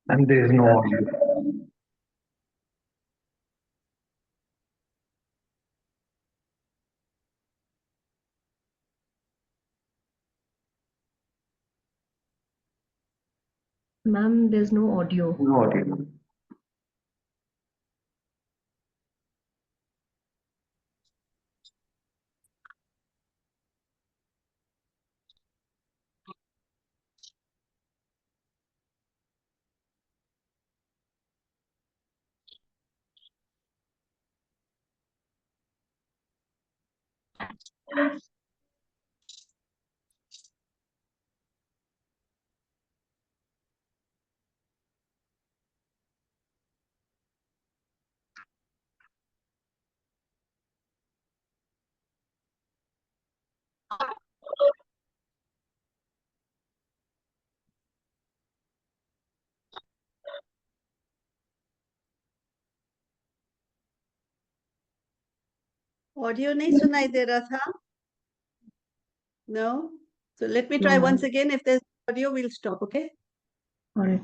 And there is no audio. Ma'am, there's no audio. No audio. Audio नहीं सुनाई दे रहा था? No? So let me No, try ma'am. once again. If there's audio, we'll stop, okay? All right.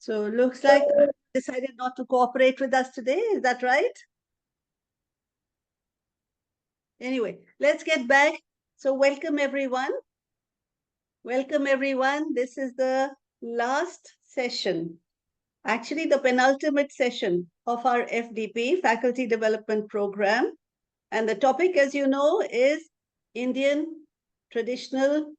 So looks like you decided not to cooperate with us today. Is that right? Anyway, let's get back. So welcome everyone. Welcome everyone. This is the last session, actually the penultimate session of our FDP, Faculty Development Program. And the topic, as you know, is Indian traditional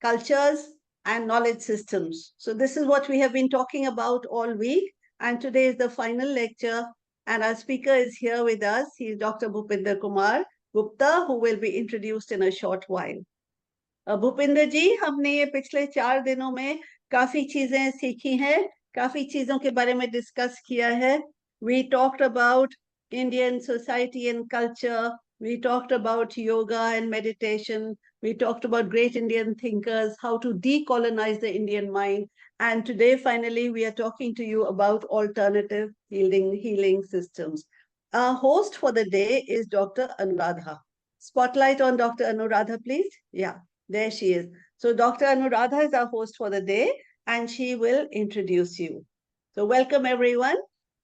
cultures and knowledge systems. So this is what we have been talking about all week. And today is the final lecture. And our speaker is here with us. He is Dr. Bhupinder Kumar Gupta, who will be introduced in a short while. Bhupinder जी, हमने ये पिछले 4 दिनों में काफी चीजें सीखी हैं, काफी चीजों के बारे में डिस्कस किया है. We talked about Indian society and culture. We talked about yoga and meditation. We talked about great Indian thinkers, how to decolonize the Indian mind. And today, finally, we are talking to you about alternative healing systems. Our host for the day is Dr. Anuradha. Spotlight on Dr. Anuradha, please. Yeah. There she is. So Dr. Anuradha is our host for the day, and she will introduce you. So welcome everyone,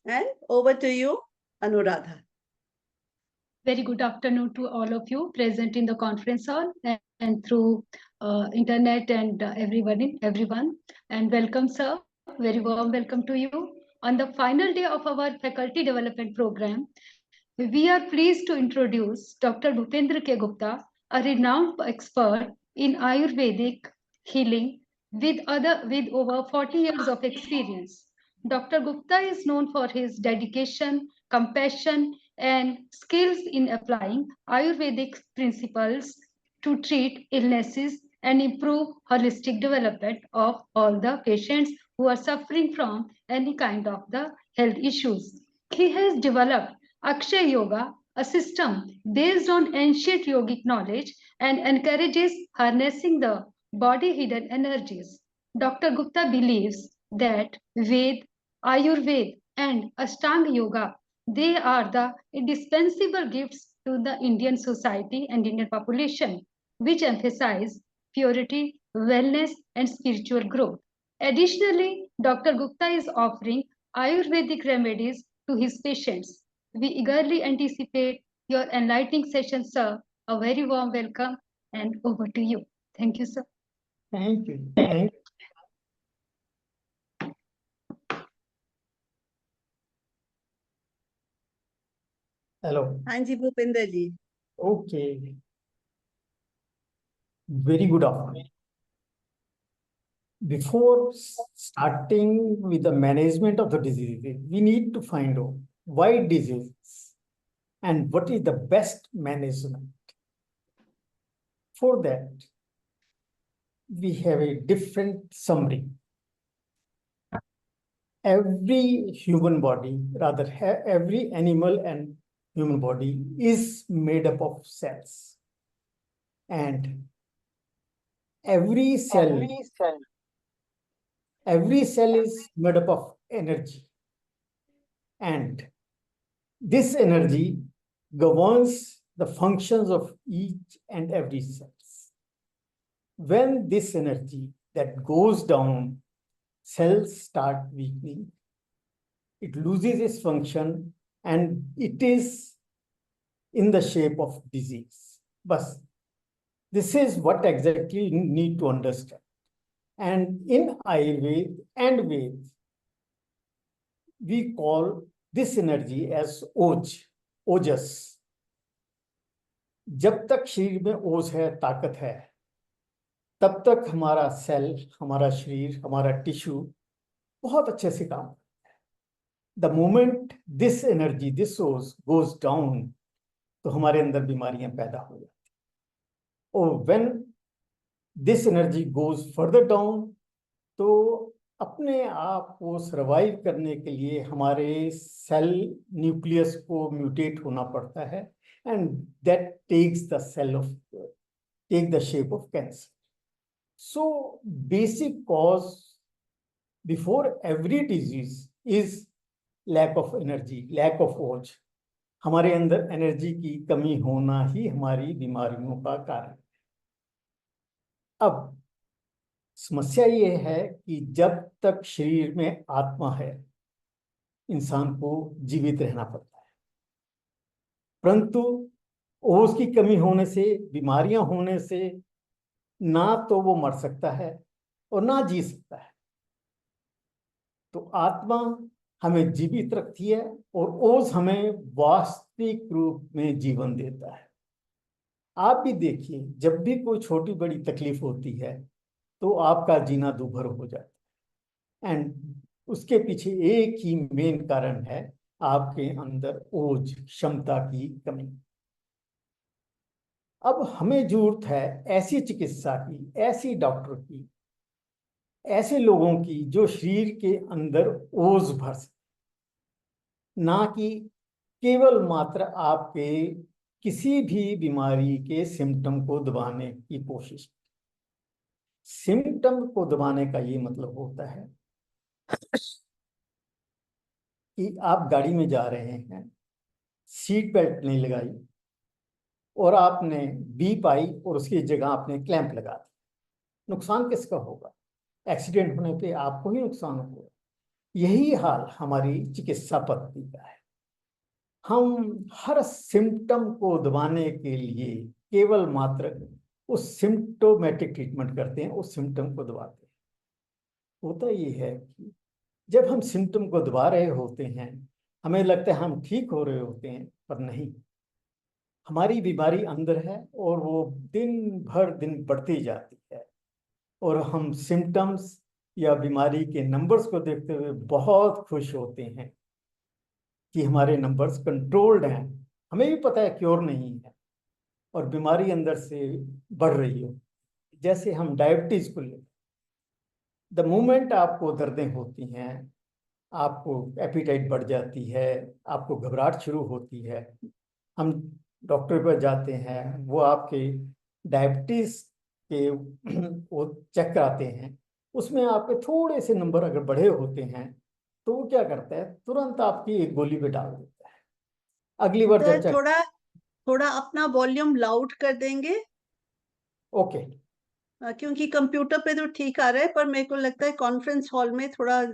and over to you, Anuradha. Very good afternoon to all of you present in the conference hall and through internet and everyone. And welcome, sir. Very warm welcome to you. On the final day of our faculty development program, we are pleased to introduce Dr. Bhupendra K. Gupta, a renowned expert in Ayurvedic healing with over 40 years of experience. Dr. Gupta is known for his dedication, compassion, and skills in applying Ayurvedic principles to treat illnesses and improve holistic development of all the patients who are suffering from any kind of the health issues. He has developed Akshay Yoga, a system based on ancient yogic knowledge and encourages harnessing the body hidden energies. Dr. Gupta believes that Ved, Ayurveda, and Ashtanga Yoga, they are the indispensable gifts to the Indian society and Indian population, which emphasize purity, wellness, and spiritual growth. Additionally, Dr. Gupta is offering Ayurvedic remedies to his patients. We eagerly anticipate your enlightening session, sir. A very warm welcome and over to you. Thank you, sir. Thank you. Thank Hello. हाँ जी भूपिंदर जी. Okay. Very good afternoon. Before starting with the management of the disease, we need to find out why diseases and what is the best management. For that, we have a different summary. Every human body, rather every animal and human body is made up of cells. And every cell is made up of energy. And this energy governs the functions of each and every cell. When this energy that goes down, cells start weakening. It loses its function and it is in the shape of disease. But this is what exactly you need to understand. And in Ayurveda and Ved, we call this energy as ojas. जब तक शरीर में ओज है, ताकत है, तब तक हमारा सेल, हमारा शरीर, हमारा टिश्यू बहुत अच्छे से काम करता है. The moment this energy, this ओज गोज डाउन, तो हमारे अंदर बीमारियां पैदा हो जाती हैं. और when this energy goes further down, तो अपने आप को सर्वाइव करने के लिए हमारे सेल न्यूक्लियस को म्यूटेट होना पड़ता है, and that takes the take the shape of cancer. So basic cause before every disease is lack of energy, lack of ओज. हमारे अंदर एनर्जी की कमी होना ही हमारी बीमारियों का कारण है. अब समस्या ये है कि जब तक शरीर में आत्मा है, इंसान को जीवित रहना पड़ता है. परंतु ओज की कमी होने से, बीमारियां होने से ना तो वो मर सकता है और ना जी सकता है. तो आत्मा हमें जीवित रखती है और ओज हमें वास्तविक रूप में जीवन देता है. आप भी देखिए, जब भी कोई छोटी बड़ी तकलीफ होती है तो आपका जीना दूभर हो जाता है, एंड उसके पीछे एक ही मेन कारण है, आपके अंदर ओज, क्षमता की कमी. अब हमें जरूरत है ऐसी चिकित्सा की, ऐसी डॉक्टर की, ऐसे लोगों की जो शरीर के अंदर ओज भर सके, ना कि केवल मात्र आपके किसी भी बीमारी के सिम्टम को दबाने की कोशिश. सिम्टम को दबाने का ये मतलब होता है कि आप गाड़ी में जा रहे हैं, सीट बेल्ट नहीं लगाई और आपने बीप आई और उसकी जगह आपने क्लैंप लगा दी. नुकसान किसका होगा? एक्सीडेंट होने पे आपको ही नुकसान होगा. यही हाल हमारी चिकित्सा पद्धति का है. हम हर सिम्टम को दबाने के लिए केवल मात्र उस सिम्टोमेटिक ट्रीटमेंट करते हैं, उस सिम्टम को दबाते हैं. होता ये है कि जब हम सिम्टम को दबा रहे होते हैं, हमें लगता है हम ठीक हो रहे होते हैं, पर नहीं. हमारी बीमारी अंदर है और वो दिन भर दिन बढ़ती जाती है, और हम सिम्टम्स या बीमारी के नंबर्स को देखते हुए बहुत खुश होते हैं कि हमारे नंबर्स कंट्रोल्ड हैं. हमें भी पता है क्योर नहीं है और बीमारी अंदर से बढ़ रही हो. जैसे हम डायबिटीज को ले, द मोमेंट आपको दर्दें होती हैं, आपको एपिटाइट बढ़ जाती है, आपको घबराहट शुरू होती है, हम डॉक्टर पर जाते हैं, वो आपके डायबिटीज के वो चेक कराते हैं. उसमें आपके थोड़े से नंबर अगर बढ़े होते हैं तो वो क्या करता है, तुरंत आपकी एक गोली पे डाल देता है. अगली बार जब थोड़ा अपना वॉल्यूम लाउड कर देंगे. ओके. क्योंकि कंप्यूटर पे तो ठीक आ रहा है, पर मेरे को लगता है कॉन्फ्रेंस हॉल में थोड़ा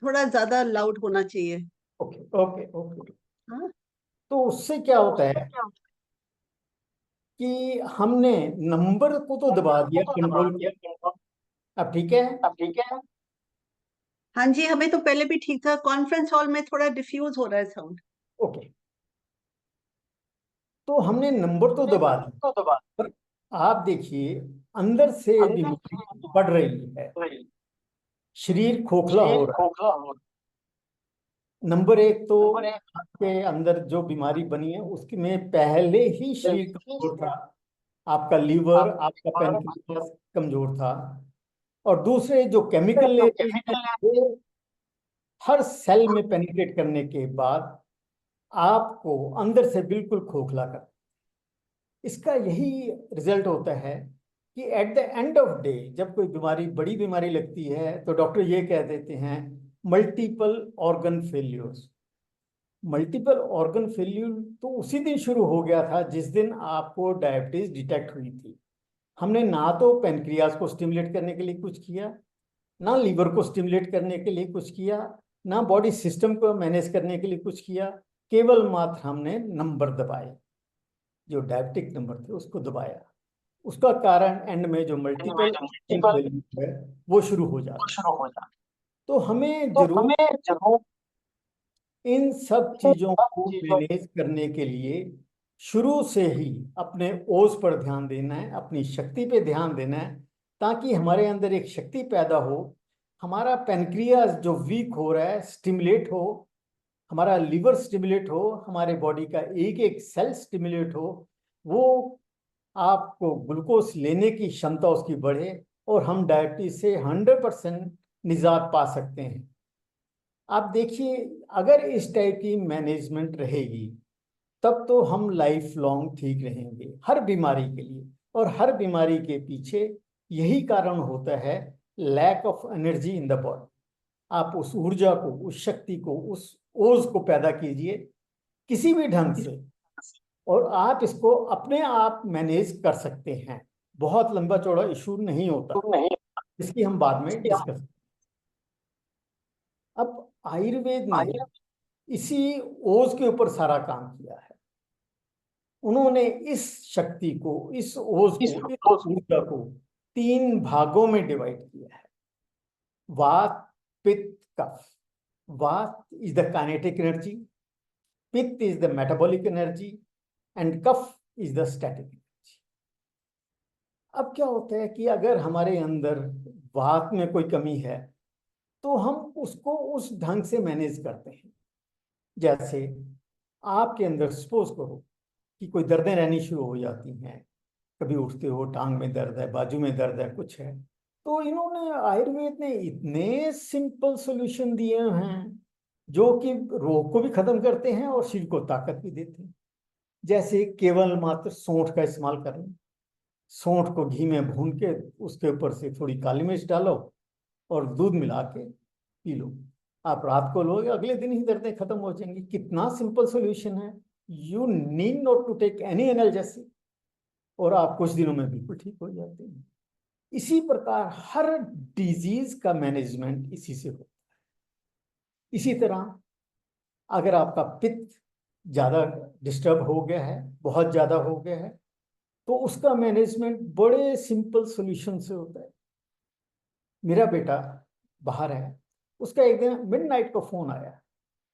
थोड़ा ज्यादा लाउड होना चाहिए। Okay okay okay. हाँ, तो उससे क्या होता है कि हमने नंबर को तो दबा दिया, कंट्रोल किया। अब ठीक है। हाँ जी, हमें तो पहले भी ठीक था, कॉन्फ्रेंस हॉल में थोड़ा डिफ्यूज हो रहा है साउंड। ओके, तो हमने नंबर तो दबा दिया, पर आप देखिए अंदर से बीमारी बढ़ रही है, शरीर खोखला हो रहा है। नंबर एक तो आपके अंदर जो बीमारी बनी है उसके में पहले ही शरीर कमजोर था, आपका लीवर, आपका पैनक्रियास कमजोर था। और दूसरे जो केमिकल ले रही है वो हर सेल में पेनिट्रेट करने के बाद आपको अंदर से बिल्कुल खोखला कर, इसका यही रिजल्ट होता है कि at the end of day जब कोई बीमारी, बड़ी बीमारी लगती है तो डॉक्टर ये कह देते हैं multiple organ failures. Multiple organ failure तो उसी दिन शुरू हो गया था जिस दिन आपको डायबिटीज डिटेक्ट हुई थी। हमने ना तो पेनक्रियास को स्टिमुलेट करने के लिए कुछ किया, ना लीवर को स्टिमुलेट करने के लिए कुछ किया, ना बॉडी सिस्टम को मैनेज करने के लिए कुछ किया, केवल मात्र हमने नंबर दबाए, जो डायबिटिक नंबर थे उसको दबाया। उसका कारण एंड में जो मल्टीपल है वो शुरू हो जाता। तो हमें जरूर इन सब चीजों को मैनेज करने के लिए शुरू से ही अपने ओज पर ध्यान देना है, अपनी शक्ति पे ध्यान देना है, ताकि हमारे अंदर एक शक्ति पैदा हो, हमारा पेनक्रियास जो वीक हो रहा है स्टिमुलेट हो, हमारा लीवर स्टिमुलेट हो, हमारे बॉडी का एक एक सेल स्टिमुलेट हो, वो आपको ग्लूकोज लेने की क्षमता उसकी बढ़े और हम डायबिटीज से 100% निजात पा सकते हैं। आप देखिए अगर इस टाइप की मैनेजमेंट रहेगी तब तो हम लाइफ लॉन्ग ठीक रहेंगे हर बीमारी के लिए। और हर बीमारी के पीछे यही कारण होता है, lack of energy in the body. आप उस ऊर्जा को, उस शक्ति को, उस ओज को पैदा कीजिए किसी भी ढंग से, और आप इसको अपने आप मैनेज कर सकते हैं। बहुत लंबा चौड़ा इशू नहीं होता, इसकी हम बाद में डिस्कस। अब आयुर्वेद ने इसी ओज के ऊपर सारा काम किया है। उन्होंने इस शक्ति को, इस ओज को, इस ऊर्जा को 3 भागों में डिवाइड किया है। वात, pitta, kapha. Vata is the kinetic energy, pitta is the metabolic energy and kapha is the static energy. अब क्या होता है कि अगर हमारे अंदर वात में कोई कमी है तो हम उसको उस ढंग से मैनेज करते हैं। जैसे आपके अंदर सपोज करो कि कोई दर्दें रहनी शुरू हो जाती हैं, कभी उठते हो टांग में दर्द है, बाजू में दर्द है, कुछ है, तो इन्होंने, आयुर्वेद ने इतने सिंपल सॉल्यूशन दिए हैं जो कि रोग को भी खत्म करते हैं और शरीर को ताकत भी देते हैं। जैसे केवल मात्र सौंठ का इस्तेमाल करना, सौंठ को घी में भून के उसके ऊपर से थोड़ी काली मिर्च डालो और दूध मिला के पी लो, आप रात को लोगे अगले दिन ही दर्दें खत्म हो जाएंगी। कितना सिंपल सॉल्यूशन है। You need not to take any analgesic और आप कुछ दिनों में बिल्कुल ठीक हो जाते हैं। इसी प्रकार हर डिजीज का मैनेजमेंट इसी से होता है। इसी तरह अगर आपका पित्त ज्यादा डिस्टर्ब हो गया है, बहुत ज्यादा हो गया है, तो उसका मैनेजमेंट बड़े सिंपल सॉल्यूशन से होता है। मेरा बेटा बाहर है, उसका एक दिन मिडनाइट को फोन आया,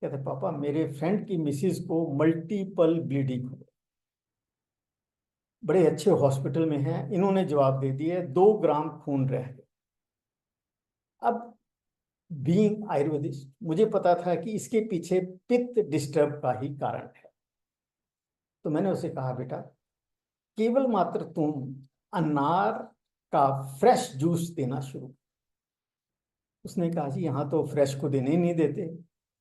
कहते पापा मेरे फ्रेंड की मिसिस को मल्टीपल ब्लीडिंग हो, बड़े अच्छे हॉस्पिटल में हैं, इन्होंने जवाब दे दिया 2 ग्राम खून रह गए। अब बीइंग आयुर्वेदिस्ट मुझे पता था कि इसके पीछे पित्त डिस्टर्ब का ही कारण है। तो मैंने उसे कहा बेटा केवल मात्र तुम अनार का फ्रेश जूस देना शुरू। उसने कहा जी यहाँ तो फ्रेश को देने ही नहीं देते।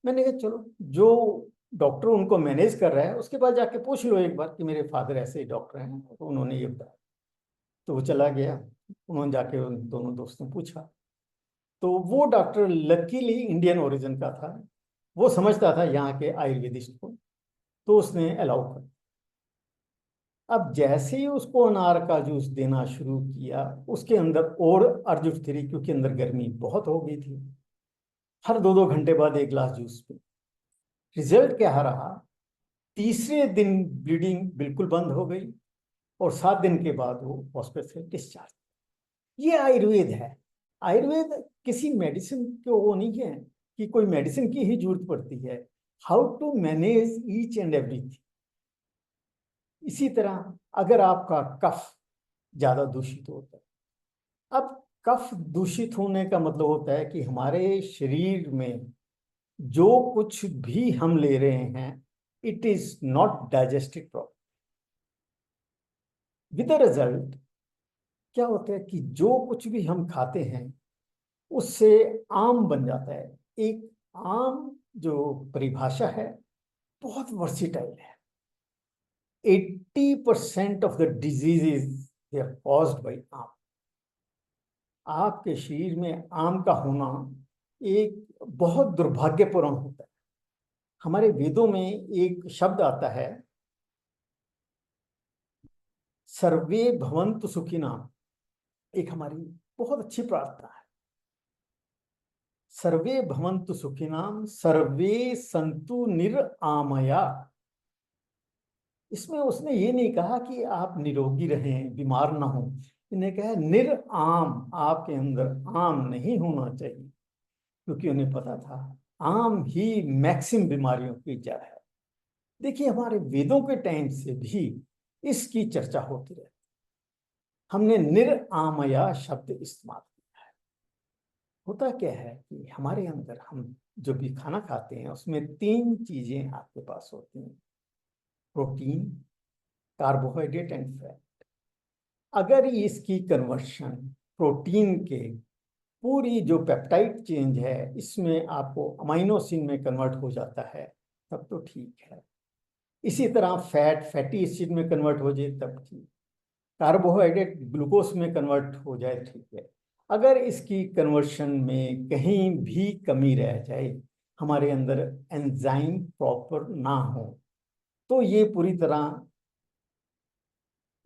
मैंने कहा चलो जो डॉक्टर उनको मैनेज कर रहा है उसके पास जाके पूछ लो एक बार कि मेरे फादर ऐसे ही डॉक्टर हैं, तो उन्होंने ये बताया। तो वो चला गया, उन्होंने जाके उन दोनों दोस्तों पूछा, तो वो डॉक्टर लकीली इंडियन ओरिजिन का था, वो समझता था यहाँ के आयुर्वेदिस्ट को, तो उसने अलाउ कर। अब जैसे ही उसको अनार का जूस देना शुरू किया, उसके अंदर और अर्ज उठती रही, क्योंकि अंदर गर्मी बहुत हो गई थी। हर 2-2 घंटे बाद एक गिलास जूस पी। रिजल्ट क्या रहा? तीसरे दिन ब्लीडिंग बिल्कुल बंद हो गई और 7 दिन के बाद वो हॉस्पिटल से डिस्चार्ज। ये आयुर्वेद है। आयुर्वेद किसी मेडिसिन को वो नहीं है कि कोई मेडिसिन की ही जरूरत पड़ती है। How to manage each and everything. इसी तरह अगर आपका कफ ज्यादा दूषित होता है, अब कफ दूषित होने का मतलब होता है कि हमारे शरीर में जो कुछ भी हम ले रहे हैं, it is not digested proper. With the result क्या होता है कि जो कुछ भी हम खाते हैं उससे आम बन जाता है। एक आम जो परिभाषा है बहुत वर्सिटाइल है। 80% of the diseases they are caused by ama. आपके शरीर में आम का होना एक बहुत दुर्भाग्यपूर्ण होता है। हमारे वेदों में एक शब्द आता है, सर्वे भवन्तु सुखिनः। एक हमारी बहुत अच्छी प्रार्थना है, सर्वे भवन्तु सुखिनः सर्वे सन्तु निरामया। इसमें उसने ये नहीं कहा कि आप निरोगी रहें, बीमार ना हो। इन्हें कहा निराम, आपके अंदर आम नहीं होना चाहिए, क्योंकि उन्हें पता था आम ही मैक्सिमम बीमारियों की जड़ है। देखिए, हमारे वेदों के टाइम से भी इसकी चर्चा होती रहती। हमने निरामया शब्द इस्तेमाल किया है। होता क्या है कि हमारे अंदर हम जो भी खाना खाते हैं उसमें 3 चीजें आपके पास होती हैं, प्रोटीन, कार्बोहाइड्रेट एंड फैट। अगर इसकी कन्वर्शन प्रोटीन के पूरी जो पेप्टाइड चेंज है इसमें आपको अमाइनोसिन में कन्वर्ट हो जाता है, तब तो ठीक है। इसी तरह फैटी एसिड में कन्वर्ट हो जाए तब ठीक। कार्बोहाइड्रेट ग्लूकोज में कन्वर्ट हो जाए ठीक है। अगर इसकी कन्वर्शन में कहीं भी कमी रह जाए, हमारे अंदर एंजाइम प्रॉपर ना हो, तो ये पूरी तरह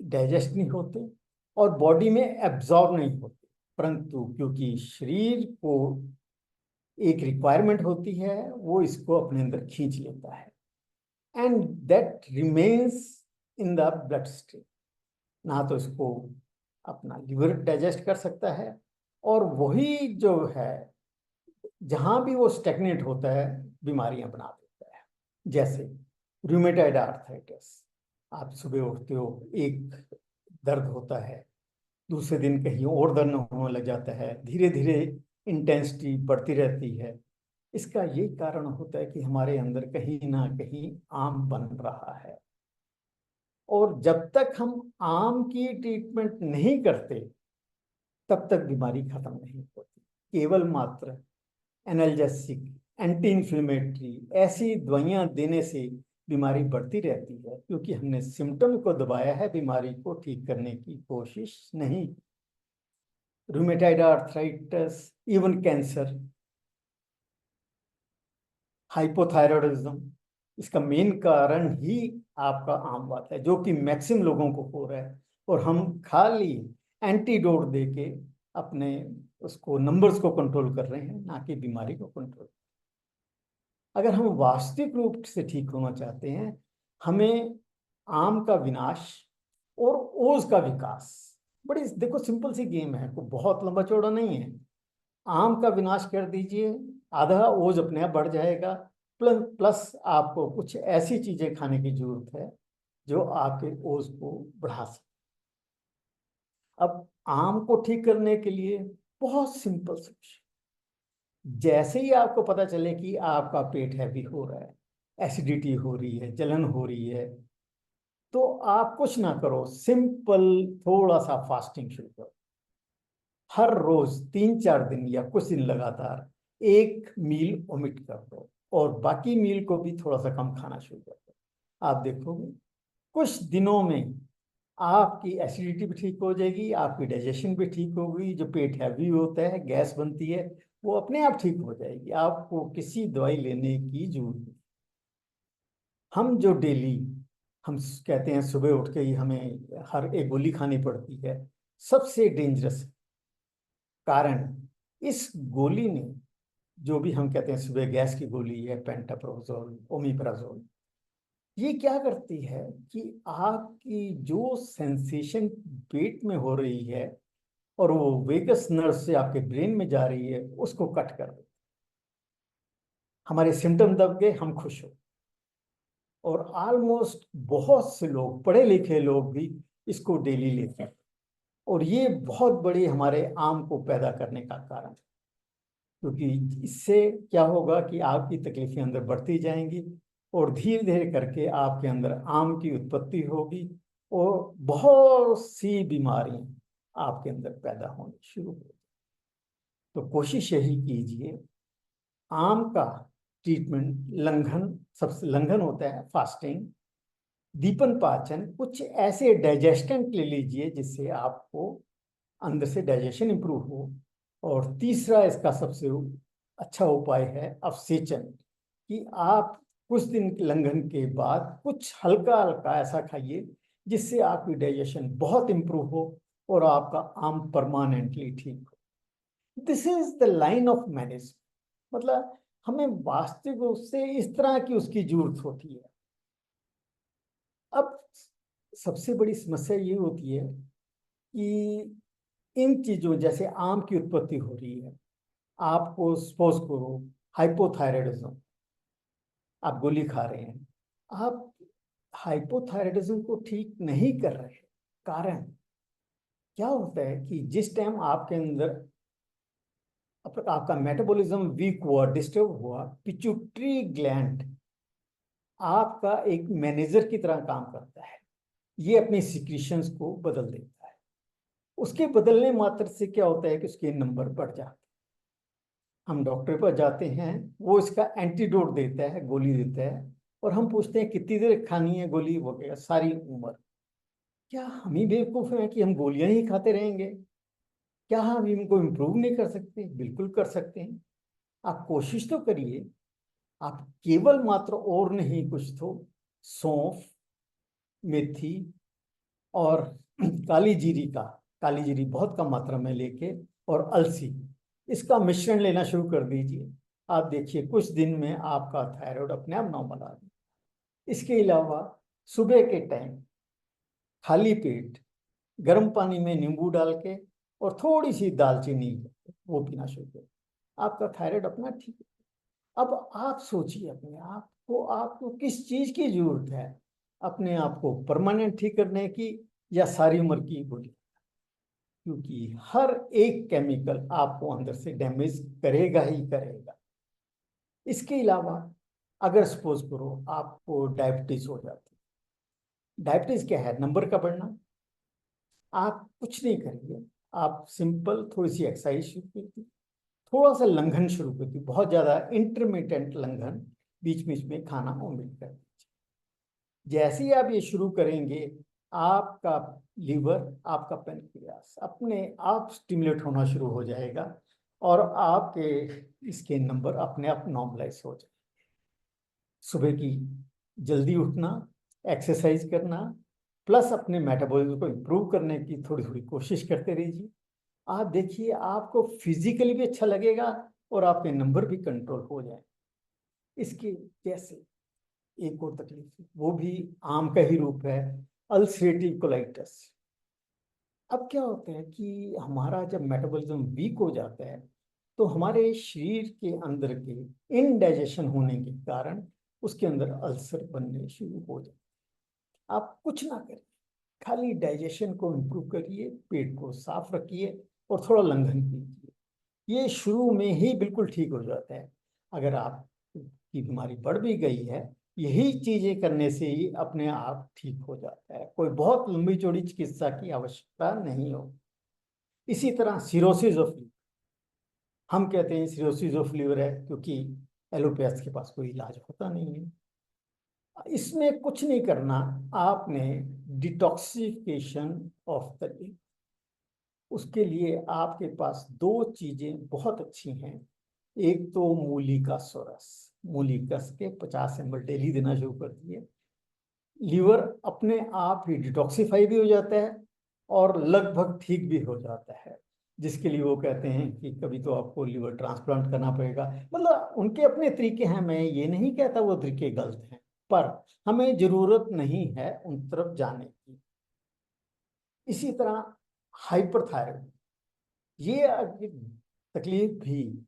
डाइजेस्ट नहीं होते और बॉडी में एब्जॉर्ब नहीं होते। परंतु क्योंकि शरीर को एक रिक्वायरमेंट होती है, वो इसको अपने अंदर खींच लेता है and that remains in the blood stream. ना तो इसको अपना लिवर डाइजेस्ट कर सकता है, और वही जो है जहां भी वो स्टेगनेट होता है बीमारियां बना देता है। जैसे रूमेटाइड आर्थराइटिस, आप सुबह उठते हो एक दर्द होता है, दूसरे दिन कहीं और दर्द होने लग जाता है, धीरे धीरे इंटेंसिटी बढ़ती रहती है। इसका ये कारण होता है कि हमारे अंदर कहीं ना कहीं आम बन रहा है, और जब तक हम आम की ट्रीटमेंट नहीं करते तब तक बीमारी खत्म नहीं होती। केवल मात्र एनाल्जेसिक, एंटी इन्फ्लेमेटरी ऐसी दवाइयां देने से बीमारी बढ़ती रहती है, क्योंकि हमने सिम्टम को दबाया है, बीमारी को ठीक करने की कोशिश नहीं। Rheumatoid arthritis, even cancer, hypothyroidism, इसका मेन कारण ही आपका आम बात है, जो कि मैक्सिमम लोगों को हो रहा है। और हम खाली एंटीडोट देके अपने उसको नंबर्स को कंट्रोल कर रहे हैं, ना कि बीमारी को कंट्रोल। अगर हम वास्तविक रूप से ठीक होना चाहते हैं, हमें आम का विनाश और ओज का विकास, बड़ी देखो सिंपल सी गेम है, कोई बहुत लंबा चौड़ा नहीं है। आम का विनाश कर दीजिए, आधा ओज अपने आप बढ़ जाएगा। प्लस आपको कुछ ऐसी चीजें खाने की जरूरत है जो आपके ओज को बढ़ा सके। अब आम को ठीक करने के लिए बहुत सिंपल सोल्यूशन। जैसे ही आपको पता चले कि आपका पेट हैवी हो रहा है, एसिडिटी हो रही है, जलन हो रही है, तो आप कुछ ना करो, सिंपल थोड़ा सा फास्टिंग शुरू करो। हर रोज 3-4 दिन या कुछ दिन लगातार एक मील ओमिट कर दो, और बाकी मील को भी थोड़ा सा कम खाना शुरू कर दो। आप देखोगे कुछ दिनों में आपकी एसिडिटी भी ठीक हो जाएगी, आपकी डाइजेशन भी ठीक होगी। जो पेट हैवी होता है, गैस बनती है, वो अपने आप ठीक हो जाएगी। आपको किसी दवाई लेने की जरूरत नहीं। हम जो डेली हम कहते हैं सुबह उठ के ही हमें हर एक गोली खानी पड़ती है, सबसे डेंजरस कारण इस गोली ने, जो भी हम कहते हैं सुबह गैस की गोली है, पेंटाप्रोजोल, ओमिप्राजोल, ये क्या करती है कि आपकी जो सेंसेशन पेट में हो रही है और वो वेगस नर्व से आपके ब्रेन में जा रही है, उसको कट कर देती है। हमारे सिम्टम दब गए, हम खुश हो। और ऑलमोस्ट बहुत से लोग, पढ़े लिखे लोग भी इसको डेली लेते हैं, और ये बहुत बड़ी हमारे आम को पैदा करने का कारण है। क्योंकि इससे क्या होगा कि आपकी तकलीफें अंदर बढ़ती जाएंगी और धीरे धीरे करके आपके अंदर आम की उत्पत्ति होगी और बहुत सी बीमारियां आपके अंदर पैदा होनी शुरू हो। तो कोशिश यही कीजिए, आम का ट्रीटमेंट लंघन, सबसे लंघन होता है फास्टिंग, दीपन पाचन, कुछ ऐसे डाइजेस्टेंट ले लीजिए जिससे आपको अंदर से डाइजेशन इंप्रूव हो। और तीसरा इसका सबसे अच्छा उपाय है अवसेचन, कि आप कुछ दिन लंघन के बाद कुछ हल्का हल्का ऐसा खाइए जिससे आपकी डाइजेशन बहुत इंप्रूव हो और आपका आम परमानेंटली ठीक हो। This is the line of management. मतलब हमें वास्तविक रूप से इस तरह की उसकी जरूरत होती है। अब सबसे बड़ी समस्या ये होती है कि इन चीजों, जैसे आम की उत्पत्ति हो रही है, आपको सपोज करो हाइपोथायराइडिज्म, आप गोली खा रहे हैं, आप हाइपोथायराइडिज्म को ठीक नहीं कर रहे। कारण क्या होता है कि जिस टाइम आपके अंदर आपका मेटाबॉलिज्म वीक हुआ, डिस्टर्ब हुआ, पिट्यूटरी ग्लैंड आपका एक मैनेजर की तरह काम करता है, ये अपनी सिक्रीशंस को बदल देता है। उसके बदलने मात्र से क्या होता है कि उसके नंबर बढ़ जाते हैं। हम डॉक्टर पर जाते हैं, वो इसका एंटीडोट देता है, गोली देता है, और हम पूछते हैं कितनी देर खानी है गोली, वो कहेगा सारी उम्र। क्या हम ही बेवकूफ हैं कि हम गोलियां ही खाते रहेंगे? क्या हम इनको इम्प्रूव नहीं कर सकते? बिल्कुल कर सकते हैं। आप कोशिश तो करिए। आप केवल मात्र और नहीं कुछ तो सौंफ, मेथी और काली जीरी बहुत कम मात्रा में लेके, और अलसी, इसका मिश्रण लेना शुरू कर दीजिए। आप देखिए कुछ दिन में आपका थायराइड अपने आप नॉर्मल आ जाए। इसके अलावा सुबह के टाइम खाली पेट गर्म पानी में नींबू डाल के और थोड़ी सी दालचीनी वो पीना शुरू करें, आपका थायराइड अपना ठीक है। अब आप सोचिए अपने आप को, आपको किस चीज की जरूरत है? अपने आप को परमानेंट ठीक करने की या सारी उम्र की गोली? क्योंकि हर एक केमिकल आपको अंदर से डैमेज करेगा ही करेगा। इसके अलावा अगर सपोज करो आपको डायबिटीज हो जाती है। डायबिटीज क्या है? नंबर का बढ़ना। आप कुछ नहीं करिए, आप सिंपल थोड़ी सी एक्सरसाइज शुरू कीजिए, थोड़ा सा लंघन शुरू कीजिए, बहुत ज्यादा इंटरमिटेंट लंघन, बीच बीच में खाना ओमिट कर दीजिए। जैसे ही आप ये शुरू करेंगे, आपका लीवर, आपका पैनक्रियास अपने आप स्टिमुलेट होना शुरू हो जाएगा और आपके इसके नंबर अपने आप नॉर्मलाइज हो जाएंगे। सुबह की जल्दी उठना, एक्सरसाइज करना, प्लस अपने मेटाबॉलिज्म को इम्प्रूव करने की थोड़ी थोड़ी कोशिश करते रहिए। आप देखिए आपको फिजिकली भी अच्छा लगेगा और आपके नंबर भी कंट्रोल हो जाए। इसके जैसे एक और तकलीफ, वो भी आम का ही रूप है, अल्सरेटिव कोलाइटिस। अब क्या होता है कि हमारा जब मेटाबॉलिज्म वीक हो जाता है तो हमारे शरीर के अंदर के इनडाइजेशन होने के कारण उसके अंदर अल्सर बनने शुरू हो जाते हैं। आप कुछ ना करिए, खाली डाइजेशन को इम्प्रूव करिए, पेट को साफ रखिए और थोड़ा लंघन कीजिए। ये शुरू में ही बिल्कुल ठीक हो जाता है। अगर आपकी बीमारी बढ़ भी गई है, यही चीजें करने से ही अपने आप ठीक हो जाता है। कोई बहुत लंबी चौड़ी चिकित्सा की आवश्यकता नहीं हो। इसी तरह सिरोसिस ऑफ लीवर, हम कहते हैं सिरोसिस ऑफ लीवर है क्योंकि एलोपैथ के पास कोई इलाज होता नहीं है। इसमें कुछ नहीं करना, आपने डिटॉक्सिफिकेशन ऑफ द लिवर, उसके लिए आपके पास दो चीजें बहुत अच्छी हैं। एक तो मूली का रस, मूली कस के 50 ml डेली देना शुरू कर दिए। लीवर अपने आप ही डिटॉक्सिफाई भी हो जाता है और लगभग ठीक भी हो जाता है, जिसके लिए वो कहते हैं कि कभी तो आपको लीवर ट्रांसप्लांट करना पड़ेगा। मतलब उनके अपने तरीके हैं, मैं ये नहीं कहता वो तरीके गलत हैं, पर हमें जरूरत नहीं है उन तरफ जाने की। इसी तरह हाइपरथायरॉइड, ये तकलीफ भी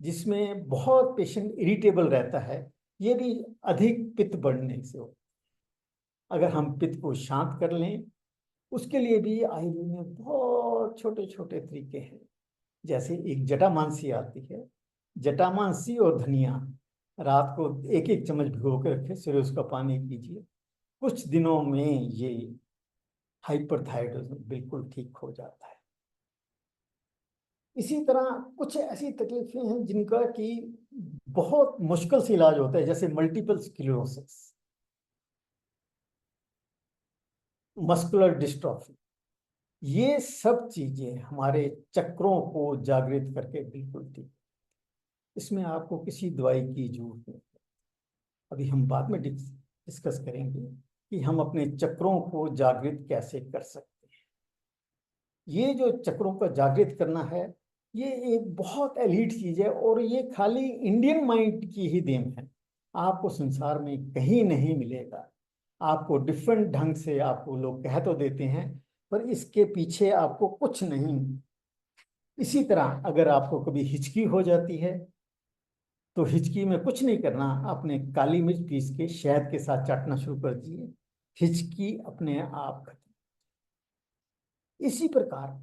जिसमें बहुत पेशेंट इरिटेबल रहता है, ये भी अधिक पित्त बढ़ने से हो। अगर हम पित्त को शांत कर लें, उसके लिए भी आयुर्वेद में बहुत छोटे छोटे तरीके हैं। जैसे एक जटामांसी आती है, जटामांसी और धनिया रात को एक एक चम्मच भिगो के रखे, फिर उसका पानी पीजिए, कुछ दिनों में ये हाइपरथायराइडिज्म बिल्कुल ठीक हो जाता है। इसी तरह कुछ ऐसी तकलीफें हैं जिनका कि बहुत मुश्किल से इलाज होता है, जैसे मल्टीपल स्क्लेरोसिस, मस्कुलर डिस्ट्रॉफी। ये सब चीजें हमारे चक्रों को जागृत करके बिल्कुल ठीक, इसमें आपको किसी दवाई की जरूरत नहीं। अभी हम बाद में डिस्कस करेंगे कि हम अपने चक्रों को जागृत कैसे कर सकते हैं। ये जो चक्रों का जागृत करना है, ये एक बहुत एलीट चीज है और ये खाली इंडियन माइंड की ही देन है। आपको संसार में कहीं नहीं मिलेगा। आपको डिफरेंट ढंग से आपको लोग कह तो देते हैं, पर इसके पीछे आपको कुछ नहीं। इसी तरह अगर आपको कभी हिचकी हो जाती है, तो हिचकी में कुछ नहीं करना, आपने काली मिर्च पीस के शहद के साथ चाटना शुरू कर दिए, हिचकी अपने आप खत्म। इसी प्रकार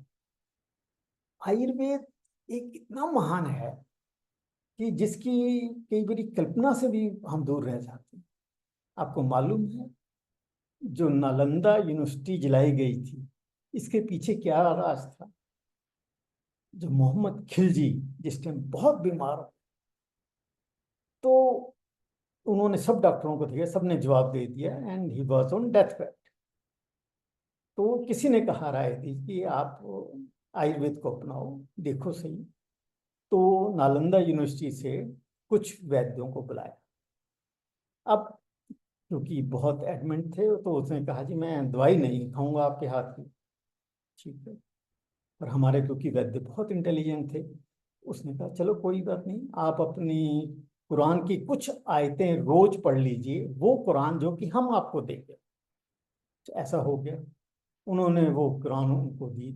आयुर्वेद एक इतना महान है कि जिसकी कई बार कल्पना से भी हम दूर रह जाते हैं। आपको मालूम है, जो नालंदा यूनिवर्सिटी जलाई गई थी, इसके पीछे क्या राज था? जो मोहम्मद खिलजी जिस टाइम बहुत बीमार हो, तो उन्होंने सब डॉक्टरों को दिया, सबने जवाब दे दिया and he was on death bed. तो किसी ने कहा राय दी कि आप आयुर्वेद को अपनाओ, देखो सही। तो नालंदा यूनिवर्सिटी से कुछ वैद्यों को बुलाया। अब क्योंकि बहुत एडमेंट थे, तो उसने कहा जी मैं दवाई नहीं खाऊंगा आपके हाथ की। ठीक है, और हमारे क्योंकि वैद्य बहुत इंटेलिजेंट थे, उसने कहा चलो कोई बात नहीं, आप अपनी कुरान की कुछ आयतें रोज पढ़ लीजिए, वो कुरान जो कि हम आपको देंगे। तो ऐसा हो गया, उन्होंने वो कुरान उनको दी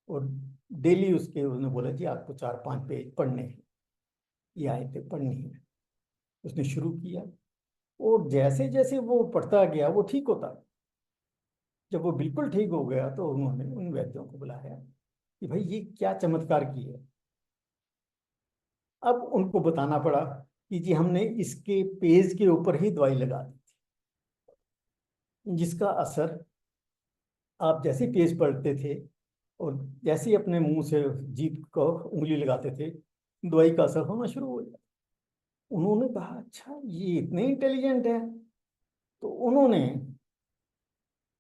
और डेली उसके उन्होंने बोला जी आपको 4-5 पेज पढ़ने हैं, ये आयतें पढ़नी है। उसने शुरू किया और जैसे जैसे वो पढ़ता गया वो ठीक होता गया। जब वो बिल्कुल ठीक हो गया, तो उन्होंने उन वैद्यों को बुलाया कि भाई ये क्या चमत्कार किया। अब उनको बताना पड़ा कि जी हमने इसके पेज के ऊपर ही दवाई लगा दी थी, जिसका असर आप जैसे पेज पढ़ते थे और जैसे ही अपने मुंह से जीभ को उंगली लगाते थे, दवाई का असर होना शुरू हो गया। उन्होंने कहा अच्छा ये इतने इंटेलिजेंट है। तो उन्होंने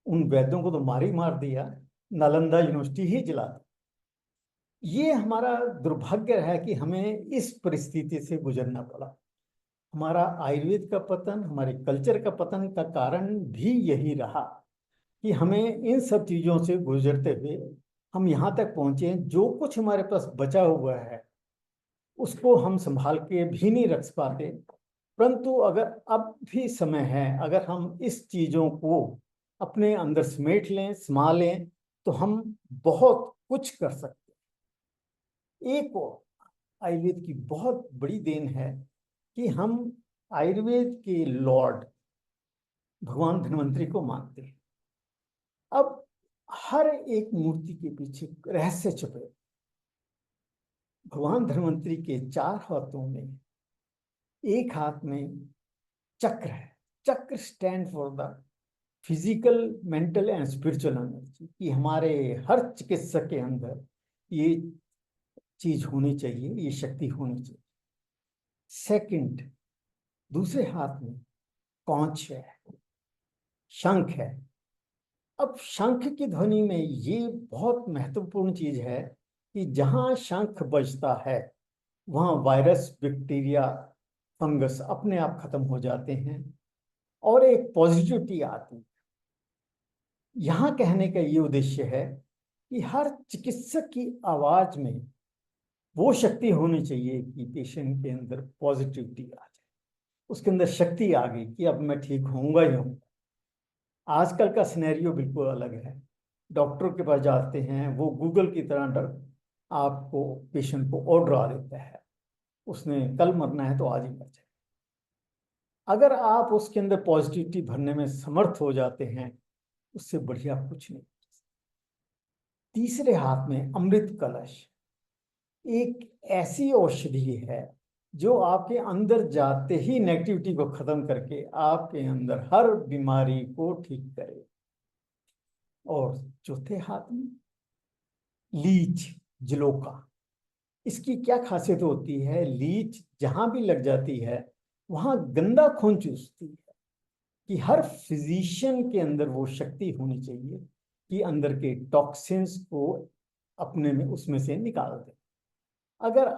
उन वैद्यों को तो मार ही मार दिया, नालंदा यूनिवर्सिटी ही जला दी। ये हमारा दुर्भाग्य है कि हमें इस परिस्थिति से गुजरना पड़ा। हमारा आयुर्वेद का पतन, हमारे कल्चर का पतन का कारण भी यही रहा कि हमें इन सब चीजों से गुजरते हुए हम यहाँ तक पहुंचे। जो कुछ हमारे पास बचा हुआ है उसको हम संभाल के भी नहीं रख पाते, परंतु अगर अब भी समय है, अगर हम इस चीजों को अपने अंदर समेट लें, समा लें, तो हम बहुत कुछ कर सकते हैं। एक और आयुर्वेद की बहुत बड़ी देन है कि हम आयुर्वेद के लॉर्ड भगवान धन्वंतरी को मानते हैं। अब हर एक मूर्ति के पीछे रहस्य छुपे। भगवान धन्वंतरी के 4 हाथों में, एक हाथ में चक्र है। चक्र stand for the physical, mental and spiritual energy, कि हमारे हर चिकित्सक के अंदर ये चीज होनी चाहिए, ये शक्ति होनी चाहिए। सेकंड, दूसरे हाथ में कौंच है, शंख है। अब शंख की ध्वनि में ये बहुत महत्वपूर्ण चीज है कि जहां शंख बजता है वहां वायरस, बैक्टीरिया, फंगस अपने आप खत्म हो जाते हैं और एक पॉजिटिविटी आती है। यहाँ कहने का ये उद्देश्य है कि हर चिकित्सक की आवाज में वो शक्ति होनी चाहिए कि पेशेंट के अंदर पॉजिटिविटी आ जाए, उसके अंदर शक्ति आ गई कि अब मैं ठीक होऊंगा ही होऊंगा। आजकल का सिनेरियो बिल्कुल अलग है। डॉक्टर के पास जाते हैं, वो गूगल की तरह आपको पेशेंट को और डरा देता है, उसने कल मरना है तो आज ही मर जाए। अगर आप उसके अंदर पॉजिटिविटी भरने में समर्थ हो जाते हैं, उससे बढ़िया कुछ नहीं। तीसरे हाथ में अमृत कलश एक ऐसी औषधि है जो आपके अंदर जाते ही नेगेटिविटी को खत्म करके आपके अंदर हर बीमारी को ठीक करे। और चौथे हाथ में लीच जलोका, इसकी क्या खासियत होती है? लीच जहां भी लग जाती है वहां गंदा खून चूसती है, कि हर फिजिशियन के अंदर वो शक्ति होनी चाहिए कि अंदर के टॉक्सिन्स को अपने में उसमें से निकाल दे। अगर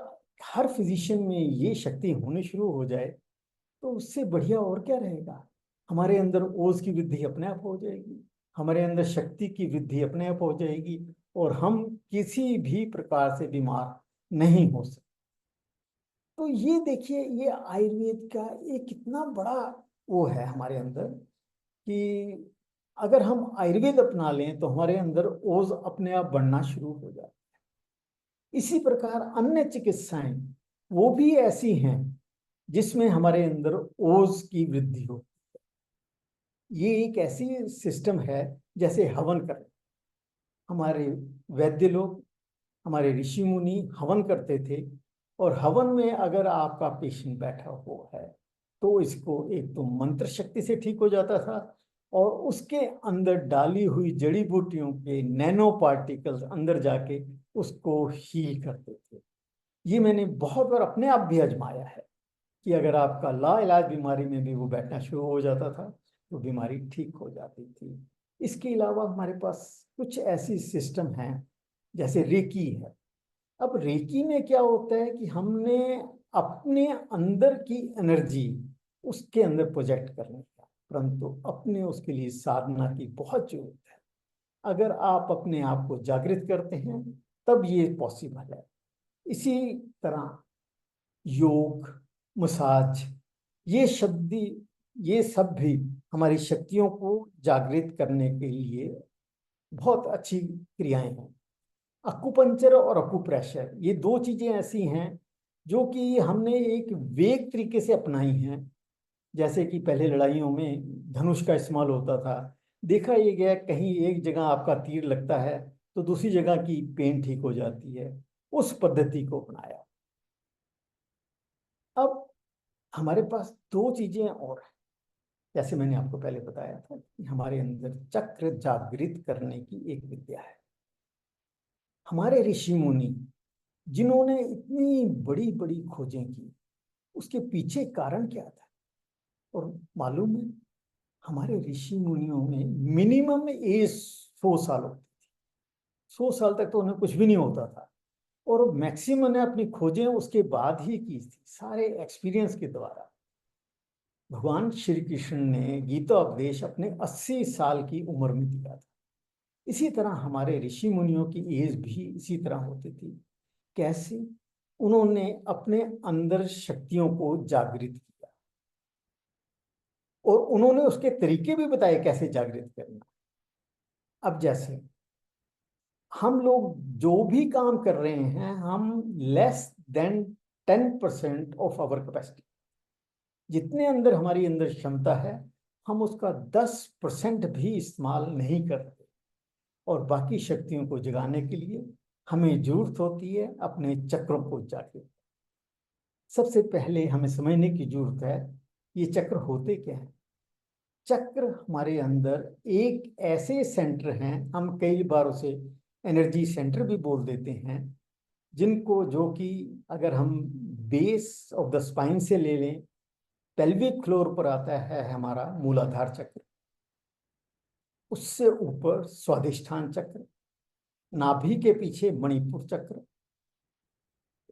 हर फिजिशियन में ये शक्ति होनी शुरू हो जाए तो उससे बढ़िया और क्या रहेगा। हमारे अंदर ओज की वृद्धि अपने आप हो जाएगी, हमारे अंदर शक्ति की वृद्धि अपने आप हो जाएगी, और हम किसी भी प्रकार से बीमार नहीं हो सकते। तो ये देखिए, ये आयुर्वेद का एक कितना बड़ा वो है हमारे अंदर, कि अगर हम आयुर्वेद अपना लें तो हमारे अंदर ओज अपने आप बढ़ना शुरू हो जाता है। इसी प्रकार अन्य चिकित्साएं वो भी ऐसी हैं जिसमें हमारे अंदर ओज की वृद्धि होती है। ये एक ऐसी सिस्टम है जैसे हवन करें। हमारे वैद्य लोग, हमारे ऋषि मुनि हवन करते थे, और हवन में अगर आपका पेशेंट बैठा हुआ है तो इसको एक तो मंत्र शक्ति से ठीक हो जाता था, और उसके अंदर डाली हुई जड़ी बूटियों के नैनो पार्टिकल्स अंदर जाके उसको हील करते थे। ये मैंने बहुत बार अपने आप भी आजमाया है कि अगर आपका लाइलाज बीमारी में भी वो बैठना शुरू हो जाता था तो बीमारी ठीक हो जाती थी। इसके अलावा हमारे पास कुछ ऐसी सिस्टम हैं जैसे रेकी है। अब रेकी में क्या होता है कि हमने अपने अंदर की एनर्जी उसके अंदर प्रोजेक्ट करने का, परंतु अपने उसके लिए साधना की बहुत जरूरत है। अगर आप अपने आप को जागृत करते हैं तब ये पॉसिबल है। इसी तरह योग, मसाज, ये सब भी हमारी शक्तियों को जागृत करने के लिए बहुत अच्छी क्रियाएं हैं। अकुपंचर और अकुप्रेशर, ये दो चीजें ऐसी हैं जो कि हमने एक वेग तरीके से अपनाई हैं। जैसे कि पहले लड़ाइयों में धनुष का इस्तेमाल होता था, देखा ये गया कहीं एक जगह आपका तीर लगता है तो दूसरी जगह की पेन ठीक हो जाती है, उस पद्धति को अपनाया। अब हमारे पास दो चीजें और हैं। जैसे मैंने आपको पहले बताया था कि हमारे अंदर चक्र जागृत करने की एक विद्या है। हमारे ऋषि मुनि जिन्होंने इतनी बड़ी बड़ी खोजें की, उसके पीछे कारण क्या था? और मालूम है, हमारे ऋषि मुनियों में मिनिमम एज 100 साल होती थी। 100 साल तक तो उन्हें कुछ भी नहीं होता था, और मैक्सिमम ने अपनी खोजें उसके बाद ही की थी, सारे एक्सपीरियंस के द्वारा। भगवान श्री कृष्ण ने गीता उपदेश अपने 80 साल की उम्र में दिया था। इसी तरह हमारे ऋषि मुनियों की एज भी इसी तरह होती थी। कैसे? उन्होंने अपने अंदर शक्तियों को जागृत किया, और उन्होंने उसके तरीके भी बताए कैसे जागृत करना। अब जैसे हम लोग जो भी काम कर रहे हैं, हम less than 10% of our capacity, जितने अंदर हमारी अंदर क्षमता है, हम उसका 10% भी इस्तेमाल नहीं करते। और बाकी शक्तियों को जगाने के लिए हमें जरूरत होती है अपने चक्रों को जागृत। सबसे पहले हमें समझने की जरूरत है ये चक्र होते क्या हैं। चक्र हमारे अंदर एक ऐसे सेंटर हैं, हम कई बार उसे एनर्जी सेंटर भी बोल देते हैं, जिनको, जो कि अगर हम बेस ऑफ द स्पाइन से ले लें, पेल्विक फ्लोर पर आता है हमारा मूलाधार चक्र, उससे ऊपर स्वादिष्ठान चक्र, नाभि के पीछे मणिपुर चक्र,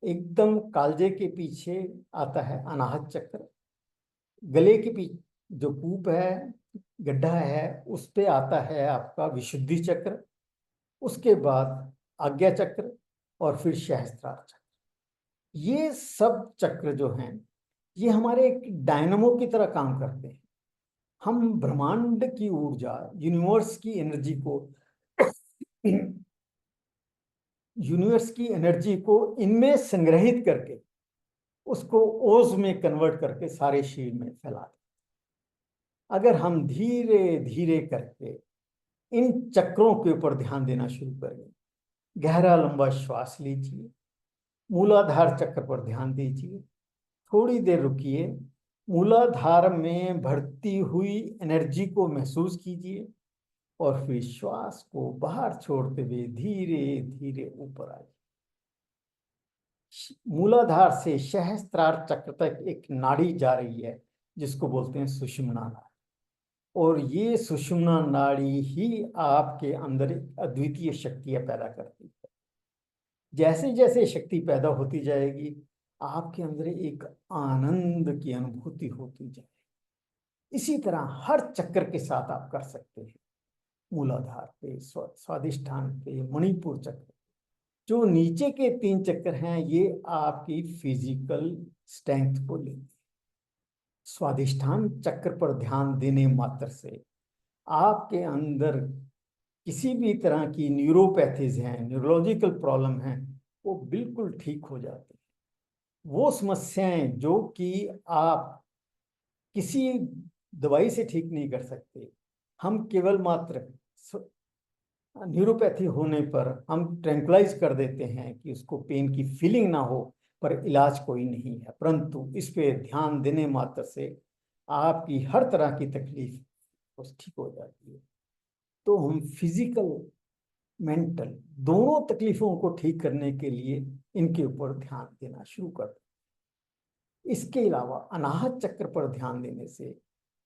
एकदम कालजे के पीछे आता है अनाहत चक्र, गले के जो कूप है, गड्ढा है, उस पे आता है आपका विशुद्धि चक्र, उसके बाद आज्ञा चक्र और फिर सहस्त्रार चक्र। ये सब चक्र जो हैं ये हमारे एक डायनामो की तरह काम करते हैं। हम ब्रह्मांड की ऊर्जा, यूनिवर्स की एनर्जी को इनमें संग्रहित करके उसको ओज में कन्वर्ट करके सारे शरीर में फैला दें। अगर हम धीरे धीरे करके इन चक्रों के ऊपर ध्यान देना शुरू करें, गहरा लंबा श्वास लीजिए, मूलाधार चक्र पर ध्यान दीजिए, थोड़ी देर रुकिए, मूलाधार में बढ़ती हुई एनर्जी को महसूस कीजिए और फिर श्वास को बाहर छोड़ते हुए धीरे धीरे ऊपर आइए। मूलाधार से सहस्त्रार चक्र तक एक नाड़ी जा रही है जिसको बोलते हैं सुषुम्ना नाड़ी, और ये सुषुम्ना नाड़ी ही आपके अंदर एक अद्वितीय शक्तियां पैदा करती है। जैसे जैसे शक्ति पैदा होती जाएगी आपके अंदर एक आनंद की अनुभूति होती जाएगी। इसी तरह हर चक्र के साथ आप कर सकते हैं। मूलाधार पे, स्वादिष्ठान पे, मणिपुर चक्र, जो नीचे के 3 चक्र हैं ये आपकी फिजिकल स्ट्रेंथ को लेंगे। स्वादिष्ठान चक्र पर ध्यान देने मात्र से आपके अंदर किसी भी तरह की न्यूरोपैथीज हैं, न्यूरोलॉजिकल प्रॉब्लम हैं, वो बिल्कुल ठीक हो जाती है। वो समस्याएं जो कि आप किसी दवाई से ठीक नहीं कर सकते, हम केवल मात्र न्यूरोपैथी होने पर हम ट्रैंक्विलाइज कर देते हैं कि उसको पेन की फीलिंग ना हो, पर इलाज कोई नहीं है। परंतु इस पे ध्यान देने मात्र से आपकी हर तरह की तकलीफ ठीक हो जाती है। तो हम फिजिकल, मेंटल दोनों तकलीफों को ठीक करने के लिए इनके ऊपर ध्यान देना शुरू कर दें। इसके अलावा अनाहत चक्र पर ध्यान देने से,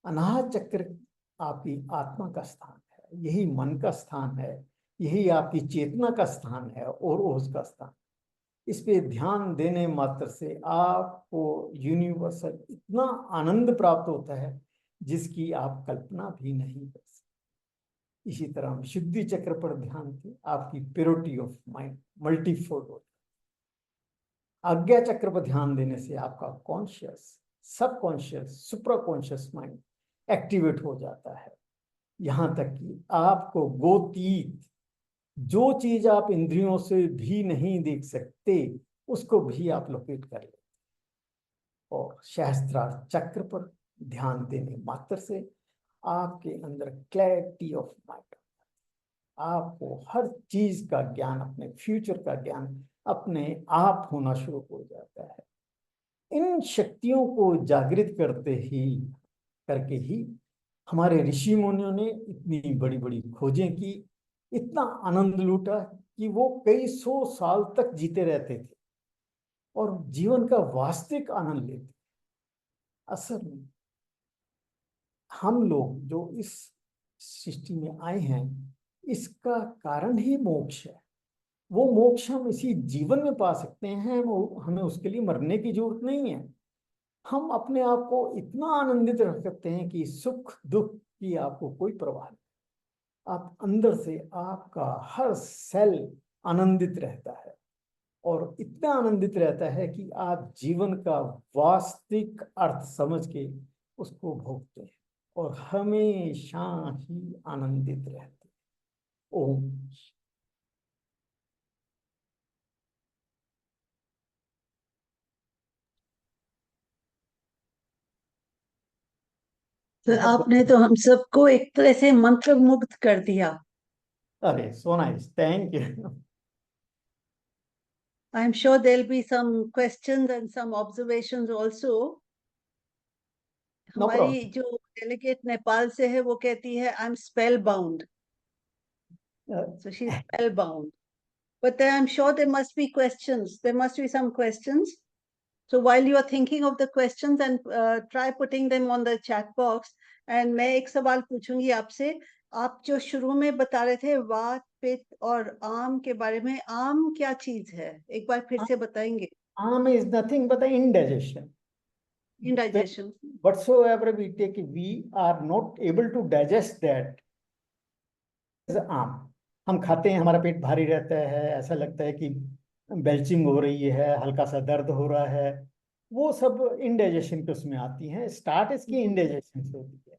अनाहत चक्र आपकी आत्मा का स्थान है, यही मन का स्थान है, यही आपकी चेतना का स्थान है और ओज का स्थान। इस पे ध्यान देने मात्र से आपको यूनिवर्सल इतना आनंद प्राप्त होता है जिसकी आप कल्पना भी नहीं कर सकते। इसी तरह विशुद्धि चक्र पर ध्यान दें, आपकी प्योरिटी ऑफ माइंड मल्टीफोल्ड होता है। आज्ञा चक्र पर ध्यान देने से आपका कॉन्शियस, सबकॉन्शियस, सुप्राकॉन्शियस माइंड एक्टिवेट हो जाता है। यहाँ तक कि आपको गोतीत, जो चीज आप इंद्रियों से भी नहीं देख सकते उसको भी आप लोकेट कर लेते। और सहस्त्रार चक्र पर ध्यान देने मात्र से आपके अंदर क्लैरिटी ऑफ माइंड, आपको हर चीज का ज्ञान, अपने फ्यूचर का ज्ञान अपने आप होना शुरू हो जाता है। इन शक्तियों को जागृत करके ही हमारे ऋषि मुनियों ने इतनी बड़ी बड़ी खोजें की, इतना आनंद लूटा कि वो कई 100 साल तक जीते रहते थे और जीवन का वास्तविक आनंद लेते। असल में हम लोग जो इस सृष्टि में आए हैं इसका कारण ही मोक्ष है। वो मोक्ष हम इसी जीवन में पा सकते हैं, हमें उसके लिए मरने की जरूरत नहीं है। हम अपने आप को इतना आनंदित रख सकते हैं कि सुख दुख की आपको कोई परवाह नहीं। आप अंदर से, आपका हर सेल आनंदित रहता है और इतना आनंदित रहता है कि आप जीवन का वास्तविक अर्थ समझ के उसको भोगते हैं और हमेशा ही आनंदित रहते हैं। ओम। तो आपने तो हम सबको एक तरह से मंत्र मुग्ध कर दिया। अरे so nice, thank you. I'm sure there'll be some questions and some observations also. No हमारी प्रॉब्लम। जो डेलीगेट नेपाल से है वो कहती है I'm spellbound. So she's spellbound. But then I'm sure there must be questions. There must be some questions. So while you are thinking of the questions and try putting them on the chat box. And मैं एक सवाल पूछूंगी आपसे। आप जो शुरू में बता रहे थे वात, पित्त और आम के बारे में, आम क्या चीज है? एक बार फिर से बताएंगे? आम is nothing but indigestion. indigestion. whatsoever we take, we are not able to digest that. आम हम खाते हैं, हमारा पेट भारी रहता है, ऐसा लगता है कि बेल्चिंग हो रही है, हल्का सा दर्द हो रहा है, वो सब इंडाइजेशन के उसमें आती हैं। स्टार्ट इसकी इंडाइजेशन से होती है।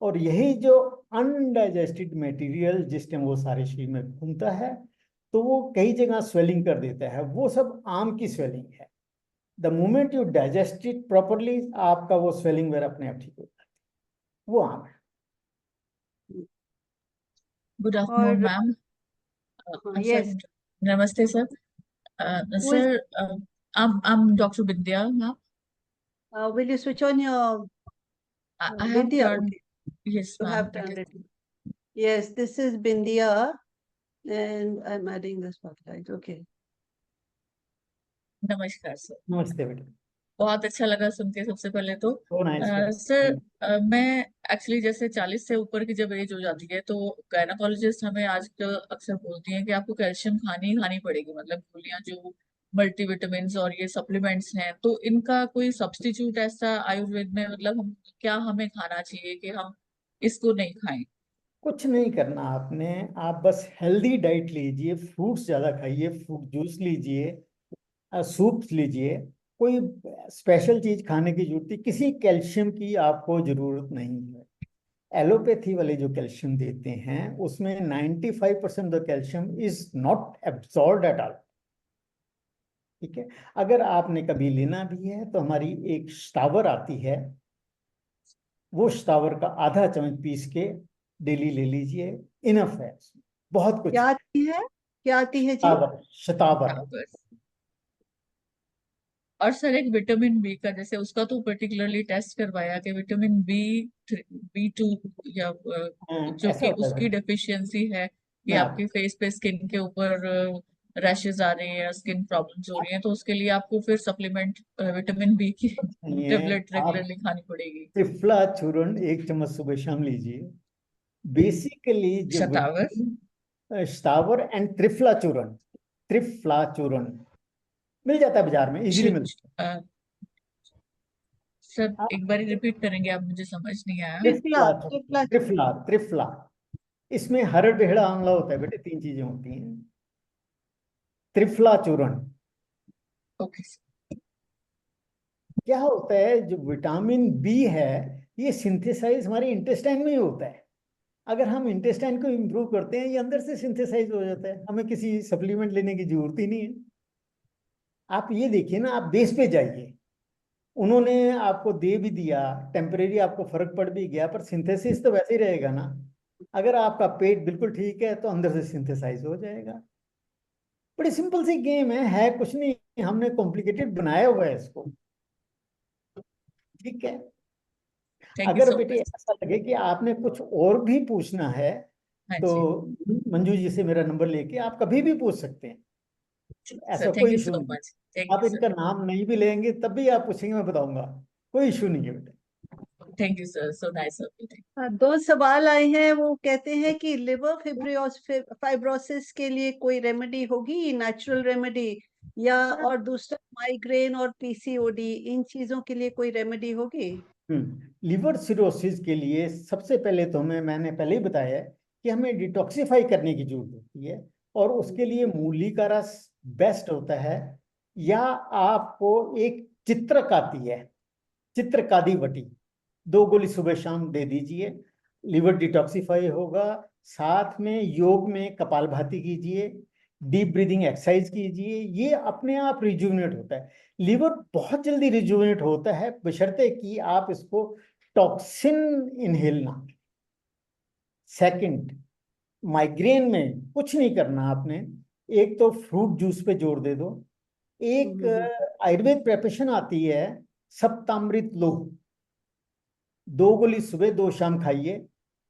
और यही जो अनडाइजेस्टेड मटेरियल जिस टाइम वो सारे शरीर में घूमता है तो वो कई जगह स्वेलिंग कर देता है, वो सब आम की स्वेलिंग है। The moment you digest it properly, आपका वो स्वेलिंग वगैरह अपने आप ठीक हो जाती है, वो आम है। गुड आफ्टरनून और मैम। yes, नमस्ते sir. who is, sir, I'm Dr. Vidya, ma'am. will you switch on your I have Bindya? turned, Okay, yes, you ma'am. have turned it. Yes, this is Bindya, and I'm adding the spotlight. Okay. नमस्कार sir. नमस्ते बेटा। बहुत अच्छा लगा सुन के सबसे पहले तो। So nice. सर, मैं एक्चुअली जैसे 40 से ऊपर की जब एज हो जाती है तो गायनाकोलॉजिस्ट हमें आज अक्सर बोलती हैं कि आपको कैल्शियम खानी ही खानी पड़ेगी, मतलब गोलियां जो मल्टीविटामिन और ये सप्लीमेंट्स हैं, तो इनका कोई सब्स्टिट्यूट ऐसा आयुर्वेद में, मतलब हम क्या हमें खाना चाहिए कि हम इसको नहीं खाएं? कुछ नहीं करना आपने, आप बस हेल्दी डाइट लीजिए, फ्रूट्स ज्यादा खाइए, फ्रूट जूस लीजिए, सूप लीजिए। कोई स्पेशल चीज खाने की जरूरत नहीं, किसी कैल्शियम की आपको जरूरत नहीं है। एलोपैथी वाले जो कैल्शियम देते हैं उसमें 95% the calcium is not absorbed at all. ठीक है, अगर आपने कभी लेना भी है तो हमारी एक स्टावर आती है, वो स्टावर का आधा चम्मच पीस के डेली ले लीजिए, इनफ है। बहुत कुछ क्या आती है? क्या आती है जी? शतावर, शतावर। बराबर। और सर एक विटामिन बी का, जैसे उसका तो पर्टिकुलरली टेस्ट करवाया कि विटामिन B2 या जो ऐसा कि होता है उसकी बेटा। डेफिशिएंसी है कि मैं आपके फेस पे, स्किन के ऊपर रैशेस आ रहे हैं या स्किन प्रॉब्लम्स हो रही हैं, तो उसके लिए आपको फिर सप्लीमेंट विटामिन बी की नहीं है, टेबलेट आप रेगुलरली खानी पड़ेगी। त्रिफला चूर्ण 1 चम्मच सुबह शाम लीजिए। बेसिकली जो शतावर। स्टावर एंड त्रिफला चूर्ण, त्रिफला चूर्ण मिल जाता है बाजार में, इजीली मिलता है। सर आप एक बार रिपीट करेंगे आप, मुझे समझ नहीं आया। त्रिफला, त्रिफला, त्रिफला। त्रिफला, त्रिफला। इसमें हरड़ बेहड़ा आंवला होता है बेटे, 3 चीजें होती हैं। त्रिफला चूर्ण ओके सर। क्या होता है, जो विटामिन बी है ये सिंथेसाइज हमारे इंटेस्टाइन में ही होता है। अगर हम इंटेस्टाइन को इम्प्रूव करते हैं, ये अंदर से सिंथेसाइज हो जाता है, हमें किसी सप्लीमेंट लेने की जरूरत ही नहीं है। आप ये देखिए ना, आप बेस पे जाइए, उन्होंने आपको दे भी दिया, टेम्परेरी आपको फर्क पड़ भी गया, पर सिंथेसिस तो वैसे ही रहेगा ना। अगर आपका पेट बिल्कुल ठीक है तो अंदर से सिंथेसाइज हो जाएगा। बड़ी सिंपल सी गेम है कुछ नहीं, हमने कॉम्प्लिकेटेड बनाया हुआ है इसको। ठीक है, थैंक यू अगर सो बेटे मच। ऐसा लगे कि आपने कुछ और भी पूछना है हाँ तो जी मंजू जी से मेरा नंबर लेके आप कभी भी पूछ सकते हैं, सर, ऐसा थैंक कोई यू इशू सो नहीं। मच। थैंक आप यू इनका सर। नाम नहीं भी लेंगे तब भी आप पूछेंगे, मैं बताऊंगा, कोई इशू नहीं है बेटे। Thank you sir, so nice of you. दो सवाल आए हैं, वो कहते हैं कि लिवर फाइब्रोसिस के लिए कोई रेमेडी होगी, नेचुरल रेमेडी, या और दूसरा माइग्रेन और पीसीओडी, इन चीजों के लिए कोई रेमेडी होगी? लिवर सिरोसिस के लिए सबसे पहले तो मैंने पहले ही बताया है कि हमें डिटॉक्सिफाई करने की जरूरत होती है, और उसके लिए मूली का रस बेस्ट होता है। या आपको एक चित्रक आती है, चित्रकादी वटी, 2 गोली सुबह शाम दे दीजिए, लिवर डिटॉक्सिफाई होगा। साथ में योग में कपालभाति कीजिए, डीप ब्रीदिंग एक्सरसाइज कीजिए, ये अपने आप रिजुविनेट होता है। लिवर बहुत जल्दी रिजुविनेट होता है बशर्ते कि आप इसको टॉक्सिन इनहेल ना करें। सेकंड, माइग्रेन में कुछ नहीं करना आपने, एक तो फ्रूट जूस पे जोर दे दो। एक आयुर्वेद प्रिपरेशन आती है सप्तामृत लोह, 2 गोली सुबह 2 शाम खाइए।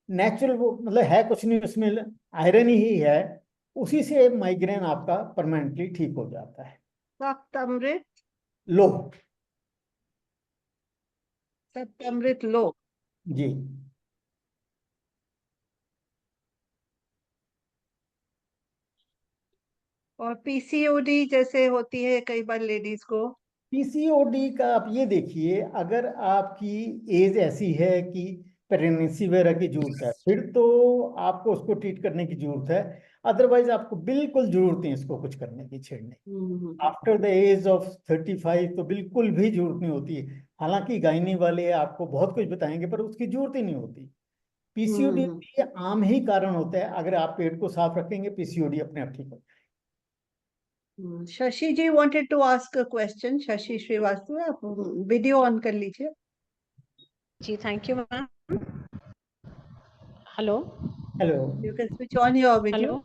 नेचुरल, वो मतलब है कुछ नहीं उसमें, आयरन ही है, उसी से माइग्रेन आपका परमानेंटली ठीक हो जाता है। सप्तामृत, लोह, सप्तामृत लो। जी। और पीसीओडी जैसे होती है कई बार लेडीज को, पीसीओडी का आप ये देखिए, अगर आपकी एज ऐसी है कि प्रेगनेंसी वगैरह की जरूरत है, फिर तो आपको उसको ट्रीट करने की जरूरत है। अदरवाइज आपको बिल्कुल जरूरत नहीं इसको कुछ करने की, छेड़ने की। आफ्टर द एज ऑफ 35 तो बिल्कुल भी जरूरत नहीं होती है। हालांकि गायनी वाले आपको बहुत कुछ बताएंगे, पर उसकी जरूरत ही नहीं होती। पीसीओडी आम ही कारण होता है, अगर आप पेट को साफ रखेंगे पीसीओडी अपने आप ठीक हो जाएगा। शशि जी wanted to ask a question. Shashi Srivastava, आप वीडियो ऑन कर लीजिए। जी thank you ma'am. Hello hello. You can switch on your video. Hello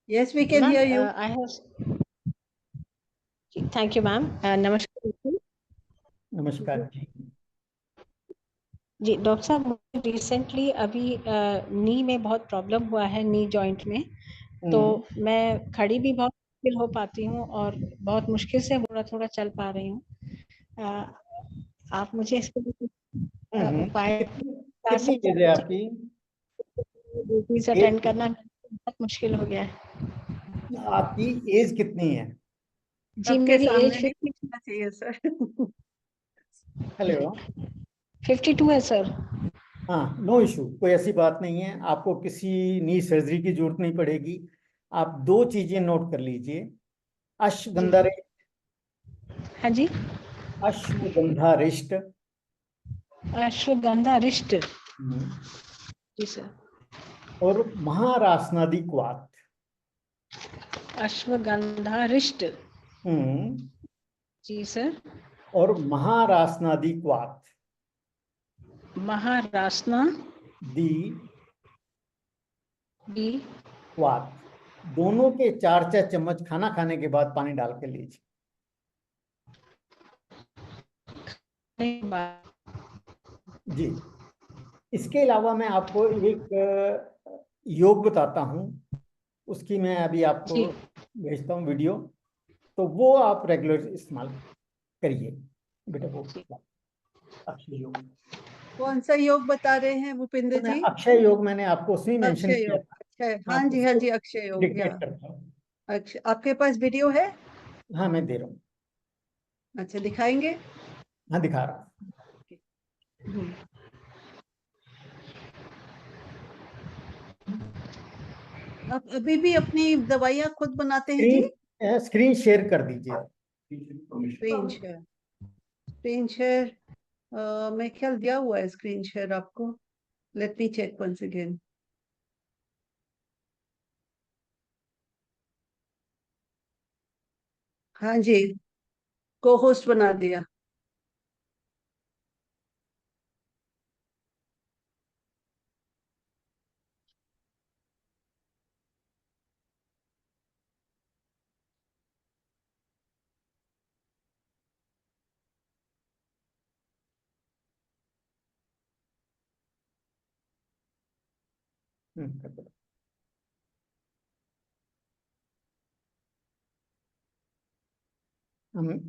Yes, we can hear you. I have thank you ma'am. नमस्कार नमस्कार जी। जी डॉक्टर साहब, मुझे रिसेंटली अभी नी में बहुत प्रॉब्लम हुआ है, नी जॉइंट में। तो मैं खड़ी भी बहुत मुश्किल हो पाती हूँ और बहुत मुश्किल से थोड़ा थोड़ा चल पा रही हूँ। आप मुझे इसके लिए उपाय कितनी एज है आपकी? ड्यूटीज अटेंड करना बहुत मुश्किल हो गया है। आपकी एज कितनी है? जी सबके मेरी सामने एज नहीं पूछना चाहिए सर। हेलो। 52 है सर। हाँ, नो इशू, कोई ऐसी बात नहीं है। आपको किसी नी सर्जरी की जरूरत नहीं पड़ेगी। आप दो चीजें नोट कर लीजिए। अश्वगंधा हाँ जी। अश्वगंधा रिष्ट। अश्वगंधा रिष्ट। जी सर। और महारासनादि क्वाथ। अश्वगंधा रिष्ट। जी सर। और महारासनादि क्वाथ। महारासना दी दी क्वाथ। दोनों के 4-4 चम्मच खाना खाने के बाद पानी डाल के लीजिए। जी। इसके अलावा मैं आपको एक योग बताता हूँ, उसकी मैं अभी आपको भेजता हूँ वीडियो, तो वो आप रेगुलर इस्तेमाल करिए बेटा। वो अक्षय योग। कौन सा योग बता रहे हैं भूपिंदर जी? अक्षय योग मैंने आपको उसमें मेंशन अक्षय किया योग। था। अक्षय, हाँ जी, हाँ जी, अक्षय योग। डिक्टेट करता हूँ। अच्छा, आपके पास वीडियो है? हाँ, मैं दे रहा हूँ। अच्छा, दिखाएंगे? हाँ, दिखा रहा हूँ। आप अभी भी अपनी दवाइयाँ खुद बनाते हैं जी? स्क्रीन शेयर कर दीजिए। स्क्रीन शेयर, स्क्रीन शेयर मैं ख्याल दिया हुआ है स्क्रीन शेयर आपको। Let me check once again. हाँ जी, को होस्ट बना दिया।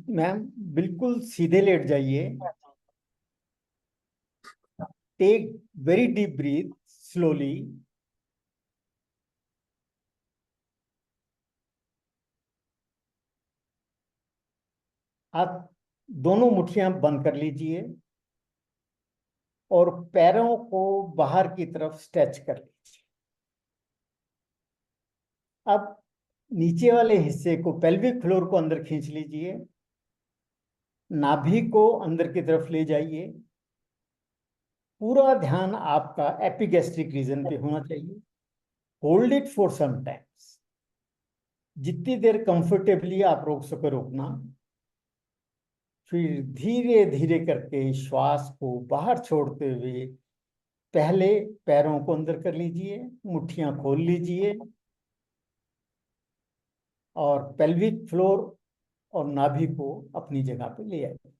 मैम बिल्कुल सीधे लेट जाइए। Take very deep breath slowly. आप दोनों मुट्ठियां बंद कर लीजिए और पैरों को बाहर की तरफ स्ट्रेच कर लीजिए। अब नीचे वाले हिस्से को, पेल्विक फ्लोर को अंदर खींच लीजिए। नाभि को अंदर की तरफ ले जाइए। पूरा ध्यान आपका एपिगैस्ट्रिक रीजन पे होना चाहिए। Hold it for some times. जितनी देर कंफर्टेबली आप रोक सको रोकना। फिर धीरे धीरे करके श्वास को बाहर छोड़ते हुए पहले पैरों को अंदर कर लीजिए, मुट्ठियां खोल लीजिए और पेल्विक फ्लोर और नाभि को अपनी जगह पे ले आइए।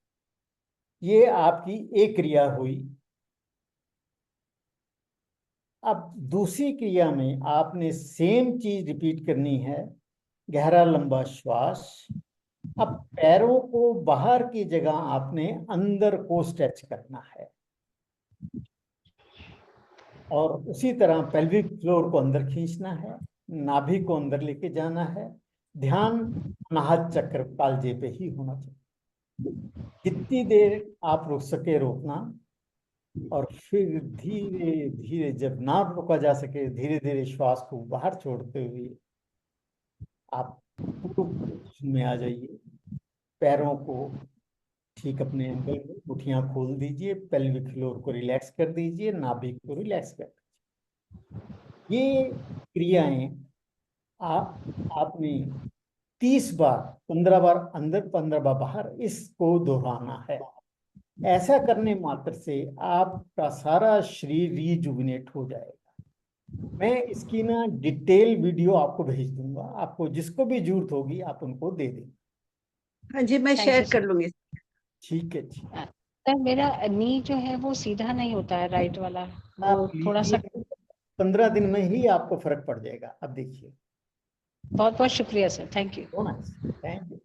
ये आपकी एक क्रिया हुई। अब दूसरी क्रिया में आपने सेम चीज रिपीट करनी है। गहरा लंबा श्वास। अब पैरों को बाहर की जगह आपने अंदर को स्ट्रेच करना है और उसी तरह पेल्विक फ्लोर को अंदर खींचना है, नाभि को अंदर लेके जाना है, ध्यान अनाहत चक्र कालजे पे ही होना चाहिए। जितनी देर आप रुक सके रोकना, और फिर धीरे धीरे जब ना रोका जा सके धीरे धीरे श्वास को बाहर छोड़ते हुए आप पूर्ण में आ जाइए। पैरों को ठीक अपने एंगल में, मुठियां खोल दीजिए, पेल्विक फ्लोर को रिलैक्स कर दीजिए, नाभि को रिलैक्स कर दीजिए। ये क्रियाएं आपने 30 बार, 15 बार अंदर 15 बार बाहर इसको दोहराना है। ऐसा करने मात्र से आपका सारा शरीर रिजुविनेट हो जाएगा। मैं इसकी ना डिटेल वीडियो आपको भेज दूंगा, आपको जिसको भी जरूरत होगी आप उनको दे दें। हाँ जी, मैं Thank शेयर you, कर sir. लूंगी। ठीक है जी। सर मेरा नी जो है वो सीधा नहीं होता है, राइट वाला, वो आप थोड़ा सा। लीजिए, 15 दिन में ही आपको फर्क पड़ जाएगा। अब देखिए। बहुत बहुत शुक्रिया sir, thank you. Thank you.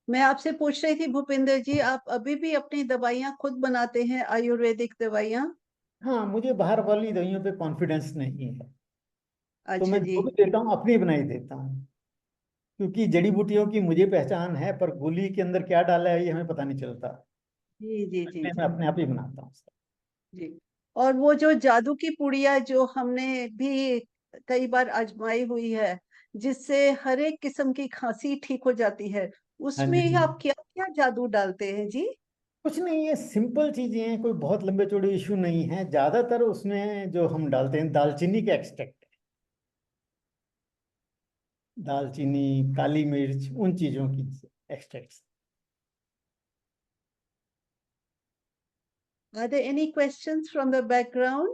मैं आपसे पूछ रही थी भूपिंदर जी, आप अभी भी अपनी दवाइयाँ खुद बनाते हैं, आयुर्वेदिक दवाइयाँ? हाँ, मुझे बाहर वाली दवाइयों पे कॉन्फिडेंस नहीं है, तो अच्छा मैं जी। जो भी देता हूँ अपनी बनाई देता हूँ। क्योंकि जड़ी बूटियों की मुझे पहचान है, पर गोली के अंदर क्या डाला है ये हमें पता नहीं चलता। जी जी जी मैं जी अपने आप ही बनाता हूँ। जी। और वो जो जादू की पुड़िया जो हमने भी कई बार आजमाई हुई है, जिससे हर एक किस्म की खांसी ठीक हो जाती है, हाँ उसमें जी। आप क्या क्या जादू डालते हैं जी? कुछ नहीं, ये सिंपल चीजें हैं, कोई बहुत लंबे चौड़े इशू नहीं है। ज्यादातर उसमें जो हम डालते हैं दालचीनी का एक्सट्रैक्ट, दालचीनी, काली मिर्च, उन चीजों की extract. Are there any questions from the background?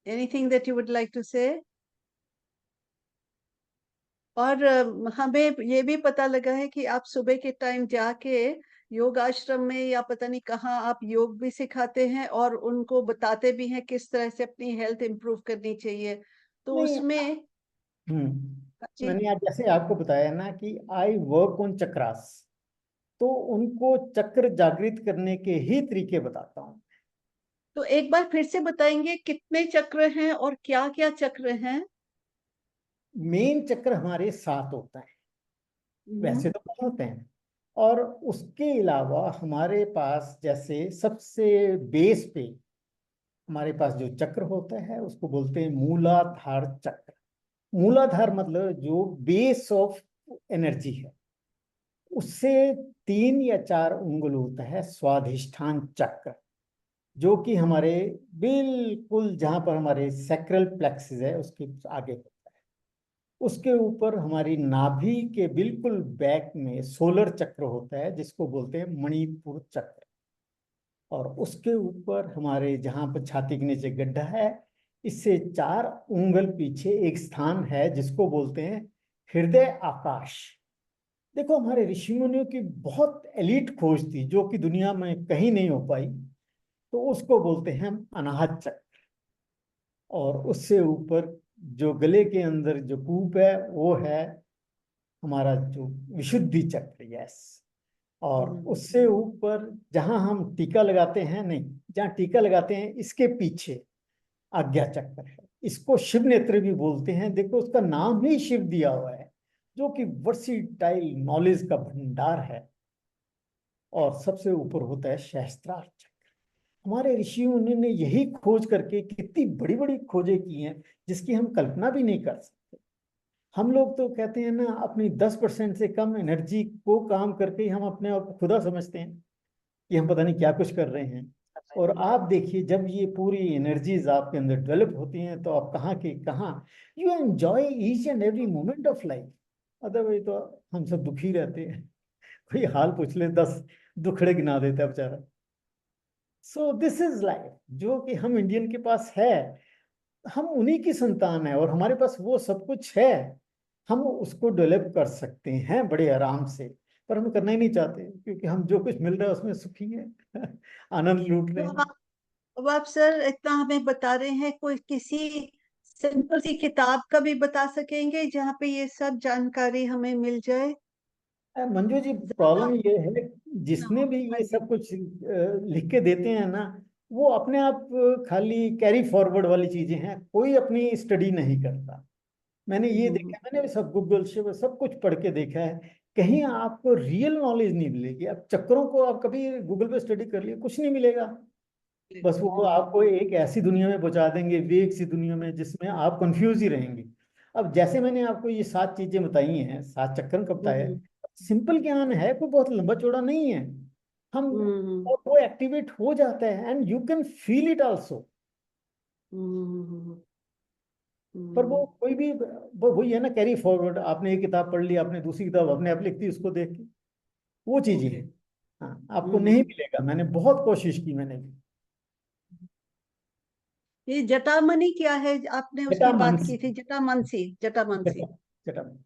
Anything that you would like to say? और हमें ये भी पता लगा है कि आप सुबह के टाइम जाके योग आश्रम में या पता नहीं कहाँ आप योग भी सिखाते हैं और उनको बताते भी हैं किस तरह से अपनी हेल्थ इंप्रूव करनी चाहिए, तो नहीं। उसमें जी। मैंने आज जैसे आपको बताया ना कि आई वर्क ऑन चक्रास, तो उनको चक्र जागृत करने के ही तरीके बताता हूँ। तो एक बार फिर से बताएंगे कितने चक्र हैं और क्या क्या चक्र हैं? मेन चक्र हमारे 7 होता है, वैसे तो बहुत होते हैं। और उसके अलावा हमारे पास जैसे सबसे बेस पे हमारे पास जो चक्र होता है उसको बोलते हैं मूलाधार चक्र। मूलाधार मतलब जो बेस ऑफ एनर्जी है, उससे 3 या 4 उंगल होता है स्वाधिष्ठान चक्र, जो कि हमारे बिल्कुल जहां पर हमारे सैक्रल प्लेक्सिस है उसके आगे होता है। उसके ऊपर हमारी नाभि के बिल्कुल बैक में सोलर चक्र होता है, जिसको बोलते हैं मणिपुर चक्र। और उसके ऊपर हमारे जहां पर छाती के नीचे गड्ढा है, इससे 4 उंगल पीछे एक स्थान है जिसको बोलते हैं हृदय आकाश। देखो, हमारे ऋषि मुनियों की बहुत एलीट खोज थी जो कि दुनिया में कहीं नहीं हो पाई, तो उसको बोलते हैं हम अनाहत चक्र। और उससे ऊपर जो गले के अंदर जो कूप है वो है हमारा जो विशुद्धि चक्र। यस। और उससे ऊपर जहां हम टीका लगाते हैं, नहीं, जहां टीका लगाते हैं इसके पीछे आज्ञा चक्र है। इसको शिव नेत्र भी बोलते हैं। देखो, उसका नाम ही शिव दिया हुआ है, जो कि वर्सिटाइल नॉलेज का भंडार है। और सबसे ऊपर होता है सहस्त्रार चक्र। हमारे ऋषियों ने यही खोज करके कितनी बड़ी बड़ी खोजें की हैं जिसकी हम कल्पना भी नहीं कर सकते। हम लोग तो कहते हैं ना, अपनी 10% से कम एनर्जी को काम करके ही हम अपने आप को खुदा समझते हैं कि हम पता नहीं क्या कुछ कर रहे हैं। और आप देखिए, जब ये पूरी एनर्जीज आपके अंदर डेवलप होती हैं तो आप कहाँ के कहाँ, you enjoy each and every moment of life. Otherwise तो हम सब दुखी रहते हैं। कोई हाल पूछ ले 10 दुखड़े गिना देता है बेचारा। सो दिस इज लाइफ जो कि हम इंडियन के पास है। हम उन्हीं की संतान है और हमारे पास वो सब कुछ है। हम उसको डेवलप कर सकते हैं बड़े आराम से, पर हम करना ही नहीं चाहते क्योंकि हम जो कुछ मिल रहा है उसमें सुखी है। आनंद लूट रहे तो हैं। अब आप सर इतना हमें बता रहे हैं, कोई किसी सिंपल सी किताब का भी बता सकेंगे जहाँ पे ये सब जानकारी हमें मिल जाए? मंजू जी, ज्यादा प्रॉब्लम ये है, ना जिसमें हो। भी हाँ ये जी। सब कुछ लिख के देते हैं ना, वो अपने आप खाली कैरी फॉरवर्ड वाली चीजें हैं, कोई अपनी स्टडी नहीं करता। मैंने ये देखा, मैंने भी सब गूगल से सब कुछ पढ़ के देखा है, कहीं आपको रियल नॉलेज नहीं मिलेगी। अब चक्करों को आप कभी गूगल पे स्टडी कर लिए, कुछ नहीं मिलेगा। बस वो आपको एक ऐसी दुनिया में पहुंचा देंगे, वेग सी दुनिया में, जिसमें आप कंफ्यूज ही रहेंगे। अब जैसे मैंने आपको ये 7 चीजें बताई हैं, 7 चक्कर का बताया है, सिंपल ज्ञान है, कोई बहुत लंबा चौड़ा नहीं है। हम और वो एक्टिवेट हो जाता है, and you can feel it also. पर वो कोई भी वो वही है ना, कैरी फॉरवर्ड। आपने एक किताब पढ़ ली, आपने दूसरी किताब अपने आप लिख दी उसको देख के, वो चीजें हैं। हाँ, आपको नहीं मिलेगा। मैंने बहुत कोशिश की, मैंने भी। ये जटामणि क्या है? आपने उसकी बात की थी, जटामंसी। जटामंसी जटामंसी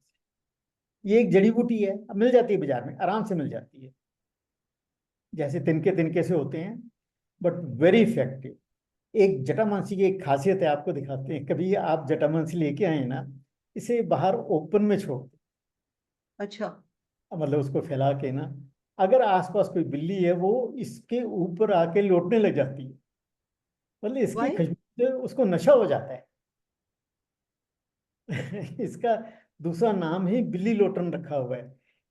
ये एक जड़ी बूटी है, अब मिल जाती है बाजार में, आराम से मिल जाती है। जैसे तिनके तिनके से होते हैं, बट वेरी इफेक्टिव। एक जटामांसी की एक खासियत है, आपको दिखाते हैं। कभी आप जटामांसी लेके आए ना, इसे बाहर ओपन में छोड़ दो, अच्छा। मतलब उसको फैला के ना, अगर आसपास कोई बिल्ली है, वो इसके ऊपर आके लौटने लग जाती है। मतलब इसकी Why? खुशबू से उसको नशा हो जाता है। इसका दूसरा नाम ही बिल्ली लोटन रखा हुआ है,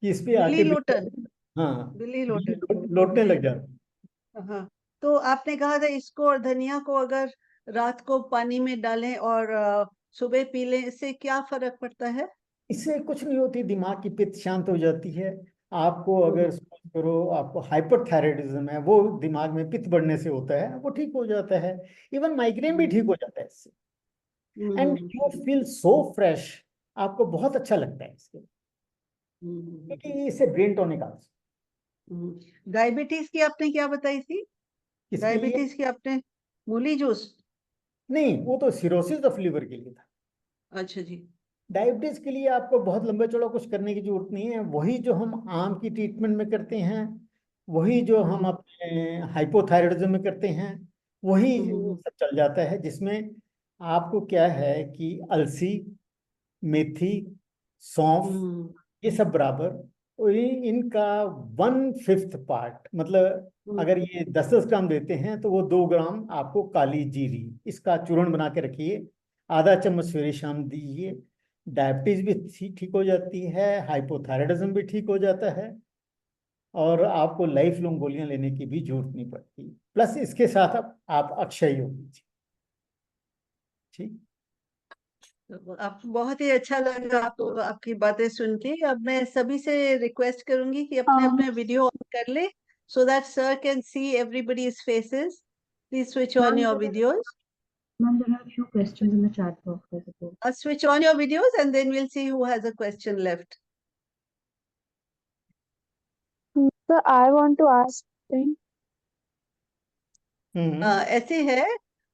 कि इस पे बिल्ली आके लोटन। हाँ, बिल्ली बिल्ली लोटन। लौटने लग जाती है। हाँ, तो आपने कहा था इसको और धनिया को अगर रात को पानी में डालें और सुबह पी लें, इससे क्या फर्क पड़ता है? इससे कुछ नहीं होती, दिमाग की पित्त शांत हो जाती है। आपको अगर समझ करो, आपको हाइपरथायराइडिज्म है, वो दिमाग में पित्त बढ़ने से होता है, वो ठीक हो जाता है। इवन माइग्रेन भी ठीक हो जाता है इससे। And you feel so fresh, आपको बहुत अच्छा लगता है इसके, क्योंकि इससे ब्रेन टॉनिक आता है। डायबिटीज की आपने क्या बताई थी? किसके लिए? डायबिटीज की आपने मूली जूस? नहीं, वो तो सिरोसिस ऑफ लिवर के लिए था। अच्छा जी। डायबिटीज के लिए आपको बहुत लंबा चौड़ा कुछ करने की जरूरत नहीं है। वही जो हम आम की ट्रीटमेंट में करते हैं, वही जो हम अपने हाइपोथायराइडिज्म में करते हैं, वही सब चल जाता है। जिसमें आपको क्या है कि अलसी, मेथी, सौंफ, ये सब बराबर, और इनका 1/5 पार्ट, मतलब अगर ये 10-10 ग्राम देते हैं, तो वो 2 ग्राम आपको काली जीरी, इसका चूर्ण बना के रखिए। आधा चम्मच सवेरे शाम दीजिए। डायबिटीज भी ठीक हो जाती है, हाइपोथायराइडिज्म भी ठीक हो जाता है, और आपको लाइफ लॉन्ग गोलियां लेने की भी जरूरत नहीं पड़ती। प्लस इसके साथ आप अक्षय योग कीजिए। ठीक। तो आप बहुत ही अच्छा लगा आपको आपकी बातें सुन के। अब मैं सभी से रिक्वेस्ट करूंगी कि अपने अपने वीडियो ऑन कर ले, so that sir can see everybody's faces. Please switch on your videos. Ma'am, there are a few questions in the chat box, I suppose. Switch on your videos and then we'll see who has a question left. So I want to ask thing. ऐसे है,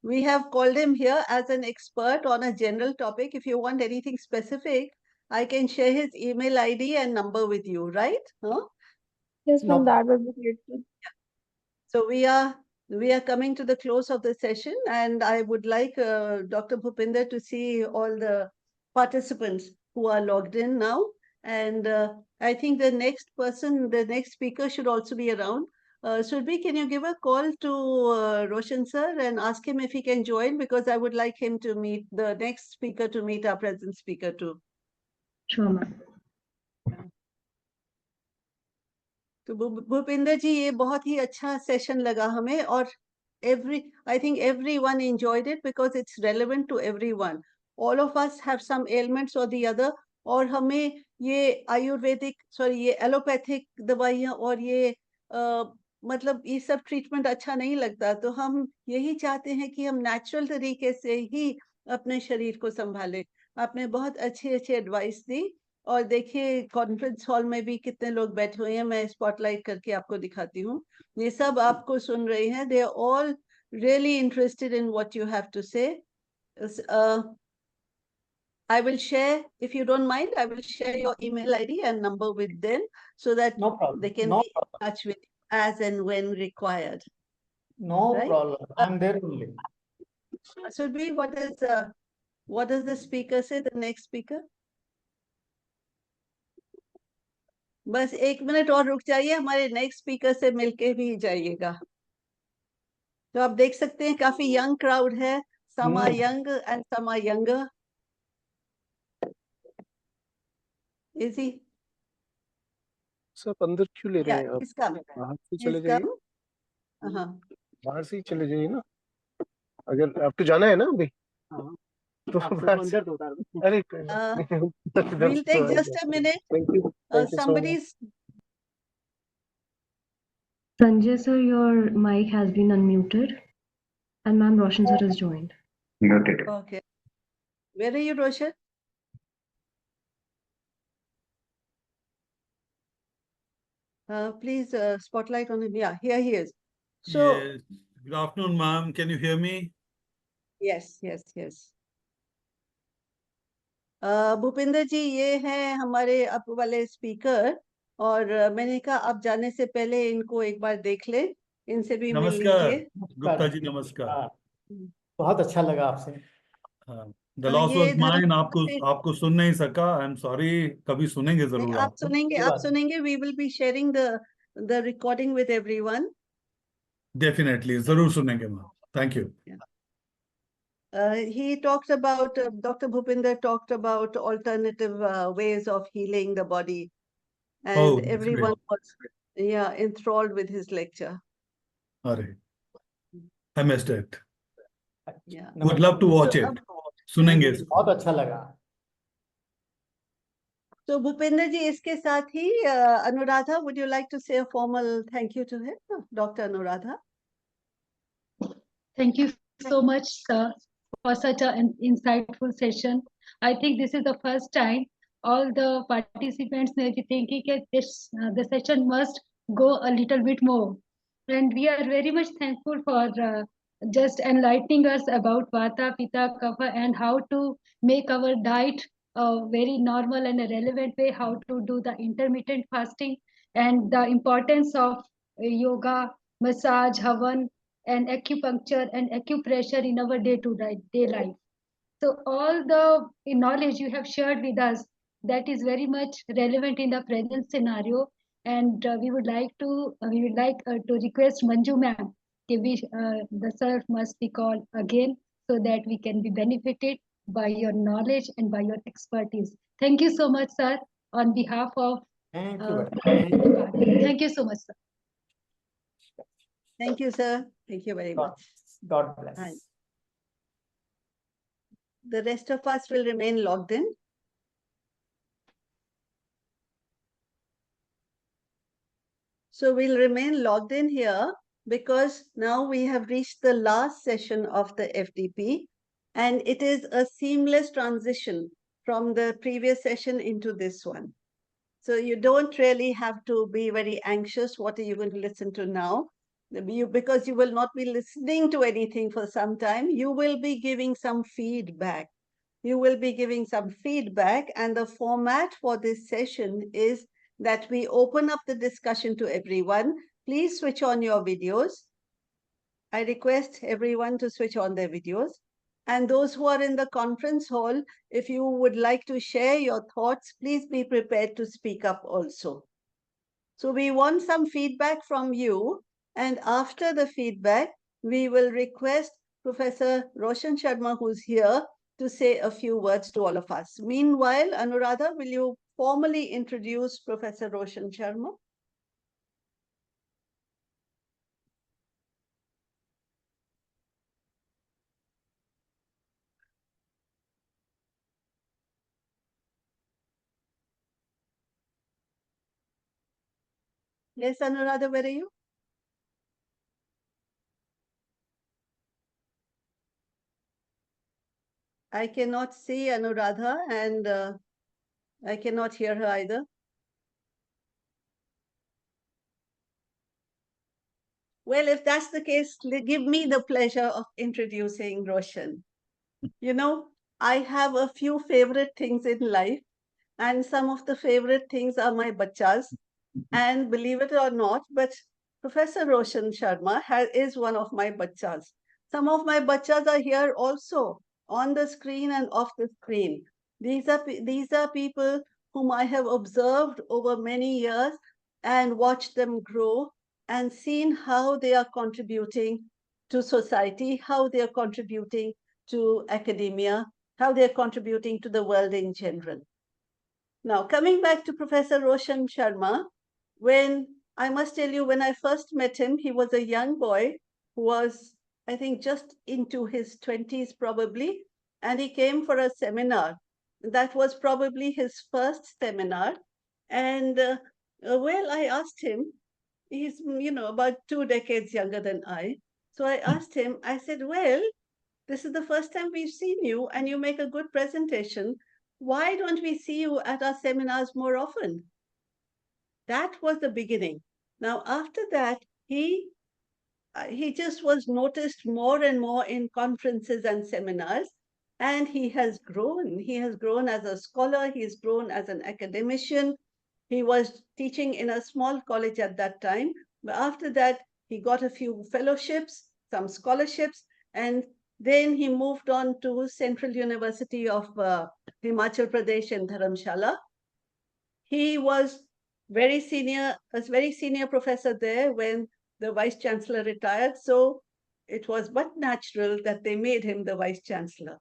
we have called him here as an expert on a general topic. If you want anything specific, I can share his email ID and number with you, right? Huh? Yes, No. ma'am, that would be great. So we are coming to the close of the session, and I would like Dr. Bhupinder to see all the participants who are logged in now. And I think the next person, the next speaker should also be around. Surbhi, can you give a call to Roshan sir and ask him if he can join, because I would like him to meet the next speaker, to meet our present speaker too. Sure, ma'am. तो भूपिंदर जी, ये बहुत ही अच्छा session लगा हमें, और I think everyone enjoyed it because it's relevant to everyone. All of us have some ailments or the other, और हमें ये आयुर्वेदिक, सॉरी, ये एलोपैथिक दवाइयाँ और ये मतलब ये सब ट्रीटमेंट अच्छा नहीं लगता। तो हम यही चाहते हैं कि हम नेचुरल तरीके से ही अपने शरीर को संभालें। आपने बहुत अच्छी अच्छी एडवाइस दी, और देखिए कॉन्फ्रेंस हॉल में भी कितने लोग बैठे हुए हैं। मैं स्पॉटलाइट करके आपको दिखाती हूँ, ये सब आपको सुन रहे हैं। They are all really interested in what you have to say. I will share, if you don't mind, I will share your email ID and number with them, so that No problem. they can No be in problem. touch with you as and when required. No Right? problem. I'm there only. Surbhi, what does the speaker say, the next speaker? बस 1 minute और रुक जाइए, हमारे next speaker से मिलके भी जाइएगा। तो आप देख सकते हैं काफी यंग क्राउड है, some are young and some are younger. Is he? सब अंदर क्यों ले रहे हैं Yeah, आप? he's coming. बाहर से He's चले जाइए, come. Uh-huh. बाहर से ही चले जाइए ना। अगर आपको जाना है ना अभी, तो बाहर से अरे We'll take just a minute. Thank you so much. Somebody's Sanjay sir, your mic has been unmuted, and ma'am Roshan sir has joined. Noted. okay. Where are you, Roshan? Please spotlight on him. Yeah, here he is. So Yes. Good afternoon, ma'am. Can you hear me? yes. Bhupinder ji ये हैं हमारे up वाले speaker, और मैंने कहा आप जाने से पहले इनको एक बार देख ले, इनसे भी मिल नमस्कार लीजिए। गुप्ता जी, नमस्कार। हाँ, बहुत अच्छा लगा आपसे। द लॉस ये वाज माइन। धर्म आपको सुन नहीं सका, आई एम सॉरी। कभी सुनेंगे नहीं, जरूर आप आपको। सुनेंगे, कोई आप बात नहीं। सुनेंगे। We will be sharing the recording with everyone. Definitely जरूर सुनेंगे ma'am. Thank you. He talked about, Dr. Bhupinder talked about alternative ways of healing the body, and Oh, that's everyone great. was enthralled with his lecture. अरे, I missed it. Yeah. Would love to watch So, it. सुनेंगे इसको। बहुत अच्छा लगा। So Bhupinder ji, इसके साथ ही Anuradha, would you like to say a formal thank you to him, Dr. Anuradha? Thank you so much, sir, for such an insightful session. I think this is the first time all the participants may be thinking that the session must go a little bit more. And we are very much thankful for just enlightening us about Vata, Pitta, Kapha, and how to make our diet a very normal and a relevant way, how to do the intermittent fasting, and the importance of yoga, massage, havan, and acupuncture and acupressure in our day-to-day life. So all the knowledge you have shared with us, that is very much relevant in the present scenario. And we would like to request Manju ma'am, the sir must be called again so that we can be benefited by your knowledge and by your expertise. Thank you so much, sir, on behalf of Thank you. the party. Thank you so much, sir. Thank you, sir. Thank you very much. God bless. Hi. The rest of us will remain logged in. So we'll remain logged in here because now we have reached the last session of the FDP, and it is a seamless transition from the previous session into this one. So you don't really have to be very anxious. What are you going to listen to now? Because you will not be listening to anything for some time, you will be giving some feedback. You will be giving some feedback, and the format for this session is that we open up the discussion to everyone. Please switch on your videos. I request everyone to switch on their videos. And those who are in the conference hall, if you would like to share your thoughts, please be prepared to speak up also. So we want some feedback from you. And after the feedback, we will request Professor Roshan Sharma, who's here, to say a few words to all of us. Meanwhile, Anuradha, will you formally introduce Professor Roshan Sharma? Yes, Anuradha, where are you? I cannot see Anuradha, and I cannot hear her either. Well, if that's the case, give me the pleasure of introducing Roshan. You know, I have a few favorite things in life, and some of the favorite things are my bachas. And believe it or not, but Professor Roshan Sharma is one of my bachas. Some of my bachas are here also on the screen and off the screen. These are people whom I have observed over many years and watched them grow and seen how they are contributing to society, how they are contributing to academia, how they are contributing to the world in general. Now, coming back to Professor Roshan Sharma, I must tell you, when I first met him, he was a young boy who was, I think, just into his 20s probably, and he came for a seminar. That was probably his first seminar. And well, I asked him, he's, about 2 decades younger than I. So I asked him, I said, well, this is the first time we've seen you and you make a good presentation. Why don't we see you at our seminars more often? That was the beginning. Now, after that, he just was noticed more and more in conferences and seminars, and he has grown. He has grown as a scholar. He's grown as an academician. He was teaching in a small college at that time. But after that, he got a few fellowships, some scholarships, and then he moved on to Central University of Himachal Pradesh in Dharamshala. He was a very senior professor there when the vice chancellor retired. So it was but natural that they made him the vice chancellor.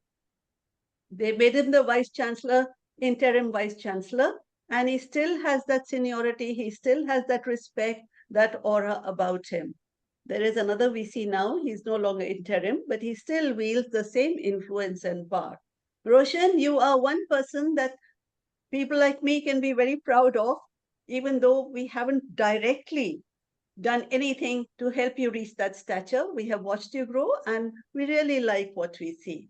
They made him the vice chancellor, interim vice chancellor, and he still has that seniority. He still has that respect, that aura about him. There is another VC now. He's no longer interim, but he still wields the same influence and power. Roshan, you are one person that people like me can be very proud of, even though we haven't directly done anything to help you reach that stature. We have watched you grow, and we really like what we see.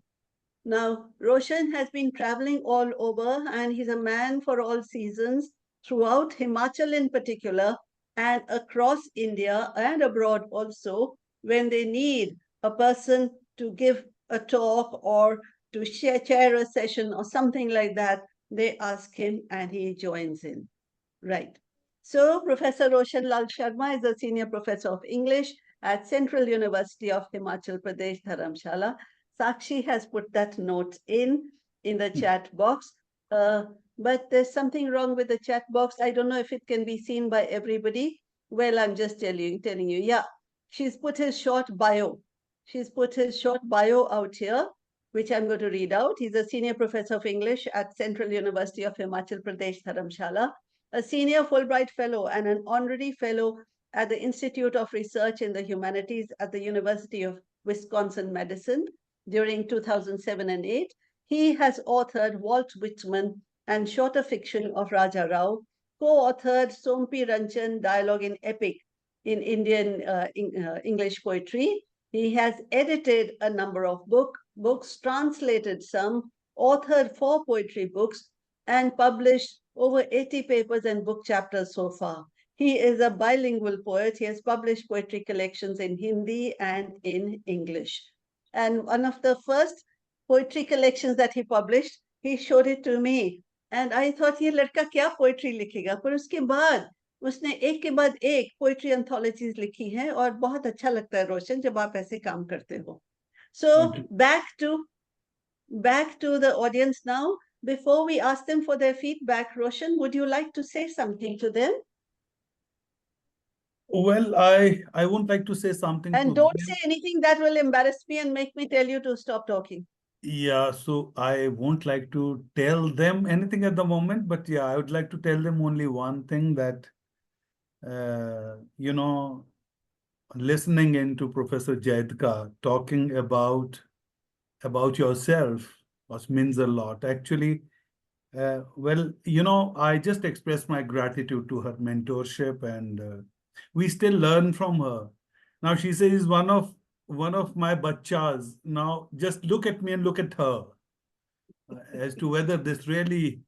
Now, Roshan has been traveling all over, and he's a man for all seasons, throughout Himachal in particular, and across India and abroad also, when they need a person to give a talk or to chair a session or something like that, they ask him and he joins in. Right. So Professor Roshan Lal Sharma is a senior professor of English at Central University of Himachal Pradesh, Dharamshala. Sakshi has put that note in the chat box. But there's something wrong with the chat box. I don't know if it can be seen by everybody. Well, I'm just telling you. Yeah, she's put his short bio. She's put his short bio out here, which I'm going to read out. He's a senior professor of English at Central University of Himachal Pradesh, Dharamshala, a senior Fulbright fellow and an honorary fellow at the Institute of Research in the Humanities at the University of Wisconsin-Madison during 2007 and 8. He has authored Walt Whitman and shorter fiction of Raja Rao, co-authored Sompi Ranchan Dialogue in Epic in Indian English poetry. He has edited a number of books, translated some, authored 4 poetry books, and published over 80 papers and book chapters so far. He is a bilingual poet. He has published poetry collections in Hindi and in English. And one of the first poetry collections that he published, he showed it to me. And I thought, ये लड़का क्या poetry लिखेगा? पर उसके बाद उसने एक के बाद एक पोइट्री एंथोलॉजीज लिखी हैं और बहुत अच्छा लगता है रोशन जब आप ऐसे काम करते हो. So back to the audience now. Before we ask them for their feedback, Roshan, would you like to say something to them? Well, I won't like to say something. And don't say anything that will embarrass me and make me tell you to stop talking. Yeah, so I won't like to tell them anything at the moment, but yeah, I would like to tell them only one thing, that listening into Professor Jaidka talking about yourself means a lot. Actually, I just expressed my gratitude to her mentorship, and we still learn from her. Now she says one of my bachas. Now just look at me and look at her as to whether this really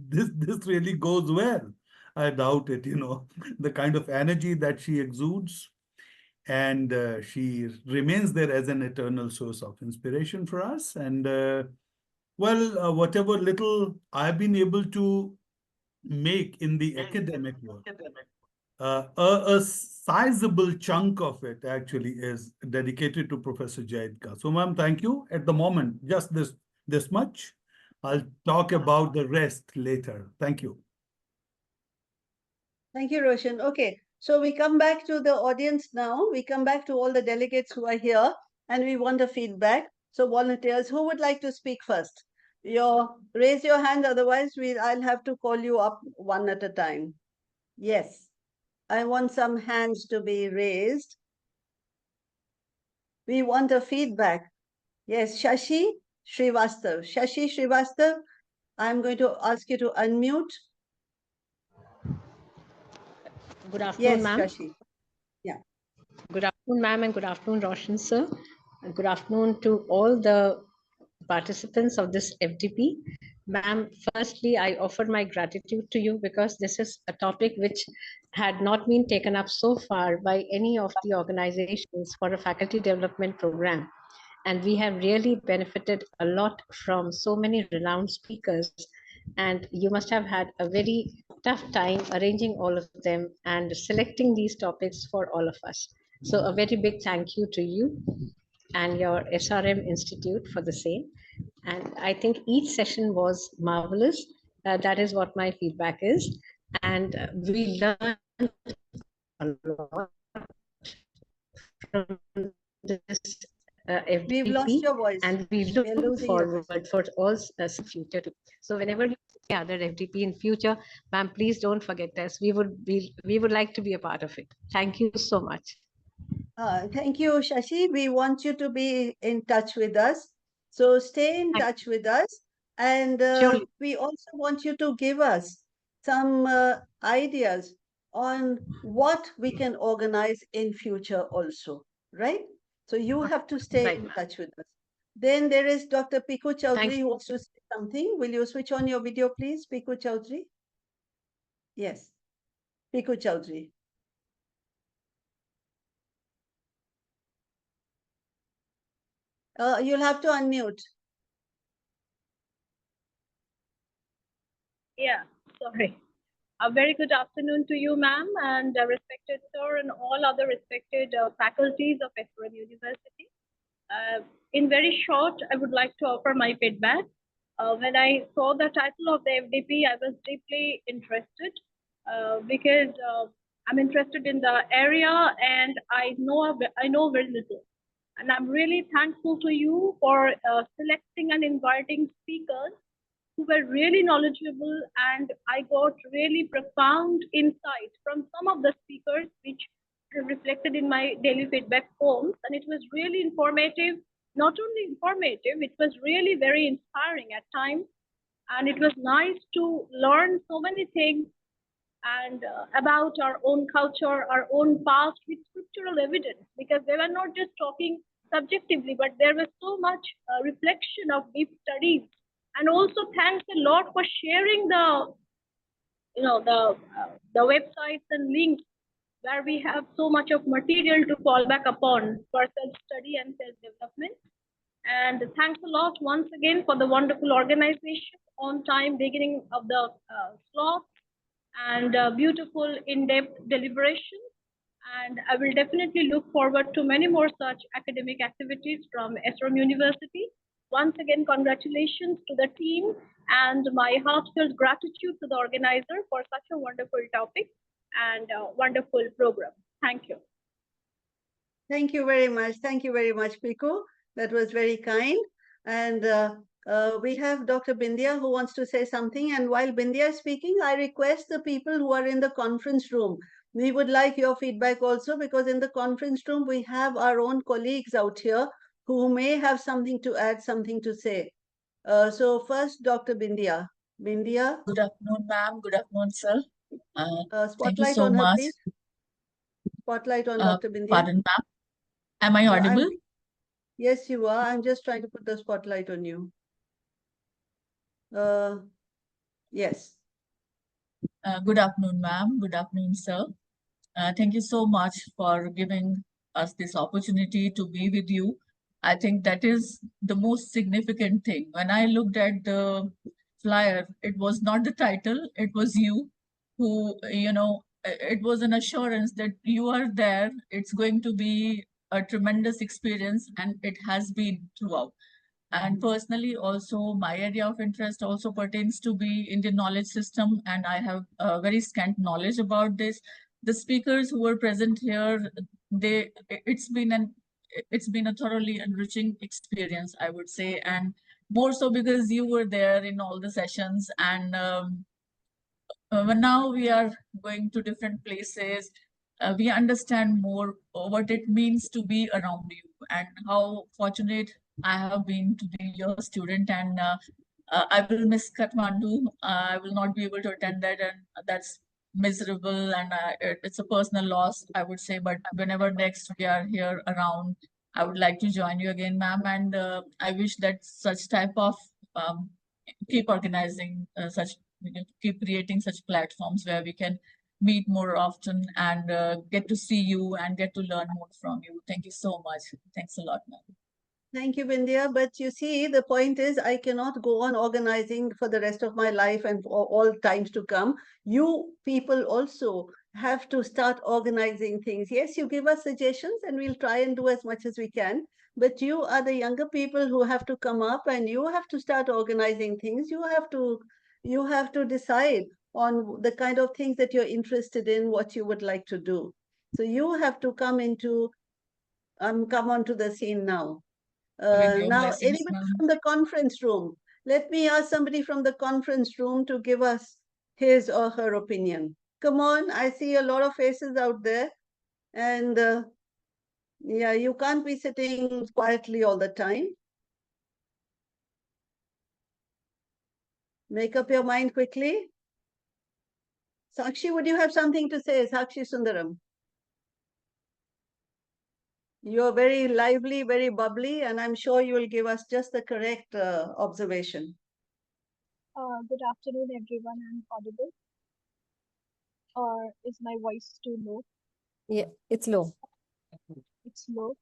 this really goes well. I doubt it, the kind of energy that she exudes, and she remains there as an eternal source of inspiration for us. And whatever little I've been able to make in the academic work, a sizable chunk of it actually is dedicated to Professor Jaidka. So, ma'am, thank you. At the moment, just this much. I'll talk about the rest later. Thank you. Thank you, Roshan. Okay, So we come back to the audience now. We come back to all the delegates who are here and we want a feedback. So volunteers, who would like to speak first? Raise your hand, otherwise I'll have to call you up one at a time. Yes, I want some hands to be raised. We want a feedback. Yes, Shashi Srivastav. Shashi Srivastav, I'm going to ask you to unmute. Good afternoon, Yes, ma'am. Shashi. Yeah. Good afternoon, ma'am, and good afternoon, Roshan sir. And good afternoon to all the participants of this FDP. Ma'am, firstly, I offer my gratitude to you because this is a topic which had not been taken up so far by any of the organizations for a faculty development program. And we have really benefited a lot from so many renowned speakers. And you must have had a very tough time arranging all of them and selecting these topics for all of us. So a very big thank you to you and your SRM Institute for the same. And I think each session was marvelous. That is what my feedback is. And we learned a lot from this FDP. We've lost your voice. And we We are look losing your voice. forward for all future too. So whenever you see other FDP in future, ma'am, please don't forget us. We would like to be a part of it. Thank you so much. Thank you, Shashi. We want you to be in touch with us. So stay in touch with us. And Surely. we also want you to give us some ideas on what we can organize in future also, right? So you have to stay Right, in ma'am. touch with us. Then there is Dr. Piku Thank Chaudhary who wants to say something. Will you switch on your video, please, Piku Chaudhary? Yes, Piku Chaudhary. You'll have to unmute. Yeah, sorry. A very good afternoon to you, ma'am, and respected sir, and all other respected faculties of SRM University. In very short, I would like to offer my feedback. When I saw the title of the FDP, I was deeply interested because I'm interested in the area and I know very little. And I'm really thankful to you for selecting and inviting speakers who were really knowledgeable, and I got really profound insight from some of the speakers, which reflected in my daily feedback forms. And it was really informative, not only informative, it was really very inspiring at times. And it was nice to learn so many things and about our own culture, our own past with scriptural evidence, because they were not just talking subjectively, but there was so much reflection of deep studies. And also thanks a lot for sharing the websites and links where we have so much of material to fall back upon for self-study and self-development. And thanks a lot once again for the wonderful organization, on time beginning of the slot, and beautiful in-depth deliberation. And I will definitely look forward to many more such academic activities from SRM University. Once again, congratulations to the team and my heartfelt gratitude to the organizer for such a wonderful topic and wonderful program. Thank you. Thank you very much. Thank you very much, Piku. That was very kind. And we have Dr. Bindia who wants to say something. And while Bindia is speaking, I request the people who are in the conference room, we would like your feedback also, because in the conference room, we have our own colleagues out here who may have something to add, something to say. So first, Dr. Bindia. Bindia. Good afternoon, ma'am. Good afternoon, sir. Thank you Spotlight so on her, much. please. Spotlight on Dr. Bindia. Pardon, ma'am. Am I audible? Yes, you are. I'm just trying to put the spotlight on you. Yes. Good afternoon, ma'am. Good afternoon, sir. Thank you so much for giving us this opportunity to be with you. I think that is the most significant thing. When I looked at the flyer, it was not the title, it was you who, it was an assurance that you are there. It's going to be a tremendous experience, and it has been throughout. And personally, also my area of interest also pertains to be Indian knowledge system, and I have very scant knowledge about this. the speakers who were present here, it's been a thoroughly enriching experience, I would say, and more so because you were there in all the sessions. And but now we are going to different places. We understand more what it means to be around you and how fortunate I have been to be your student. And I will miss Kathmandu. I will not be able to attend that, and that's miserable, and it's a personal loss, I would say. But whenever next we are here around, I would like to join you again, ma'am. And I wish that such type of keep organizing keep creating such platforms where we can meet more often and get to see you and get to learn more from you. Thank you so much. Thanks a lot, ma'am. Thank you, Vindhya. But you see, the point is, I cannot go on organizing for the rest of my life and for all times to come. You people also have to start organizing things. Yes, you give us suggestions and we'll try and do as much as we can. But you are the younger people who have to come up and you have to start organizing things. You have to decide on the kind of things that you're interested in, what you would like to do. So you have to come onto the scene now. With your Now, blessings, anybody ma'am. from the conference room, let me ask somebody from the conference room to give us his or her opinion. Come on, I see a lot of faces out there. And yeah, you can't be sitting quietly all the time. Make up your mind quickly. Sakshi, would you have something to say? Sakshi Sundaram. You're very lively, very bubbly, and I'm sure you will give us just the correct observation. Good afternoon, everyone. I'm audible. Or is my voice too low? Yeah, it's low. It's low.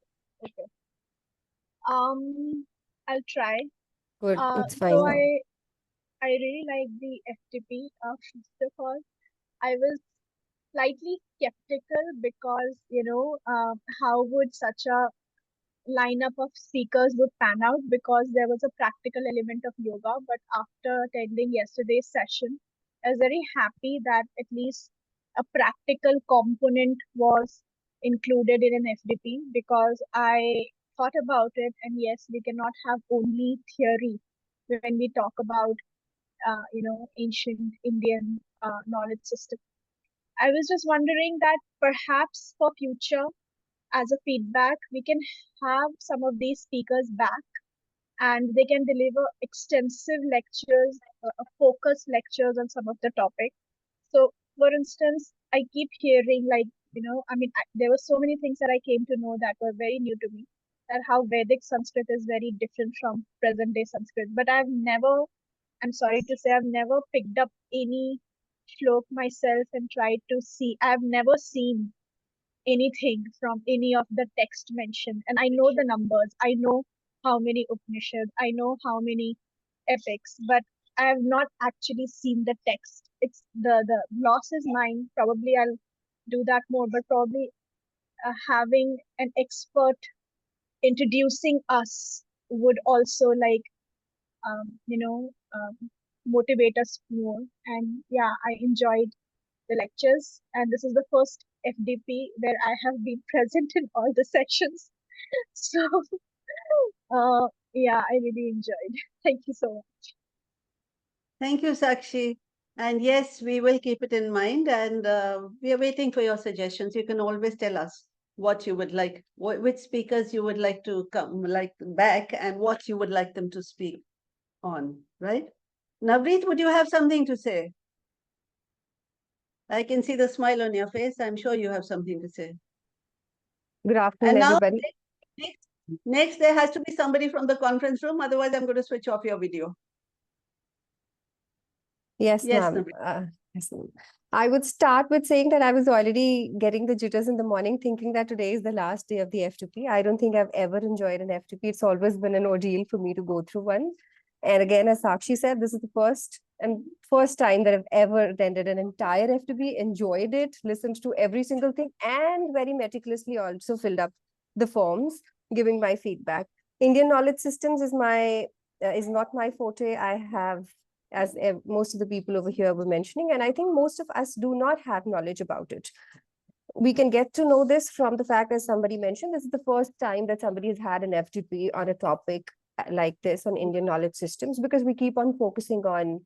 Okay. I'll try. Good, it's fine So now. I really like the FTP. First of all, I was slightly skeptical because, how would such a lineup of speakers would pan out, because there was a practical element of yoga. But after attending yesterday's session, I was very happy that at least a practical component was included in an FDP, because I thought about it, and yes, we cannot have only theory when we talk about ancient Indian knowledge system. I was just wondering that perhaps for future, as a feedback, we can have some of these speakers back and they can deliver extensive lectures, focused lectures on some of the topics. So, for instance, I keep hearing there were so many things that I came to know that were very new to me, that how Vedic Sanskrit is very different from present day Sanskrit. But I'm sorry to say, I've never picked up any shlok myself and tried to see. I've never seen anything from any of the text mentioned. And I know the numbers. I know how many Upanishads. I know how many epics, but I have not actually seen the text. It's the loss is mine. Probably I'll do that more, but probably having an expert introducing us would also motivate us more. And yeah, I enjoyed the lectures, and this is the first FDP where I have been present in all the sessions. So yeah, I really enjoyed. Thank you so much. Thank you, Sakshi. And yes, we will keep it in mind, and we are waiting for your suggestions. You can always tell us what you would like, which speakers you would like to come back, and what you would like them to speak on, right? Navreet, would you have something to say? I can see the smile on your face. I'm sure you have something to say. Good afternoon, And now, everybody. next, there has to be somebody from the conference room. Otherwise, I'm going to switch off your video. Yes, Yes, ma'am. Yes, ma'am. I would start with saying that I was already getting the jitters in the morning, thinking that today is the last day of the FTP. I don't think I've ever enjoyed an FTP. It's always been an ordeal for me to go through one. And again, as Sakshi said, this is the first time that I've ever attended an entire FTP, enjoyed it, listened to every single thing, and very meticulously also filled up the forms, giving my feedback. Indian knowledge systems is not my forte. I have, as most of the people over here were mentioning, and I think most of us do not have knowledge about it. we can get to know this from the fact, as somebody mentioned, this is the first time that somebody has had an FTP on a topic like this on Indian knowledge systems, because we keep on focusing on,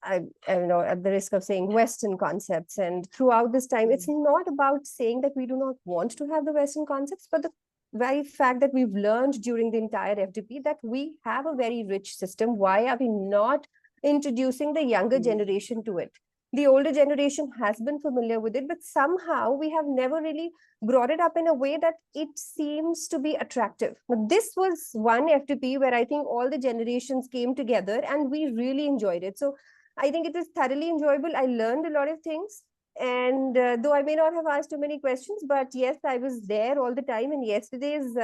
I don't know, at the risk of saying Western concepts. And throughout this time, it's not about saying that we do not want to have the Western concepts, but the very fact that we've learned during the entire FTP that we have a very rich system. Why are we not introducing the younger generation to it? The older generation has been familiar with it, but somehow we have never really brought it up in a way that it seems to be attractive. Now, this was one FTP where I think all the generations came together and we really enjoyed it. So I think it is thoroughly enjoyable. I learned a lot of things. And though I may not have asked too many questions, but yes, I was there all the time. And yesterday's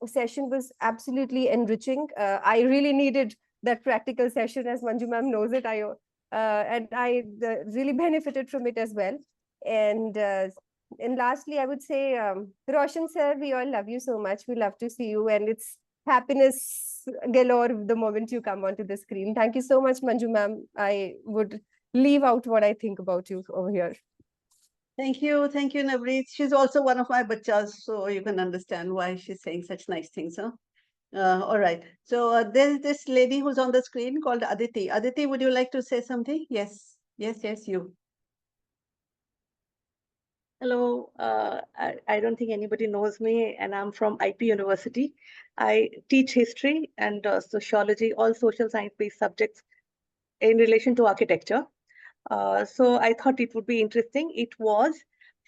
session was absolutely enriching. I really needed that practical session, as Manju ma'am knows it. And I really benefited from it as well. And lastly, I would say, Roshan sir, we all love you so much. We love to see you, and it's happiness galore the moment you come onto the screen. Thank you so much, Manju ma'am. I would leave out what I think about you over here. Thank you, Navreet. She's also one of my bachas, so you can understand why she's saying such nice things, huh? All right. So there's this lady who's on the screen called Aditi. Aditi, would you like to say something? Yes, you. Hello, I don't think anybody knows me, and I'm from IP University. I teach history and sociology, all social science-based subjects in relation to architecture. So I thought it would be interesting. It was,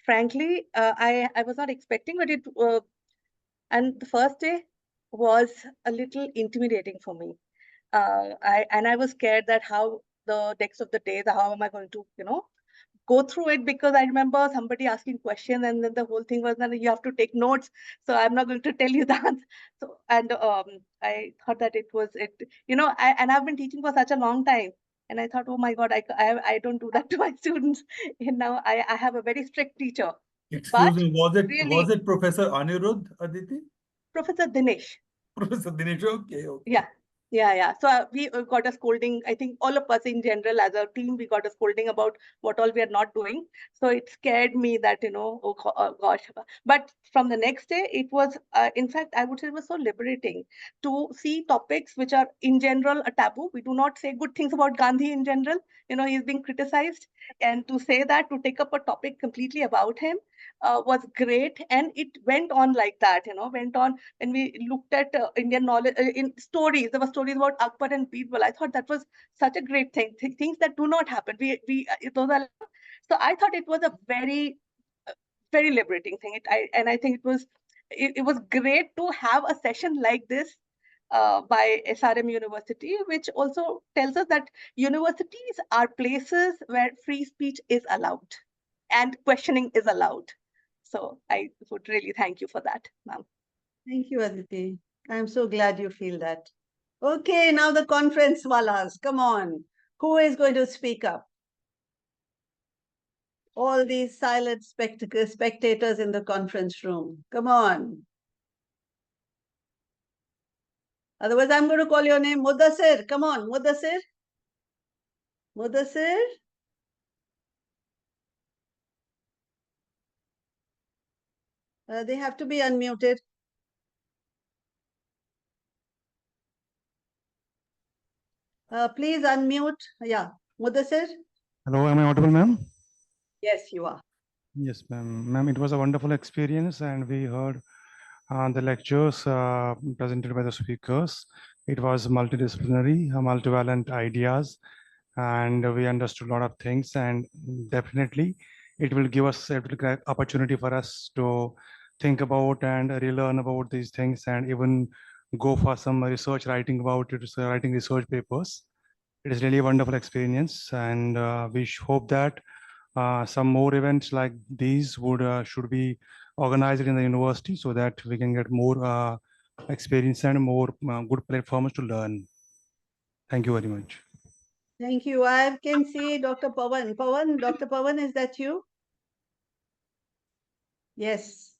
frankly, I was not expecting, but and the first day was a little intimidating for me. I was scared that how the next of the day, how am I going to, go through it, because I remember somebody asking questions, and then the whole thing was that you have to take notes. So I'm not going to tell you that. So, and I thought that it was it, and I've been teaching for such a long time. And I thought, oh my God, I don't do that to my students. And now I have a very strict teacher. Excuse me, was it Professor Anirudh, Aditi? Professor Dinesh. Professor Dinesh, okay. Yeah. So we got a scolding. I think all of us in general as a team, we got a scolding about what all we are not doing. So it scared me that, oh gosh. But from the next day, it was, in fact, I would say it was so liberating to see topics which are in general a taboo. We do not say good things about Gandhi in general. He's being criticized. And to say that, to take up a topic completely about him was great. And it went on like that, went on. When we looked at Indian knowledge in stories, there were stories about Akbar and Birbal. I thought that was such a great thing. Things that do not happen. Those are. So I thought it was a very, very liberating thing. I think it was great to have a session like this by SRM University, which also tells us that universities are places where free speech is allowed and questioning is allowed. So I would really thank you for that, ma'am. Thank you, Aditi. I'm so glad you feel that. Okay, now the conference walas, come on. Who is going to speak up? All these silent spectators in the conference room, come on. Otherwise, I'm going to call your name. Mudassir, come on, Mudassir. Mudassir. They have to be unmuted. Please unmute. Yeah, Mudassir. Hello, am I audible, ma'am? Yes, you are. Yes, ma'am. Ma'am, it was a wonderful experience, and we heard the lectures presented by the speakers. It was multidisciplinary, multivalent ideas, and we understood a lot of things. And definitely, it will give us a opportunity for us to think about and relearn about these things, and even go for some research writing about it, writing research papers. It is really a wonderful experience, and we hope that some more events like these should be organized in the university, so that we can get more experience and more good platforms to learn. Thank you very much. Thank you. I can see Dr. Pawan. Dr. Pawan, is that you? Yes.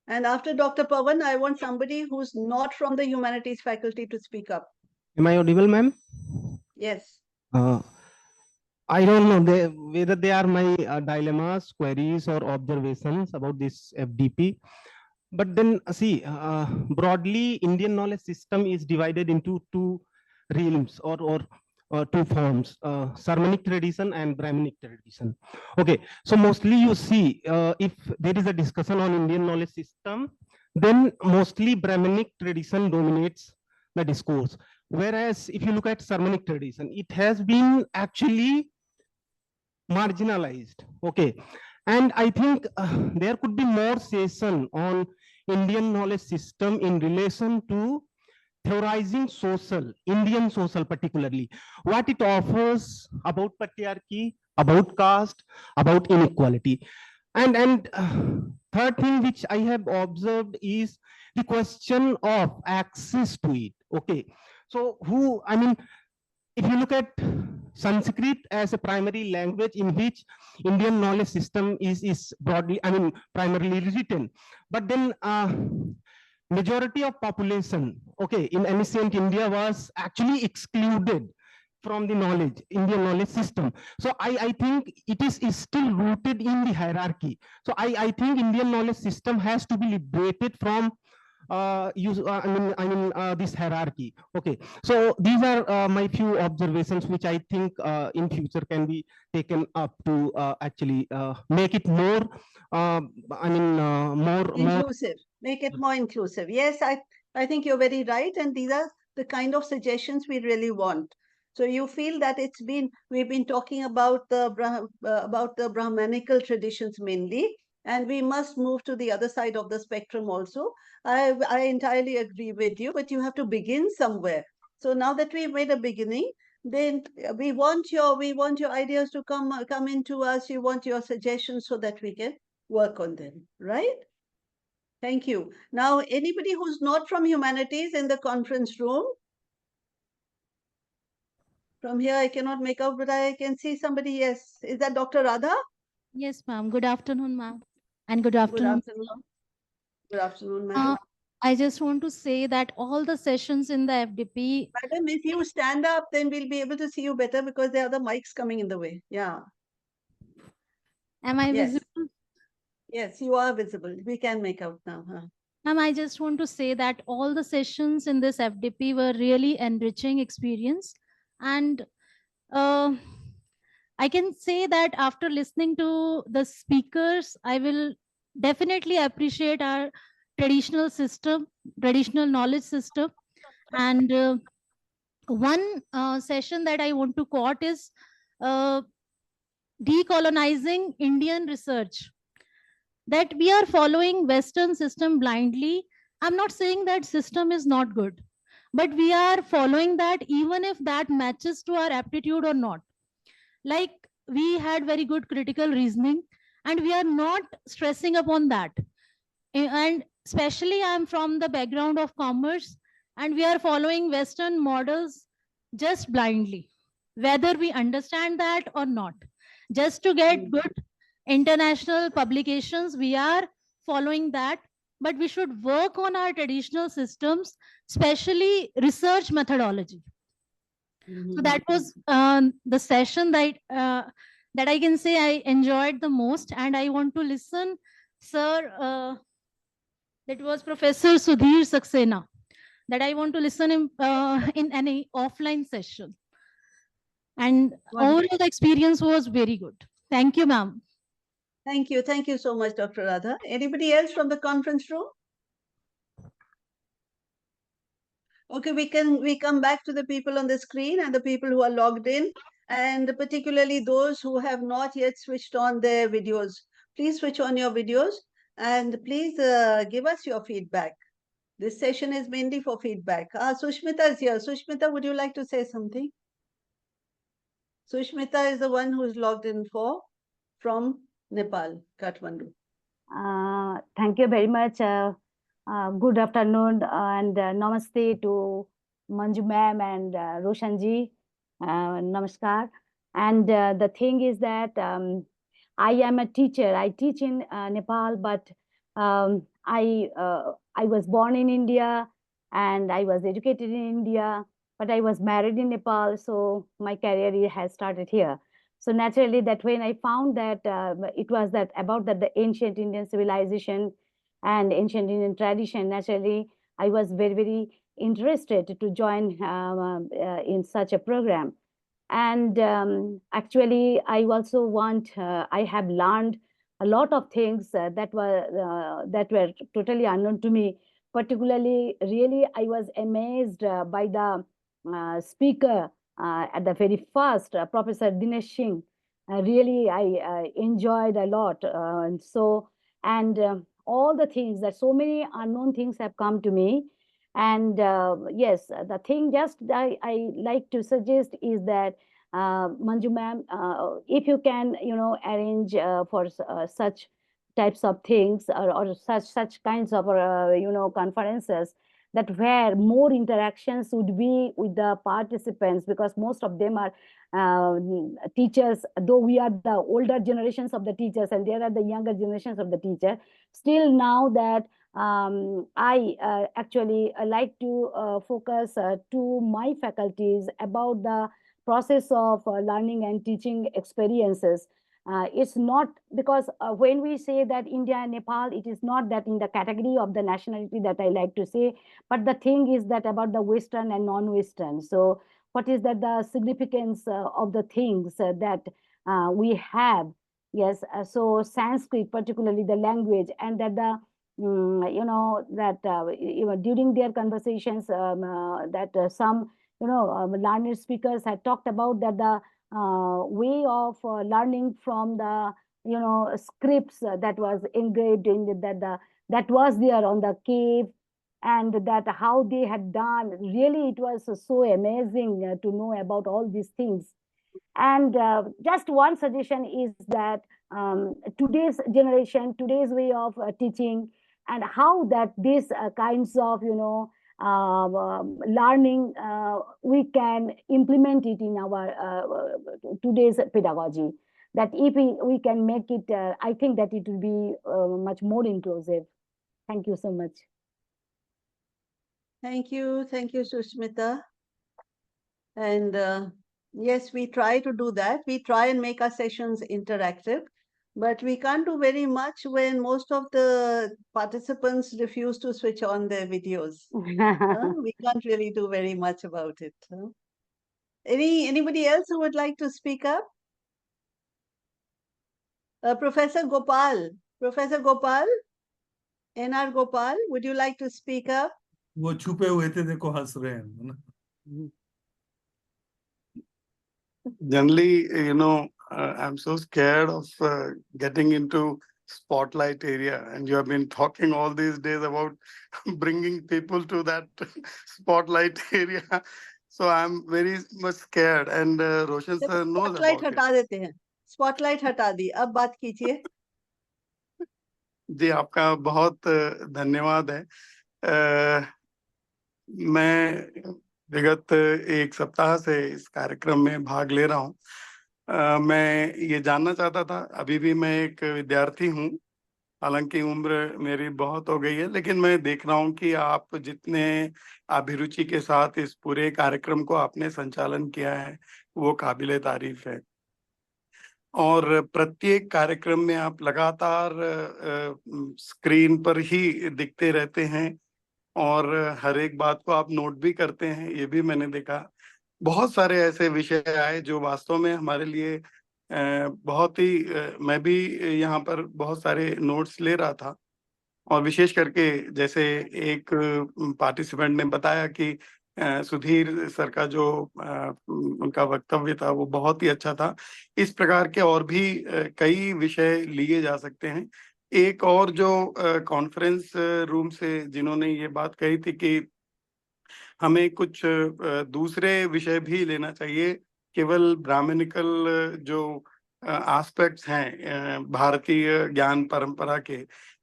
And after Dr. Pawan, I want somebody who's not from the humanities faculty to speak up. Am I audible, ma'am? Yes. I don't know whether they are my dilemmas, queries, or observations about this FDP. But then see, broadly, Indian knowledge system is divided into two realms or two forms, Sarmanic tradition and Brahminic tradition. Okay, so mostly you see, if there is a discussion on Indian knowledge system, then mostly Brahminic tradition dominates the discourse. Whereas if you look at Sarmanic tradition, it has been actually marginalized. Okay, and I think there could be more session on Indian knowledge system in relation to theorizing Indian social particularly, what it offers about patriarchy, about caste, about inequality. And third thing which I have observed is the question of access to it. Okay, so if you look at Sanskrit as a primary language in which Indian knowledge system is broadly, primarily written, but then majority of population, okay, in ancient India was actually excluded from the Indian knowledge system. So I think it is still rooted in the hierarchy. So I think Indian knowledge system has to be liberated from this hierarchy. Okay, so these are my few observations which I think in future can be taken up to actually make it more more inclusive. Make it more inclusive. Yes, I think you're very right, and these are the kind of suggestions we really want. So you feel that we've been talking about the Brahmanical traditions mainly, and we must move to the other side of the spectrum also. I entirely agree with you, but you have to begin somewhere. So now that we've made a beginning, then we want your ideas to come into us. You want your suggestions so that we can work on them, right? Thank you. Now, anybody who's not from humanities in the conference room? From here, I cannot make out, but I can see somebody. Yes. Is that Dr. Radha? Yes, ma'am. Good afternoon, ma'am. And good afternoon. Good afternoon. Good afternoon, madam. I just want to say that all the sessions in the FDP. Madam, if you stand up, then we'll be able to see you better because there are the mics coming in the way. Yeah. Am I visible? Yes, you are visible. We can make out now. Huh? Ma'am, I just want to say that all the sessions in this FDP were really enriching experience. And I can say that after listening to the speakers, I will definitely appreciate our traditional system, traditional knowledge system. And one session that I want to quote is decolonizing Indian research. That we are following Western system blindly. I'm not saying that system is not good, but we are following that even if that matches to our aptitude or not. Like we had very good critical reasoning and we are not stressing upon that. And especially I'm from the background of commerce and we are following Western models just blindly, whether we understand that or not. Just to get good international publications, we are following that, but we should work on our traditional systems, especially research methodology. So that was the session that I can say I enjoyed the most, and I want to listen, sir. That was Professor Sudhir Saxena. That I want to listen in any offline session. And overall the experience was very good. Thank you, ma'am. Thank you. Thank you so much, Dr. Radha. Anybody else from the conference room? Okay, we come back to the people on the screen and the people who are logged in, and particularly those who have not yet switched on their videos. Please switch on your videos and please give us your feedback. This session is mainly for feedback. Sushmita is here. Sushmita, would you like to say something? Sushmita is the one who is logged in from Nepal, Kathmandu. Thank you very much. Good afternoon and namaste to Manju ma'am and Roshanji. Namaskar. And the thing is that I am a teacher. I teach in Nepal, but I was born in India and I was educated in India, but I was married in Nepal, so my career has started here. So naturally, that when I found that it was that about that the ancient Indian civilization and ancient Indian tradition, naturally, I was very, very interested to join in such a program. And actually, I also I have learned a lot of things that were totally unknown to me. Particularly, really, I was amazed by the speaker at the very first, Professor Dinesh Singh. Really, I enjoyed a lot. And all the things that so many unknown things have come to me. And yes, the thing just I like to suggest is that Manju ma'am, if you can, arrange for such types of things or such kinds of, conferences, that where more interactions would be with the participants, because most of them are teachers, though we are the older generations of the teachers and there are the younger generations of the teacher. Still now that I actually like to focus to my faculties about the process of learning and teaching experiences. It's not because when we say that India and Nepal, it is not that in the category of the nationality that I like to say, but the thing is that about the Western and non-Western. So what is that the significance of the things that we have? Yes, so Sanskrit, particularly the language, and that the during their conversations that some learned speakers had talked about that the way of learning from the scripts that was engraved in that was there on the cave, and that how they had done. Really, it was so amazing to know about all these things. And just one suggestion is that today's generation, today's way of teaching, and how that these kinds of learning we can implement it in our today's pedagogy. That if we can make it, I think that it will be much more inclusive. Thank you so much. Thank you, Sushmita. And yes, we try to do that. We try and make our sessions interactive, but we can't do very much when most of the participants refuse to switch on their videos. We can't really do very much about it. Anybody else who would like to speak up? Professor Gopal, N.R. Gopal, would you like to speak up? वो छुपे हुए थे, देखो हंस रहे हैं ना. Generally, I'm so scared of getting into spotlight area, and you have been talking all these days about bringing people to that spotlight area. So I'm very much scared, and Roshan sir knows Spotlight about it. हटा देते हैं. Spotlight हटा दी. अब बात कीजिए. जी, आपका बहुत धन्यवाद है. मैं विगत एक सप्ताह से इस कार्यक्रम में भाग ले रहा हूँ. मैं ये जानना चाहता था, अभी भी मैं एक विद्यार्थी हूँ, हालांकि उम्र मेरी बहुत हो गई है, लेकिन मैं देख रहा हूँ कि आप जितने अभिरुचि के साथ इस पूरे कार्यक्रम को आपने संचालन किया है वो काबिले तारीफ है. और प्रत्येक कार्यक्रम में आप लगातार स्क्रीन पर ही दिखते रहते हैं और हर एक बात को आप नोट भी करते हैं, ये भी मैंने देखा. बहुत सारे ऐसे विषय आए जो वास्तव में हमारे लिए बहुत ही मैं भी यहाँ पर बहुत सारे नोट्स ले रहा था. और विशेष करके जैसे एक पार्टिसिपेंट ने बताया कि सुधीर सर का जो उनका वक्तव्य था वो बहुत ही अच्छा था. इस प्रकार के और भी कई विषय लिए जा सकते हैं. एक और जो कॉन्फ्रेंस रूम से जिन्होंने ये बात कही थी कि हमें कुछ दूसरे विषय भी लेना चाहिए, केवल ब्राह्मणिकल जो एस्पेक्ट्स हैं भारतीय ज्ञान परंपरा के,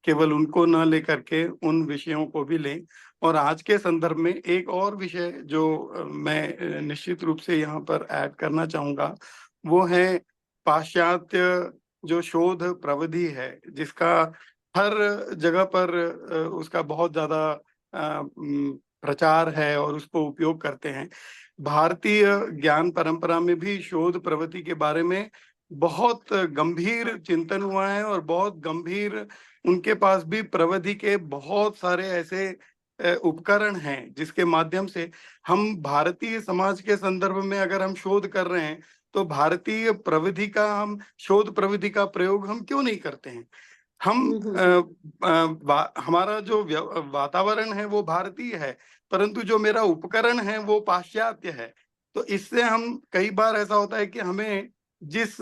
केवल उनको न लेकर के उन विषयों को भी लें. और आज के संदर्भ में एक और विषय जो मैं निश्चित रूप से यहाँ पर ऐड करना चाहूँगा वो है पाश्चात्य जो शोध प्रविधि है, जिसका हर जगह पर उसका बहुत ज़्यादा प्रचार है और उसको उपयोग करते हैं. भारतीय ज्ञान परंपरा में भी शोध प्रवृत्ति के बारे में बहुत गंभीर चिंतन हुआ है और बहुत गंभीर उनके पास भी प्रविधि के बहुत सारे ऐसे उपकरण हैं जिसके माध्यम से हम भारतीय समाज के संदर्भ में अगर हम शोध कर रहे हैं तो भारतीय प्रविधि का हम शोध प्रविधि का प्रयोग हम क्यों नहीं करते हैं। हम हमारा जो वातावरण है वो भारतीय है, परंतु जो मेरा उपकरण है वो पाश्चात्य है। तो इससे हम कई बार ऐसा होता है कि हमें जिस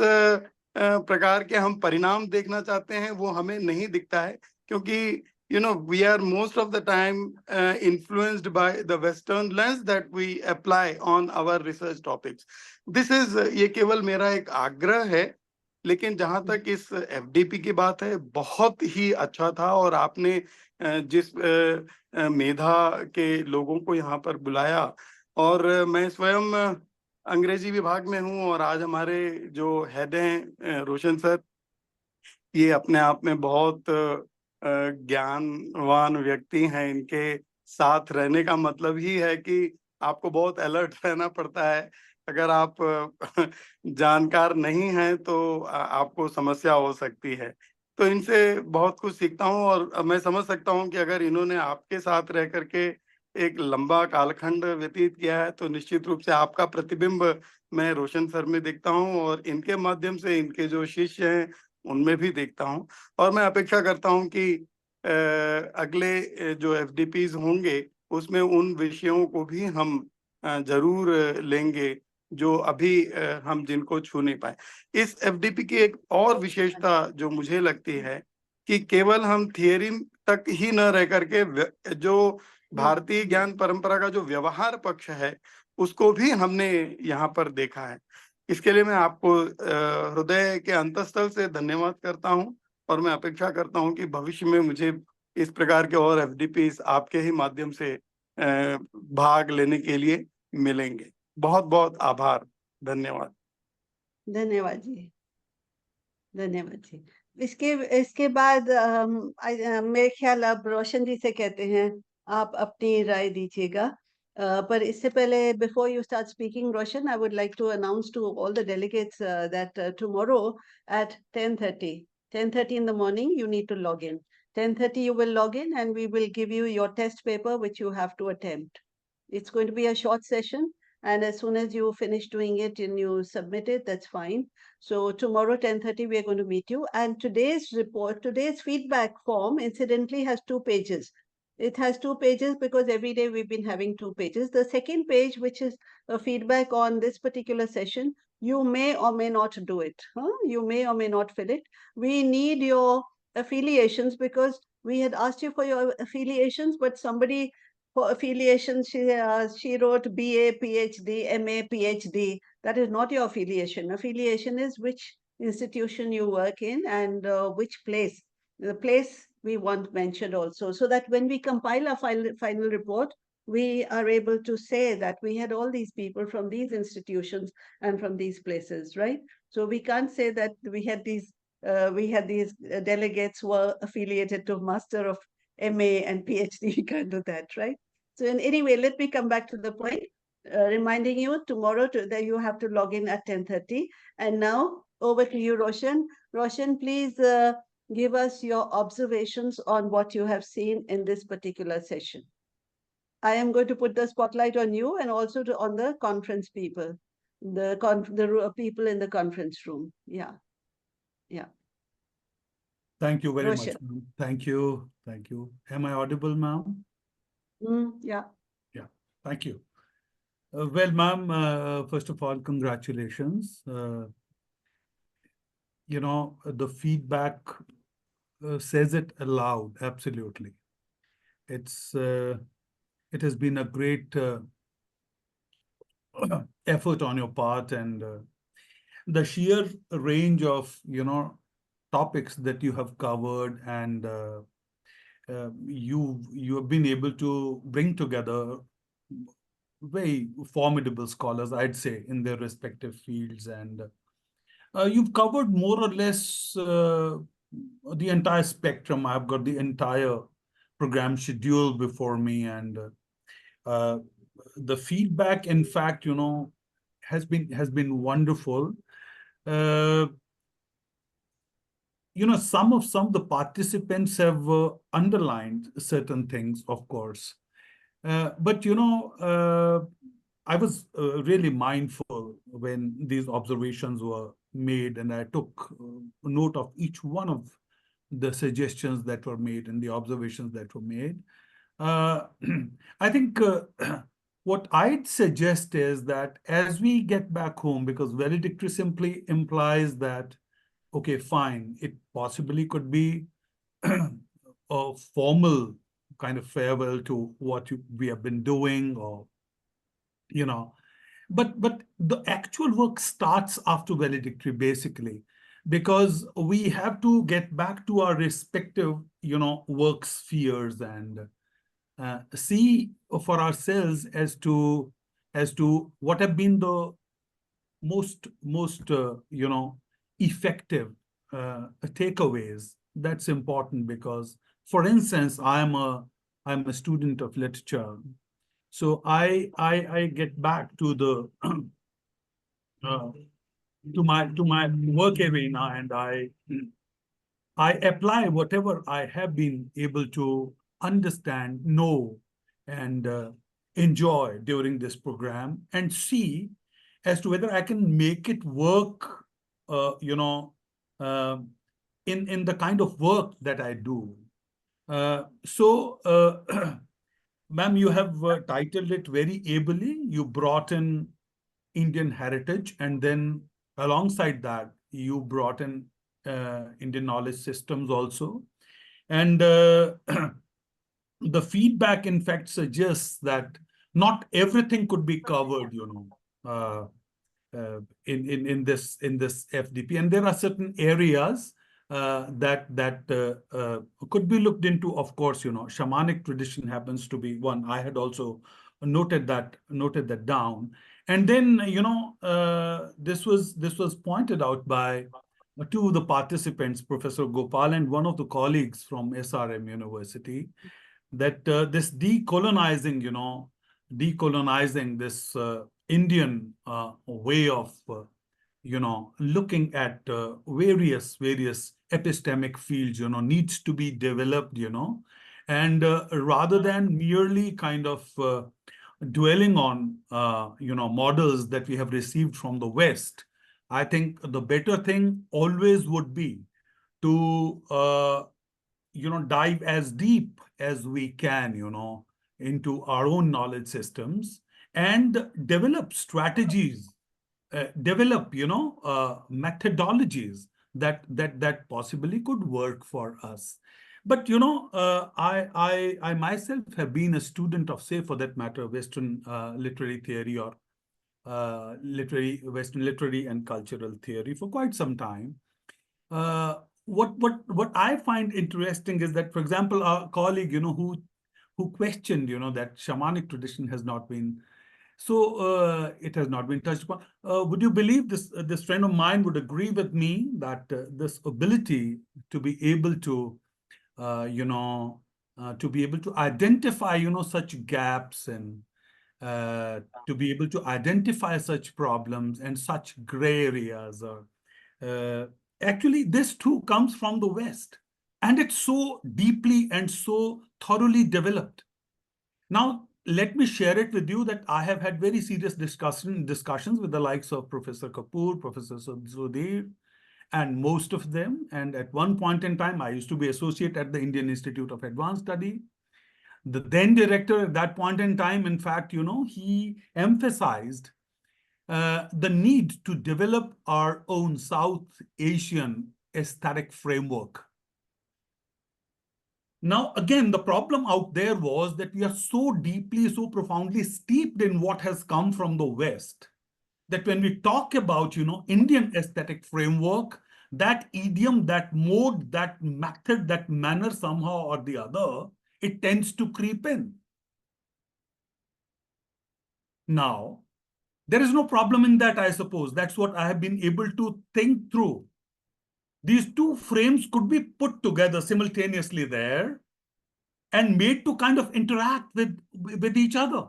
प्रकार के हम परिणाम देखना चाहते हैं वो हमें नहीं दिखता है, क्योंकि we are most of the time influenced by the Western lens that we apply on our research topics. This is ये केवल मेरा एक आग्रह है, लेकिन जहां तक इस एफडीपी की बात है बहुत ही अच्छा था। और आपने जिस मेधा के लोगों को यहाँ पर बुलाया, और मैं स्वयं अंग्रेजी विभाग में हूँ और आज हमारे जो हेड हैं रोशन सर, ये अपने आप में बहुत ज्ञानवान व्यक्ति हैं। इनके साथ रहने का मतलब ही है कि आपको बहुत अलर्ट रहना पड़ता है। अगर आप जानकार नहीं हैं तो आपको समस्या हो सकती है। तो इनसे बहुत कुछ सीखता हूँ और मैं समझ सकता हूँ कि अगर इन्होंने आपके साथ रह करके एक लंबा कालखंड व्यतीत किया है तो निश्चित रूप से आपका प्रतिबिंब मैं रोशन सर में देखता हूँ और इनके माध्यम से इनके जो शिष्य हैं उनमें भी देखता हूँ। और मैं अपेक्षा करता हूँ कि अगले जो एफडीपीज होंगे उसमें उन विषयों को भी हम जरूर लेंगे जो अभी हम जिनको छू नहीं पाए। इस एफडीपी की एक और विशेषता जो मुझे लगती है कि केवल हम थियरी तक ही न रह करके जो भारतीय ज्ञान परंपरा का जो व्यवहार पक्ष है उसको भी हमने यहाँ पर देखा है। इसके लिए मैं आपको हृदय के अंतःस्थल से धन्यवाद करता हूँ और मैं अपेक्षा करता हूँ कि भविष्य में मुझे इस प्रकार के और एफडीपीज आपके ही माध्यम से भाग लेने के लिए मिलेंगे। बहुत बहुत आभार, धन्यवाद। धन्यवाद जी, धन्यवाद जी। इसके बाद मेरे ख्याल अब रोशन जी से कहते हैं आप अपनी राय दीजिएगा। पर इससे पहले, before you start speaking, Roshan, I would like to announce to all the delegates that tomorrow at 10:30 in the morning, you need to log in. 10:30 you will log in and we will give you your test paper which you have to attempt. It's going to be a short session, and as soon as you finish doing it and you submit it, that's fine. So tomorrow 10:30 we are going to meet you. And today's report, today's feedback form, incidentally, has 2 pages. It has 2 pages because every day we've been having 2 pages. The second page, which is a feedback on this particular session, you may or may not do it. You may or may not fill it. We need your affiliations because we had asked you for your affiliations, but somebody for affiliation, she wrote BA, PhD, MA, PhD. That is not your affiliation. Affiliation is which institution you work in and which place. The place we want mentioned also, so that when we compile our final report, we are able to say that we had all these people from these institutions and from these places, right? So we can't say that we had these delegates who were affiliated to Master of MA and PhD. We can't do that, right? So anyway, let me come back to the point, reminding you tomorrow that you have to log in at 10:30. And now over to you, Roshan. Roshan, please give us your observations on what you have seen in this particular session. I am going to put the spotlight on you and also on the conference people, the people in the conference room. Yeah. Thank you very Roshan. much, ma'am. Thank you. Thank you. Am I audible, ma'am? Yeah. Yeah. Thank you. Well, ma'am, first of all, congratulations. The feedback says it aloud. Absolutely. It has been a great effort on your part, and the sheer range of, topics that you have covered, and you have been able to bring together very formidable scholars, I'd say, in their respective fields, and you've covered more or less the entire spectrum. I've got the entire program schedule before me, and the feedback, in fact, has been wonderful. you know, some of the participants have underlined certain things, of course. But, you know, I was really mindful when these observations were made, and I took note of each one of the suggestions that were made and the observations that were made. I think what I'd suggest is that as we get back home, because valedictory simply implies that, okay, fine, it possibly could be a formal kind of farewell to what we have been doing, or, you know, but the actual work starts after valedictory, basically, because we have to get back to our respective, you know, work spheres and see for ourselves as to what have been the most you know, effective takeaways. That's important because, for instance, I'm a student of literature, so I get back to the to my work arena, and I apply whatever I have been able to understand, know, and enjoy during this program, and see as to whether I can make it work, you know, in the kind of work that I do. Ma'am, you have titled it very ably. You brought in Indian heritage, and then alongside that, you brought in Indian knowledge systems also. And the feedback, in fact, suggests that not everything could be covered, you know, in this FDP, and there are certain areas that could be looked into. Of course, you know, shamanic tradition happens to be one. I had also noted that down. And then, you know, this was pointed out by two of the participants, Professor Gopal and one of the colleagues from SRM University, that this decolonizing, you know, decolonizing this Indian way of, you know, looking at various epistemic fields, you know, needs to be developed, you know, and rather than merely kind of dwelling on, you know, models that we have received from the West, I think the better thing always would be to, you know, dive as deep as we can, you know, into our own knowledge systems and develop strategies, develop, you know, methodologies that possibly could work for us. But, you know, I myself have been a student of, say, for that matter, Western literary theory, or Western literary and cultural theory for quite some time. What I find interesting is that, for example, our colleague, you know, who questioned, you know, that shamanic tradition has not been, so it has not been touched upon. Would you believe this friend of mine would agree with me that this ability to be able to, you know, to be able to identify, you know, such gaps, and to be able to identify such problems and such gray areas, or actually, this too comes from the West, and it's so deeply and so thoroughly developed. Now, let me share it with you that I have had very serious discussions with the likes of Professor Kapoor, Professor Sudhir, and most of them. And at one point in time, I used to be associate at the Indian Institute of Advanced Study. The then director at that point in time, in fact, you know, he emphasized the need to develop our own South Asian aesthetic framework. Now, again, the problem out there was that we are so deeply, so profoundly steeped in what has come from the West, that when we talk about, you know, Indian aesthetic framework, that idiom, that mode, that method, that manner, somehow or the other, it tends to creep in. Now, there is no problem in that, I suppose. That's what I have been able to think through. These two frames could be put together simultaneously there and made to kind of interact with each other.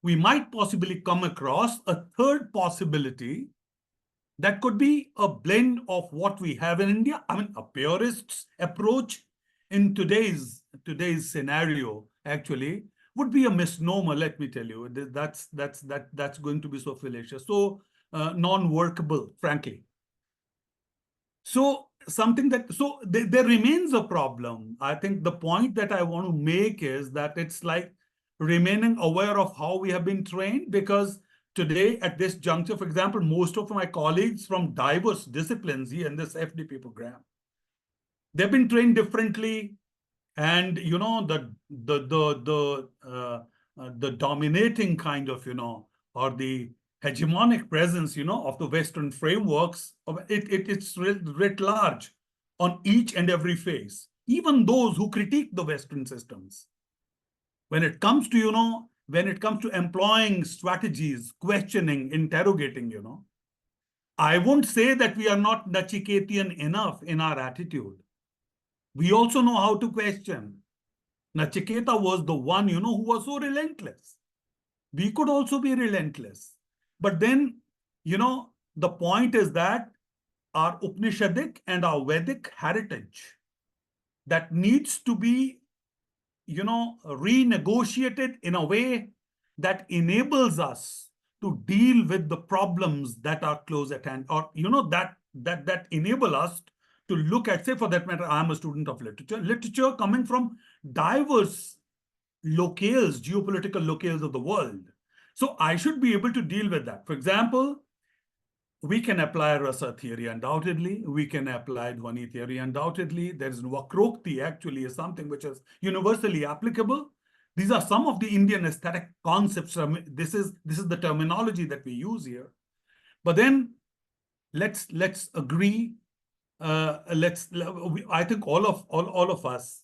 We might possibly come across a third possibility, That could be a blend of what we have in India. I mean, a purist's approach in today's scenario actually would be a misnomer. Let me tell you, that's going to be so fallacious, so non-workable, frankly. So there remains a problem. I think the point that I want to make is that it's like remaining aware of how we have been trained, because today at this juncture, for example, most of my colleagues from diverse disciplines here in this FDP program, they've been trained differently, and the dominating kind of or the hegemonic presence of the Western frameworks, it's writ large on each and every phase, even those who critique the Western systems. When it comes to employing strategies, questioning, interrogating, I won't say that we are not Nachiketian enough in our attitude. We also know how to question. Nachiketa was the one, who was so relentless. We could also be relentless. But then, the point is that our Upanishadic and our Vedic heritage that needs to be, renegotiated in a way that enables us to deal with the problems that are close at hand, or, that enable us to look at, say, for that matter, I'm a student of literature coming from diverse locales, geopolitical locales of the world. So I should be able to deal with that. For example, we can apply rasa theory undoubtedly. We can apply Dhvani theory undoubtedly. There is Vakrokti actually is something which is universally applicable. These are some of the Indian aesthetic concepts. This is the terminology that we use here. But then let's agree. I think all of us,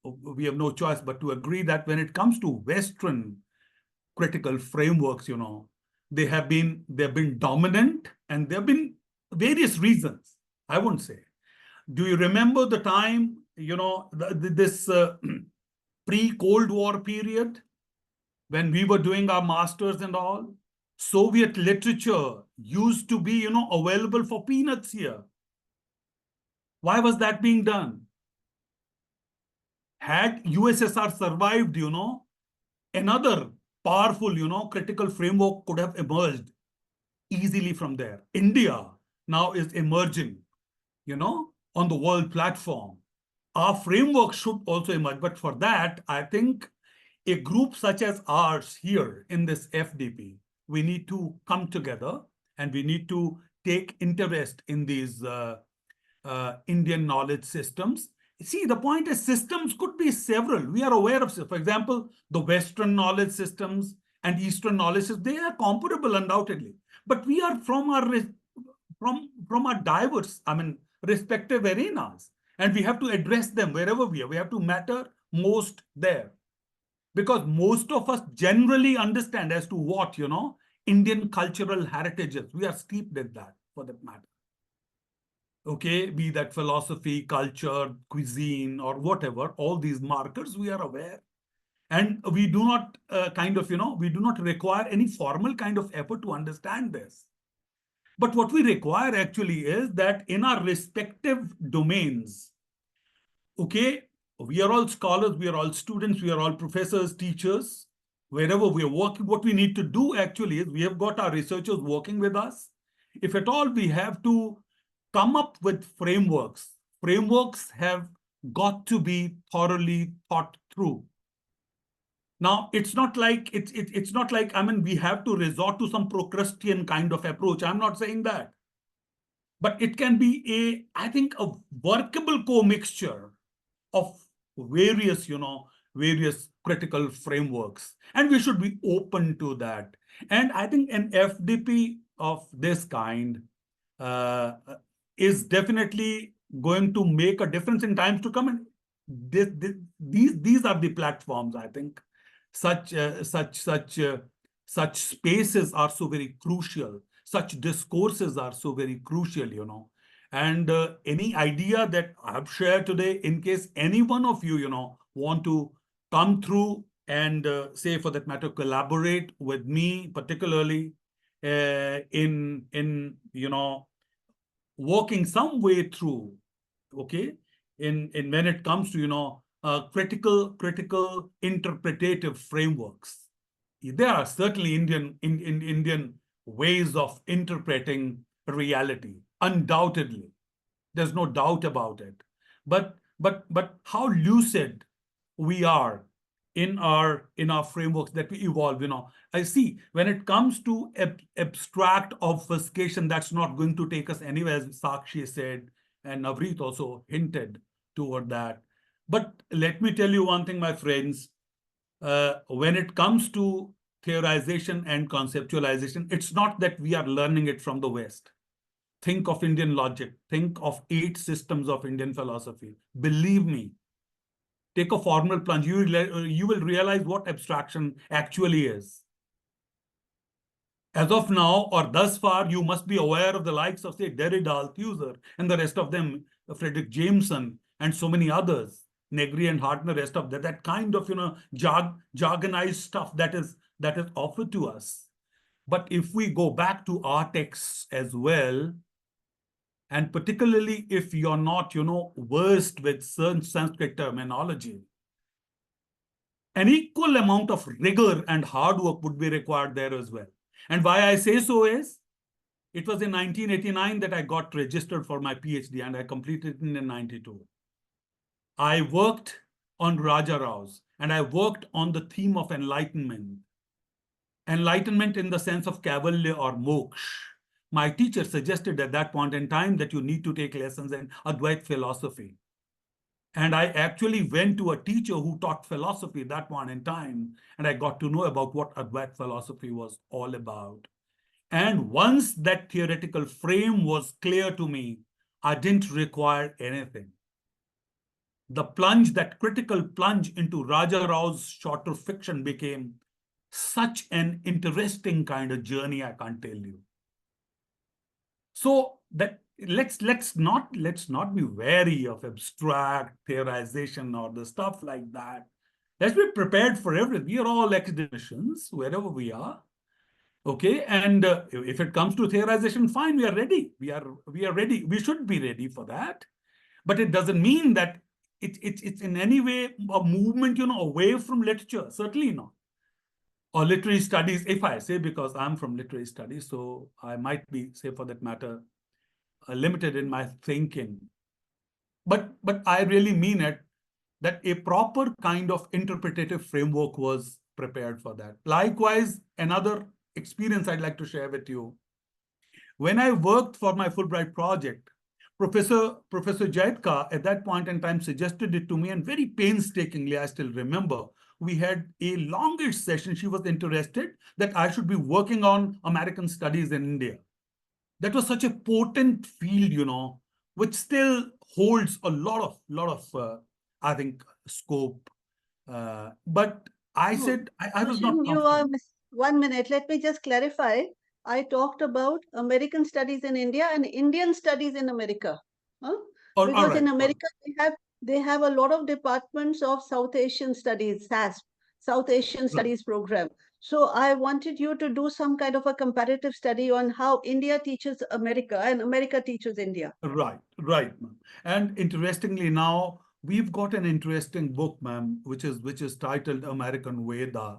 we have no choice but to agree that when it comes to Western critical frameworks, they have been dominant, and there have been various reasons, I won't say. Do you remember the time, this pre-Cold War period when we were doing our masters and all? Soviet literature used to be, available for peanuts here. Why was that being done? Had USSR survived, another powerful, critical framework could have emerged easily from there. India now is emerging, on the world platform. Our framework should also emerge. But for that, I think a group such as ours here in this FDP, we need to come together and we need to take interest in these Indian knowledge systems. See, the point is systems could be several. We are aware of, for example, the Western knowledge systems and Eastern knowledge systems. They are comparable undoubtedly. But we are from our diverse, respective arenas. And we have to address them wherever we are. We have to matter most there. Because most of us generally understand as to what, Indian cultural heritage is. We are steeped in that, for that matter. Okay, be that philosophy, culture, cuisine, or whatever, all these markers, we are aware. And we do not we do not require any formal kind of effort to understand this. But what we require actually is that in our respective domains, okay, we are all scholars, we are all students, we are all professors, teachers, wherever we are working. What we need to do actually is we have got our researchers working with us. If at all we have to come up with frameworks, frameworks have got to be thoroughly thought through. Now, it's not like we have to resort to some Procrustean kind of approach. I'm not saying that. But it can be I think, a workable commixture of various, various critical frameworks. And we should be open to that. And I think an FDP of this kind is definitely going to make a difference in times to come. And these are the platforms, I think. Such spaces are so very crucial. Such discourses are so very crucial, And any idea that I've shared today, in case any one of you, want to come through and say, for that matter, collaborate with me, particularly in working some way through, okay, in when it comes to critical interpretative frameworks. There are certainly Indian ways of interpreting reality, undoubtedly. There's no doubt about it. But how lucid we are in our frameworks that we evolve. I see when it comes to abstract obfuscation, that's not going to take us anywhere, as Sakshi said, and Navreet also hinted toward that. But let me tell you one thing, my friends. When it comes to theorization and conceptualization, it's not that we are learning it from the West. Think of Indian logic. Think of 8 systems of Indian philosophy. Believe me, take a formal plunge. You will realize what abstraction actually is. As of now, or thus far, you must be aware of the likes of, say, Derrida, Althusser, and the rest of them, Frederick Jameson, and so many others, Negri and Hart, and the rest of that kind of, jargonized stuff that is offered to us. But if we go back to our texts as well, and particularly if you're not, versed with certain Sanskrit terminology, an equal amount of rigor and hard work would be required there as well. And why I say so is, it was in 1989 that I got registered for my PhD, and I completed it in 92. I worked on Raja Rao's, and I worked on the theme of enlightenment. Enlightenment in the sense of Kaivalya or moksha. My teacher suggested at that point in time that you need to take lessons in Advait philosophy. And I actually went to a teacher who taught philosophy at that point in time, and I got to know about what Advait philosophy was all about. And once that theoretical frame was clear to me, I didn't require anything. The plunge, that critical plunge into Raja Rao's shorter fiction became such an interesting kind of journey, I can't tell you. So that let's not be wary of abstract theorization or the stuff like that. Let's be prepared for everything. We are all academicians, wherever we are. Okay, and if it comes to theorization, fine, we are ready. We are ready. We should be ready for that. But it doesn't mean that it's in any way a movement, away from literature. Certainly not. Or literary studies, if I say, because I'm from literary studies, so I might be, say for that matter, limited in my thinking. But I really mean it, that a proper kind of interpretative framework was prepared for that. Likewise, another experience I'd like to share with you. When I worked for my Fulbright project, Professor Jaitka at that point in time suggested it to me, and very painstakingly, I still remember, we had a longish session. She was interested that I should be working on American studies in India. That was such a potent field, which still holds a lot of I think, scope. But I said I was not comfortable. 1 minute. Let me just clarify. I talked about American studies in India and Indian studies in America. Because in America, they have a lot of departments of South Asian studies, SASP, South Asian Studies Program. So I wanted you to do some kind of a comparative study on how India teaches America and America teaches India. Right, ma'am. And interestingly, now we've got an interesting book, ma'am, which is titled American Veda,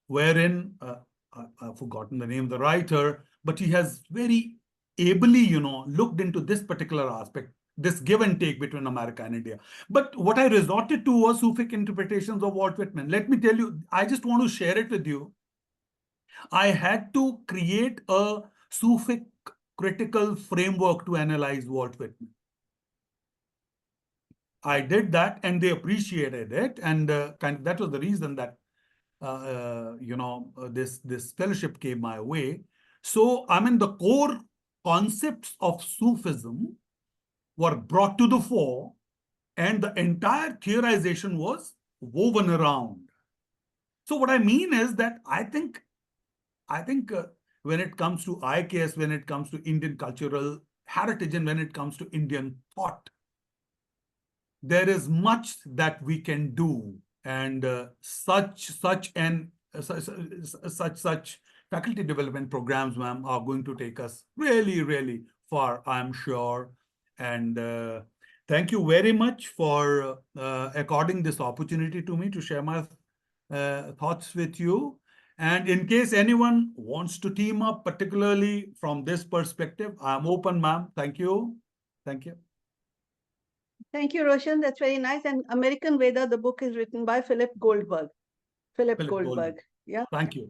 wherein I've forgotten the name of the writer, but he has very ably, looked into this particular aspect, this give and take between America and India. But what I resorted to was Sufic interpretations of Walt Whitman. Let me tell you, I just want to share it with you. I had to create a Sufic critical framework to analyze Walt Whitman. I did that, and they appreciated it, and that was the reason that this fellowship came my way. So I mean, the core concepts of Sufism were brought to the fore, and the entire theorization was woven around. So what I mean is that I think when it comes to IKS, when it comes to Indian cultural heritage, and when it comes to Indian thought, there is much that we can do, and such faculty development programs, ma'am, are going to take us really, really far, I'm sure. And thank you very much for according this opportunity to me to share my thoughts with you. And in case anyone wants to team up, particularly from this perspective, I'm open, ma'am. Thank you. Thank you. Thank you, Roshan. That's very nice. And American Veda, the book is written by Philip Goldberg. Philip Goldberg. Yeah. Thank you.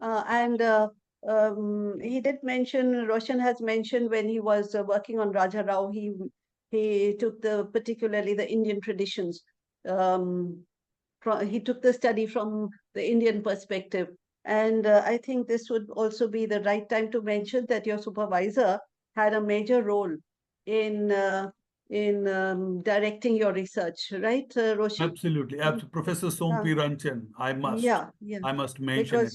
He did mention, Roshan has mentioned when he was working on Raja Rao, he took particularly the Indian traditions. He took the study from the Indian perspective. And I think this would also be the right time to mention that your supervisor had a major role in directing your research, right, Roshan? Absolutely. Professor Sompi Ranchan, I must mention it.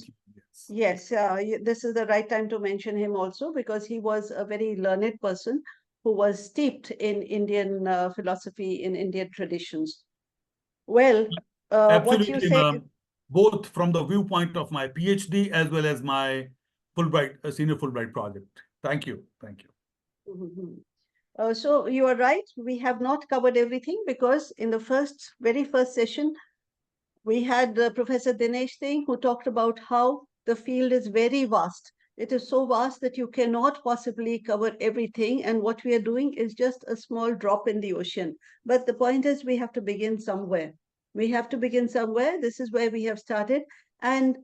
Yes, this is the right time to mention him also, because he was a very learned person who was steeped in Indian philosophy, in Indian traditions. Well, what you Absolutely, say, ma'am. Both from the viewpoint of my PhD as well as my Fulbright, senior Fulbright project. Thank you. Thank you. So you are right. We have not covered everything because in the very first session, we had Professor Dinesh Singh, who talked about how the field is very vast. It is so vast that you cannot possibly cover everything. And what we are doing is just a small drop in the ocean. But the point is, we have to begin somewhere. We have to begin somewhere. This is where we have started. And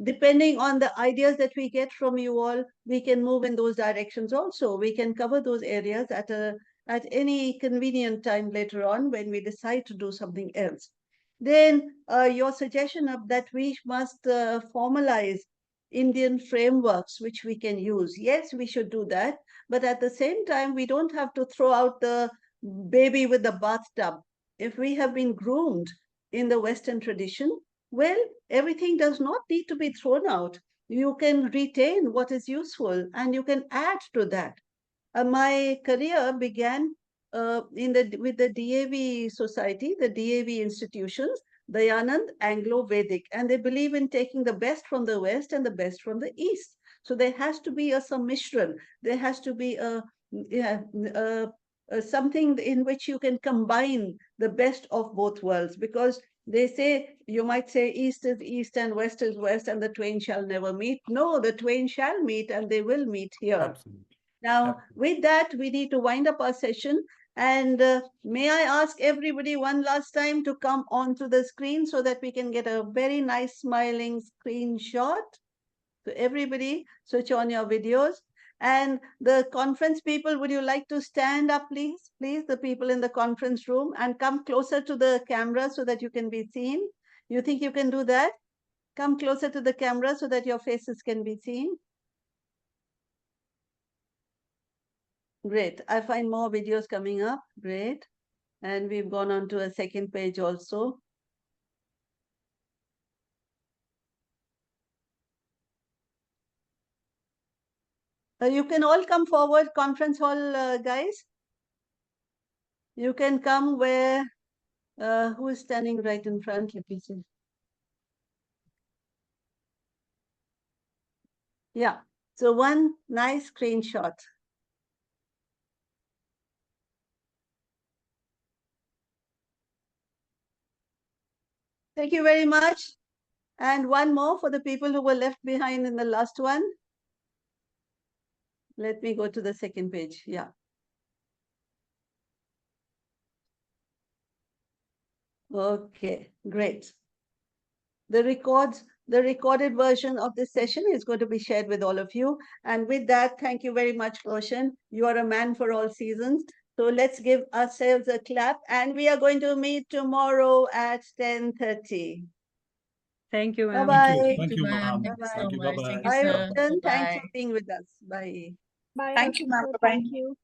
depending on the ideas that we get from you all, we can move in those directions also. We can cover those areas at any convenient time later on when we decide to do something else. Then your suggestion of that we must formalize Indian frameworks which we can use. Yes, we should do that. But at the same time, we don't have to throw out the baby with the bathtub. If we have been groomed in the Western tradition, well, everything does not need to be thrown out. You can retain what is useful and you can add to that. My career began with the DAV Society, the DAV institutions, Dayanand Anglo-Vedic, and they believe in taking the best from the West and the best from the East. So there has to be a summishran. There has to be something in which you can combine the best of both worlds, because they say, you might say East is East and West is West and the twain shall never meet. No, the twain shall meet and they will meet here. Absolutely. Now, with that, we need to wind up our session. And may I ask everybody one last time to come onto the screen so that we can get a very nice smiling screenshot. So everybody, switch on your videos. And the conference people, would you like to stand up, please? Please, the people in the conference room, and come closer to the camera so that you can be seen. You think you can do that? Come closer to the camera so that your faces can be seen. Great. I find more videos coming up. Great. And we've gone on to a second page also. You can all come forward, conference hall guys. You can come where, who is standing right in front? Let me see. Yeah, so one nice screenshot. Thank you very much. And one more for the people who were left behind in the last one. Let me go to the second page. Yeah. Okay, great. The recorded version of this session is going to be shared with all of you. And with that, thank you very much, Roshan. You are a man for all seasons. So let's give ourselves a clap. And we are going to meet tomorrow at 10:30. Thank you, ma'am. Bye-bye. Thank you, ma'am. Bye-bye. Thank you. Bye-bye. Bye, Roshan. Thanks for being with us. Bye. Thank you, ma'am. Thank you.